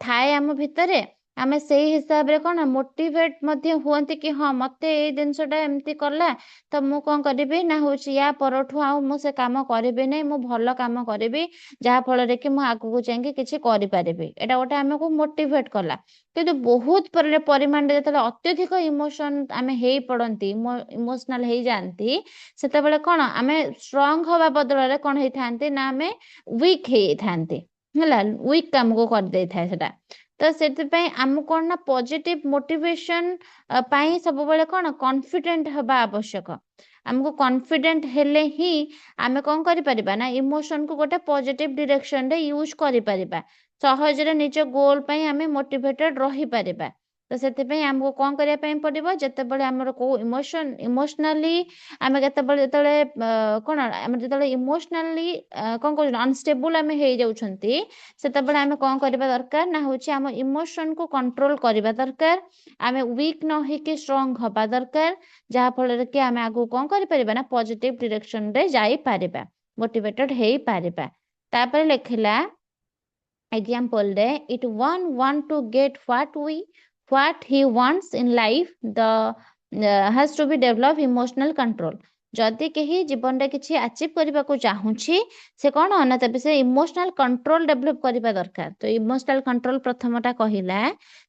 ଥାଏ ଆମ ଭିତରେ, ଆମେ ସେଇ ହିସାବରେ କଣ ମୋଟିଭେଟ ମଧ୍ୟ ହୁଅନ୍ତି କି ହଁ ମତେ ଏଇ ଜିନିଷଟା ଏମିତି କଲା, ତ ମୁଁ କଣ କରିବି ନା ହଉଛି ୟା ପରଠୁ ଆଉ ମୁଁ ସେ କାମ କରିବି ନାହିଁ, ମୁଁ ଭଲ କାମ କରିବି, ଯାହା ଫଳରେ କି ମୁଁ ଆଗକୁ ଯାଇକି କିଛି କରିପାରିବି। ଏଇଟା ଗୋଟେ ଆମକୁ ମୋଟିଭେଟ କଲା। କିନ୍ତୁ ବହୁତ ପରିମାଣରେ ଯେତେବେଳେ ଅତ୍ୟଧିକ ଇମୋସନ ଆମେ ହେଇ ପଡନ୍ତି, ଇମୋସନାଲ ହେଇଯାଆନ୍ତି, ସେତେବେଳେ କଣ ଆମେ ଷ୍ଟ୍ରଙ୍ଗ ହବା ବଦଳରେ କଣ ହେଇଥାନ୍ତି ନା ଆମେ ୱିକ୍ ହେଇଥାନ୍ତି, ହେଲା, ୱିକ୍ କାମକୁ କରିଦେଇଥାଏ ସେଟା। ତ ସେଥିପାଇଁ ଆମକୁ କଣ ନା ପଜିଟିଭ ମୋଟିଭେସନ ପାଇଁ ସବୁବେଳେ କଣ କନଫିଡେଣ୍ଟ ହବା ଆବଶ୍ୟକ। ଆମକୁ କନଫିଡେଣ୍ଟ ହେଲେ ହିଁ ଆମେ କଣ କରିପାରିବା ନା ଇମୋସନକୁ ଗୋଟେ ପଜିଟିଭ ଡିରେକ୍ସନରେ ୟୁଜ କରିପାରିବା, ସହଜରେ ନିଜ ଗୋଲ ପାଇଁ ଆମେ ମୋଟିଭେଟେଡ ରହିପାରିବା। तो से आमको कौन करने पड़ो जिते आमर को इमोशनाली आम के कौन आम जो इमोशनाली कौन कह अनस्टेबल आम हो जाती से आम कौन करवा दरकार ना हूँ आम इमोशन को कंट्रोल करवा दरकार आम वीक न होकि स्ट्रंग हवा दरकार जहाँ फल कि आम आगू कौन कर पॉजिटिव डायरेक्शन रे जाई पारिबा मोटिवेटेड हो पारिबा तापर लिखला example रे it one want to get what he wants in life the has to be develop emotional control जदि कहीं जीवन रे किछि अचीव करबा को चाहूछि से कोन ना तबे से इमोशनल कंट्रोल डेवलप करबा दरकार तो इमोशनल कंट्रोल प्रथमटा कहिला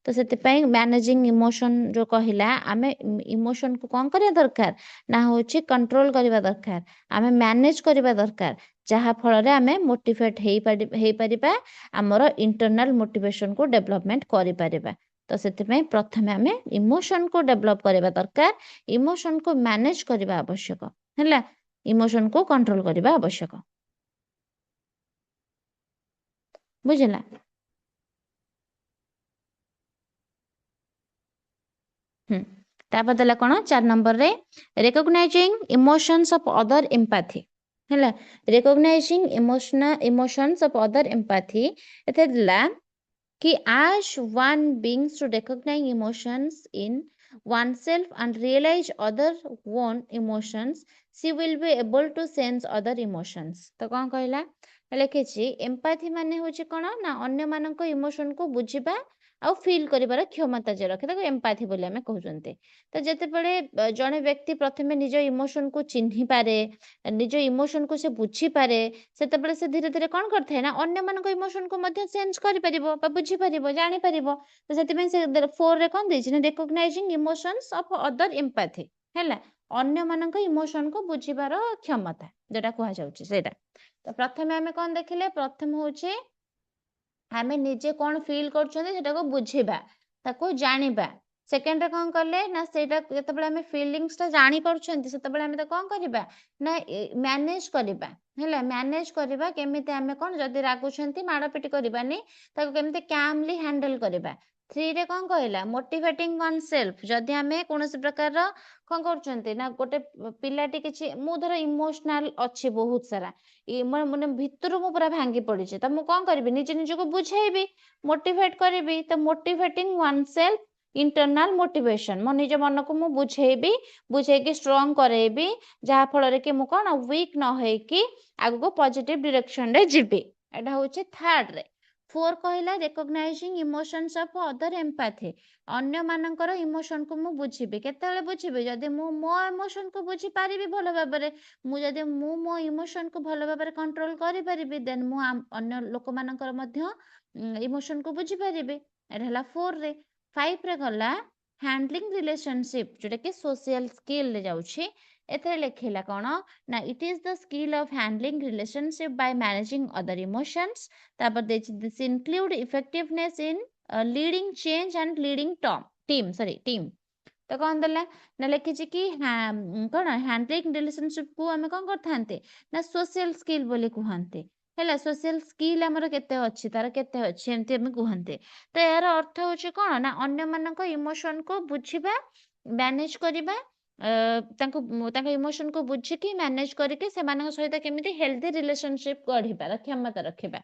तो सेते पई मैनेजिंग इमोशन जो कहिला आमे इमोशन को कोन करबा दरकार ना होछि कंट्रोल करबा दरकार आमे मैनेज करबा दरकार जहाँ फल रे आमे मोटिवेट हेई परिबा आमर इंटरनल मोटिवेशन को डेवलपमेंट करि परिबा तो से प्रथमे आमे इमोशन को डेवलप करबा दरकार इमोशन को मैनेज करबा आवश्यक हैला इमोशन को कंट्रोल करबा आवश्यक बुझला तापर देला कोन 4 नंबर रे recognising emotions of other empathy हैला recognising emotions of other empathy एते दिला कि as one beings to recognize emotions in oneself and realize other own emotions she will be able to sense other emotions तो कौन कहला लिखिछि empathy माने होछि कोन ना अन्य मानक इमोशन को बुझिबा आ फील करिबार क्षमता जे रखे ताको एम्पैथी बोली हमें कहउचंते तो जेते बळे जणे व्यक्ति प्रथमे निज इमोशन को चिन्हि पारे निज इमोशन को से बुझी पारे सेते बळे से धीरे धीरे कोन करथाय ना अन्य मानक इमोशन को मध्य सेंस करि परिबो बा बुझी परिबो जानि परिबो तो सेते में से 4 रे कोन दैछि ना recognising emotions of other empathy हैला अन्य मानक इमोशन को बुझिबार क्षमता जेटा कहआ जाउछि सेटा तो प्रथमे हमें कोन देखिले प्रथम होछि आमे निजे कौन फील कर बुझीबा ताको जानिबा सेकेंड रे कौन कले ना सेटा जेतेबेले आमे फीलिंग्स ता जानि परछंती सेतेबेले आमे त कौन करबा ना मैनेज करबा हैला मैनेज करबा केमिते आमे कौन जदी रागुछंती माड़ापिटी करबानी ताको केमिते कैमली हैंडल करबा 3 रे कौन कहला मोटिवेटिंग वन सेल्फ जदी आमे कोनोसी प्रकार कौन करछंती ना गोटे पिलाटी किछि मु धर इमोशनल अछि बहुत सारा माने भितर मु पूरा भांगी पड़ी तो मु कौन करी निजे निज को बुझेबी मोटिवेट करी तो motivating one self internal motivation मो निज मन को मु बुझेबी बुझेकी स्ट्रॉन्ग करेबी जहाँ फल कि मु कौन वीक न हो कि आगु को पॉजिटिव डायरेक्शन रे जीबी एटा होचे थर्ड रे 4 कहला recognising emotions of other empathy अन्य मानकर इमोशन को मु बुझीबी केतेले बुझीबी जदी मु मो इमोशन को बुझी पारिबी भलो भाबरे मु जदी मु मो इमोशन को भलो भाबरे कंट्रोल करि पारिबी देन मु अन्य लोक मानकर मध्य इमोशन को बुझी पारिबी एटा हला 4 रे 5 रे गला हैंडलिंग रिलेशनशिप जोटा कि सोशल स्किल ले जाउछि एथरे लिखिला कोन ना it is the skill of handling relationship by managing other emotions तापर this include effectiveness in leading change and leading team तो कौन दला ना लिखिछि कि कोन हैंडलिंग रिलेशनशिप को हमें कौन करथांते ना सोशल स्किल बोली कहंते हैला सोशल स्किल हमर केते अछि तार केते अछि एमती हम कहंते तो यार अर्थ होछि कोन ना अन्य मानक इमोशन को बुझिबा मैनेज करिबा तांको इमोशन को बुझिकी मैनेज करके सेमानक सहित केमिति हेल्दी रिलेशनशिप गढ़िबार क्षमता रखिबा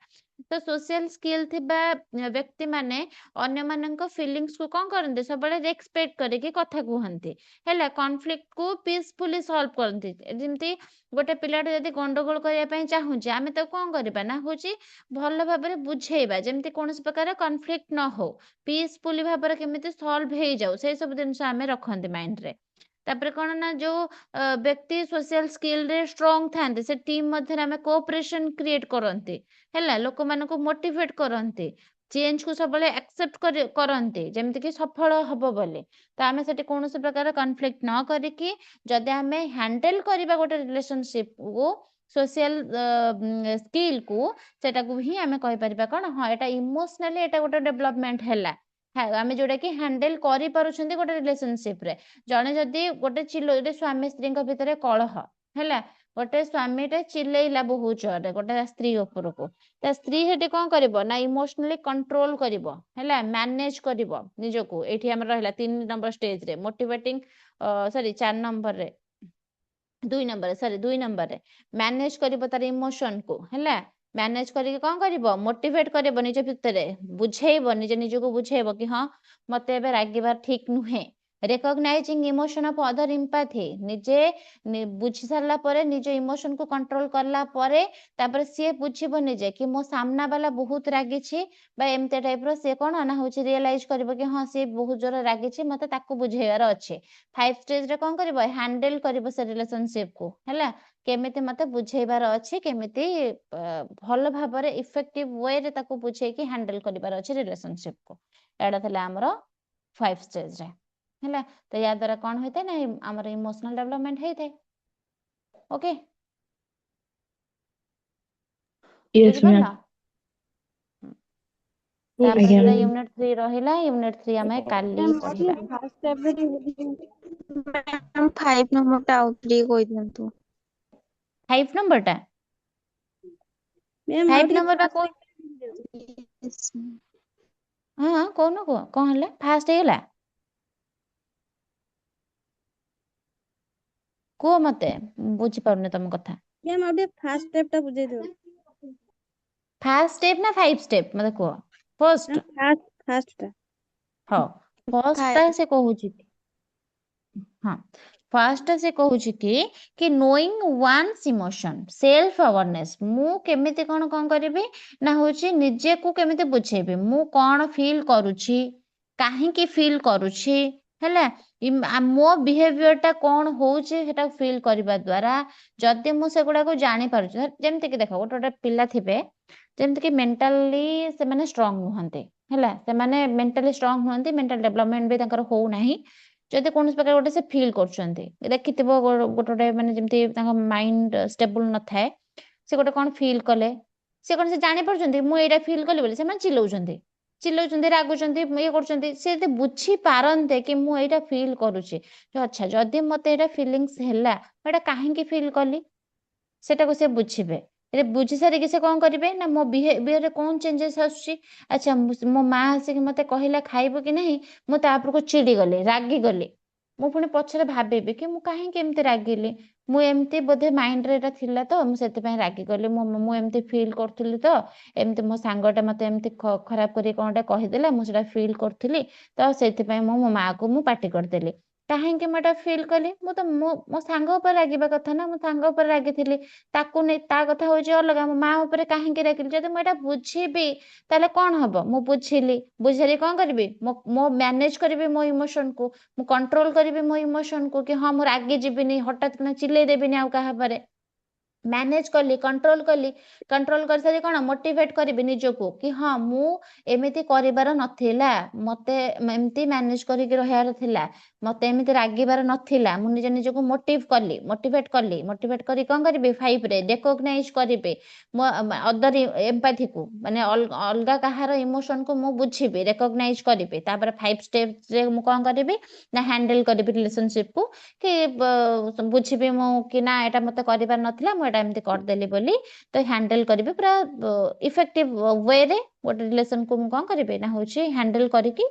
तो सोशल स्किल थिबा व्यक्ति माने अन्य मानक फीलिंग्स को कौन करते सब रेस्पेक्ट करके कथा कहते हैला कॉन्फ्लिक्ट को पीसफुली सॉल्व करते जेमती गोटे पिलाटे जदी गंडगोल करिया पई चाहूजे आमे तो कौन करबा ना होची भल भाबरे बुझेबा जेमती कोनोसी प्रकार कॉन्फ्लिक्ट न हो पीसफुली भाबरे केमिति सॉल्व हे जाऊ से सब दिन आमे रखंते माइंड रे तापर कोन ना जो व्यक्ति सोशल स्किल रे स्ट्रांग थांते से टीम मध्य आमे कोऑपरेशन क्रिएट करंते हैला लोक मानको को मोटिवेट करंते चेंज को सब एक्सेप्ट करंते जेमति कि सफल हबो बोले तो आमे सेठी कोनोसी प्रकार कॉन्फ्लिक्ट न करिकि जदि आमे हैंडल करबा गोटे रिलेशनशिप को सोशल स्किल को सेटा को ही आमे कहि परिबा कोन हां एटा इमोशनली एटा गोटे डेवलपमेंट हैला आमे जोटा कि हैंडल करि पारुछंती गोटे रिलेशनशिप रे जने जदी गोटे चिलो स्वामी स्त्री भितर कलह हैला गोटे स्वामीटे चिल्लेइला बहुत जोरे गोटे स्त्री उपरको ता स्त्री हेटी कौन करिवो ना इमोशनली कंट्रोल करिवो हैला मैनेज करिवो निजको एठी हमर रहला 3 नंबर स्टेज रे मोटिवेटिंग सॉरी 4 नंबर रे 2 नंबर रे मैनेज करिवो तार इमोशन को हैला मैनेज करके कौन करिवो मोटिवेट करिवो निज भितरे बुझेइबो निज निजको बुझेइबो कि हाँ मते एबे रागिबार ठीक नुहे recognising emotion of other empathy निजे बुझी सारला परे निज इमोशन को कंट्रोल करला परे तापर सी बुझिबो निजे कि मो सामना वाला बहुत रागी छी बा एमते टाइप रो से कोन ना होची रियलाइज करबो कि हाँ सी बहुत जोर रागी छी मते ताकू बुझेयार अछि 5 स्टेज रे कोन करबो हैंडल करबो से रिलेशनशिप को हैला केमिति मते बुझेबार अछि केमिति भल भाबरे इफेक्टिव वे रे ताकू बुझे कि हैंडल करिबार अछि रिलेशनशिप को एडा थला हमरो 5 स्टेज रे हैला तो या द्वारा कौन होता है ना आमर इमोशनल डेवलपमेंट होता है ओके Yes, बुझिपारला ma'am. तापर ଆଜ୍ଞା जोटा ma'am. यूनिट 3 रहिला यूनिट 3 हमें काली पढ़िबा मैम 5 नंबर टा आउट रे कहि दियंतु 5 नंबर टा मैम 5 नंबर बा को यस मैम हां कोन को कोन हले फास्ट हेला को मते बुझि पाउने तम कथा मैम आउटे फास्ट स्टेप टा बुझाई दियो फास्ट स्टेप ना 5 स्टेप मते को फर्स्ट फास्ट टा हां फर्स्ट टा से कहूची हाँ फर्स्ट से कहूची कि knowing one's emotion self awareness मु केमिति कौन कौन करिबी ना होची निजे को केमिति बुझेबी मु कौन फील करूची काहेकि फील करूची हैला मो बिहेवियर टा कौन होची सेटा फील करबा द्वारा जदि मु सेगुडा को जानि पारुची जेमति कि देखो गोटे पिला थिबे जेमति कि मेंटली से माने स्ट्रांग नुहंते हैला से माने मेंटली स्ट्रांग नुहंती मेंटल डेवलपमेंट भी तांकर हो नाही जदि कौन प्रकार गोटे से फील करछंती देखिथिबो गोटे माने जेमति तांका माइंड स्टेबल न थाए से गोटे कौन फील कले से कौन से जानि परछंती मु एटा फील कली बोली से माने चिल्लाउछंती रागुछंती ये करछंती से यदि बुझी पारन्ते कि मु एटा फील करूची अच्छा जदि मते एटा फीलिंग्स हैला एटा काहेकि फील कली सेटा को से बुझिबे रे बुझी सारी कि से कौन करिवे ना मो बिहेवियर रे कौन चेंजेस आछी अच्छा मो माँ आसे कि मते कहिला खाइबो कि नहीं मु तापर को चिड़ी गले रागी गले मु पुणी पछरे भाबिबे कि मु काहे केमते रागिली मु एमती बोधे माइंड रे एटा थिला तो मु सेते पय रागी गले मु एमती फील करथुली तो एमती मो सांगटा मते एमती खराब करी कोनटा कहिदेला मु सेटा फील करथुली तो सेते पय मो माँ को मु पार्टी करदेली काहेकि मटा फील कली मु तो मो सांग ऊपर रागिबा कथा ना मु सांग ऊपर रागिथिली ताकू नै ता कथा होची अलगा मो माँ ऊपर काहेकि रागिली जदि मु एटा बुझिबी ताले कोन हबो मु बुझिली बुझिली कोन करबी मो मैनेज करबी मो इमोशन को मु कंट्रोल करबी मो इमोशन को कि हाँ मु रागी जीबिनी हठात किना चिल्लै देबिनी आउ काहा पारे मैनेज कली कंट्रोल कर सारी कौन मोटिवेट करी निजको कि हाँ मु एमिति करिबार नथिला मते एमती मैनेज करके रहियार थिला मते एमिति रागिबार नथिला मु निज निजको मोटिवेट करी कोन करबे 5 रे रिकॉग्नाइज करबे मो अदर एम्पैथी को माने अलगा कहार इमोशन को मु बुझिबे रिकॉग्नाइज करबे तापर 5 स्टेप रे मु कोन करबे ना हैंडल करबे रिलेशनशिप को कि बुझिबे मु कि ना एटा मते करिबार नथिला मु एटा एमती करदेली बोली तो हैंडल करिबे पूरा इफेक्टिव वे रे गोटे रिलेशन को मु कोन करबे ना होची हैंडल करिकी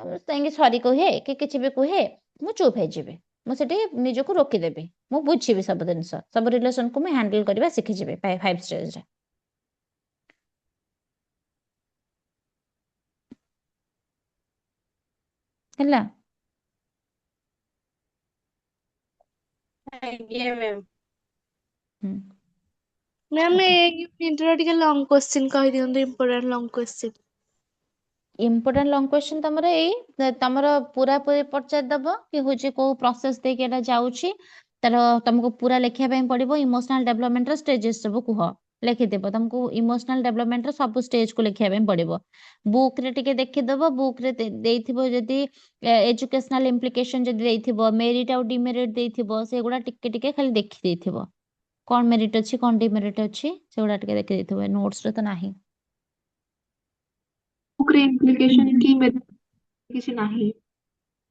तांगे सॉरी कहे कि किछि भी कहे मु चुप हे जिबे मु सेठी निजको रोकी देबे मु बुझिबे सब दिनस सब रिलेशन को मु हैंडल करबा सिखि जिबे 5 स्टेज रे ହେଲା आज्ञा मैम हम्म मैम ओके ए यूनिट रो टिके लॉन्ग क्वेश्चन कहि दियंतु important long question important long question तमरो एई तमरो पूरा पूरी पचार दबो कि होची को प्रोसेस दे के एटा जाउची तर तुमको पूरा लेखिया ପାଇଁ पड़िबो इमोशनल डेवलपमेंट रो स्टेजेस सब कुह लेखि देबो तुमको इमोशनल डेवलपमेंट रो सब स्टेज को लेखिया ପାଇଁ पड़िबो बुक रे टिके देखि देबो बुक रे देइथिबो जदी एजुकेशनल इम्प्लिकेशन जदी देइथिबो मेरिट और डिमेरिट देइथिबो सेगुडा टिके टिके खाली देखि देइथिबो कोन मेरिट अछि कोन डिमेरिट अछि सेगुडा टिके देखि देइथिबो नोट्स रे तो नाही बुक रे इम्प्लिकेशन की मेरे किसी नहीं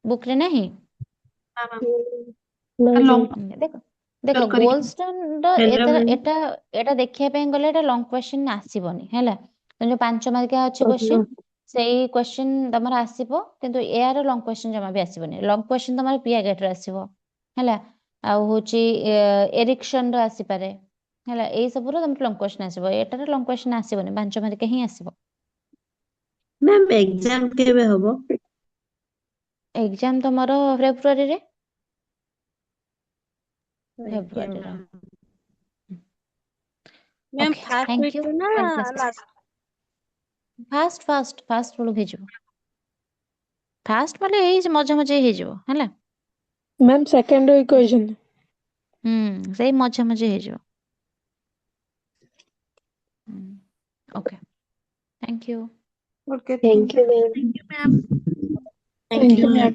बुक रे नाही ना मैम No, लॉन्ग देखो ଦେଖ Clear କରିକି ଗୋଲ୍ଡଷ୍ଟୋନ Hello, ma'am. ଏଟା ଏଟା ଦେଖିବା ପାଇଁ ଗଲେ ଏଟା ଲଙ୍ଗ କ୍ୱେଶ୍ଚିନ୍ ଆସିବନି ହେଲା। ଯୋଉ 5 ମାର୍କିଆ ଅଛି କ୍ୱେଶ୍ଚିନ୍ ସେଇ କ୍ୱେଶ୍ଚିନ୍ ତମର ଆସିବ, କିନ୍ତୁ ଏହାର ଲଙ୍ଗ କ୍ୱେଶ୍ଚିନ୍ ଜମା ବି ଆସିବନି। ଲଙ୍ଗ କ୍ୱେଶ୍ଚିନ୍ ତମର ପିଆଗେଟ୍ ରେ ଆସିବ ହେଲା, ଆଉ ହଉଛି ଏରିକ୍ସନ ର ଆସିପାରେ ହେଲା, ଏଇ ସବୁର ତମର ଲଙ୍ଗ କ୍ୱେଶ୍ଚିନ୍ ଆସିବ। ଏଟାରେ ଲଙ୍ଗ କ୍ୱେଶ୍ଚିନ୍ ଆସିବନି, 5 ମାର୍କିଆ ହିଁ ଆସିବ। ମ୍ୟାମ୍ ଏକ୍ଜାମ କେବେ ହବ? ଏକ୍ଜାମ ତମର ଫେବୃଆରୀରେ। Thank you, ଫେବୃଆରୀର ma'am. Ma'am okay, first thank you. ୱିକରେ ନା ଲାଷ୍ଟ? ଫାଷ୍ଟ ବେଳକୁ ହେଇଯିବ। ଫାଷ୍ଟ ମାନେ ଏଇ ମଝା ମଝି ହେଇଯିବ ହେଲା। ମ୍ୟାମ୍ ସେକେଣ୍ଡ ୱିକ୍ କହିଛନ୍ତି। ସେଇ ମଝା ମଝି ହେଇଯିବ। Okay, thank you. Okay, Thank you, ma'am. Thank you, ma'am. Thank you, ma'am.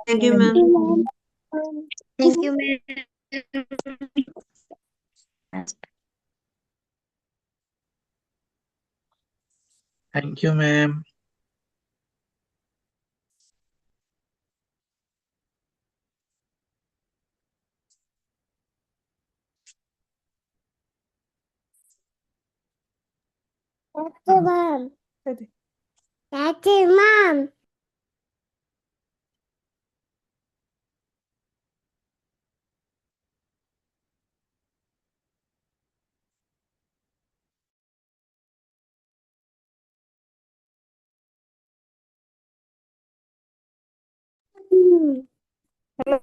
Thank you, ma'am. Thank you, ma'am. Thank you, ma'am. Thank you, ma'am. Thank you, ma'am. Hello.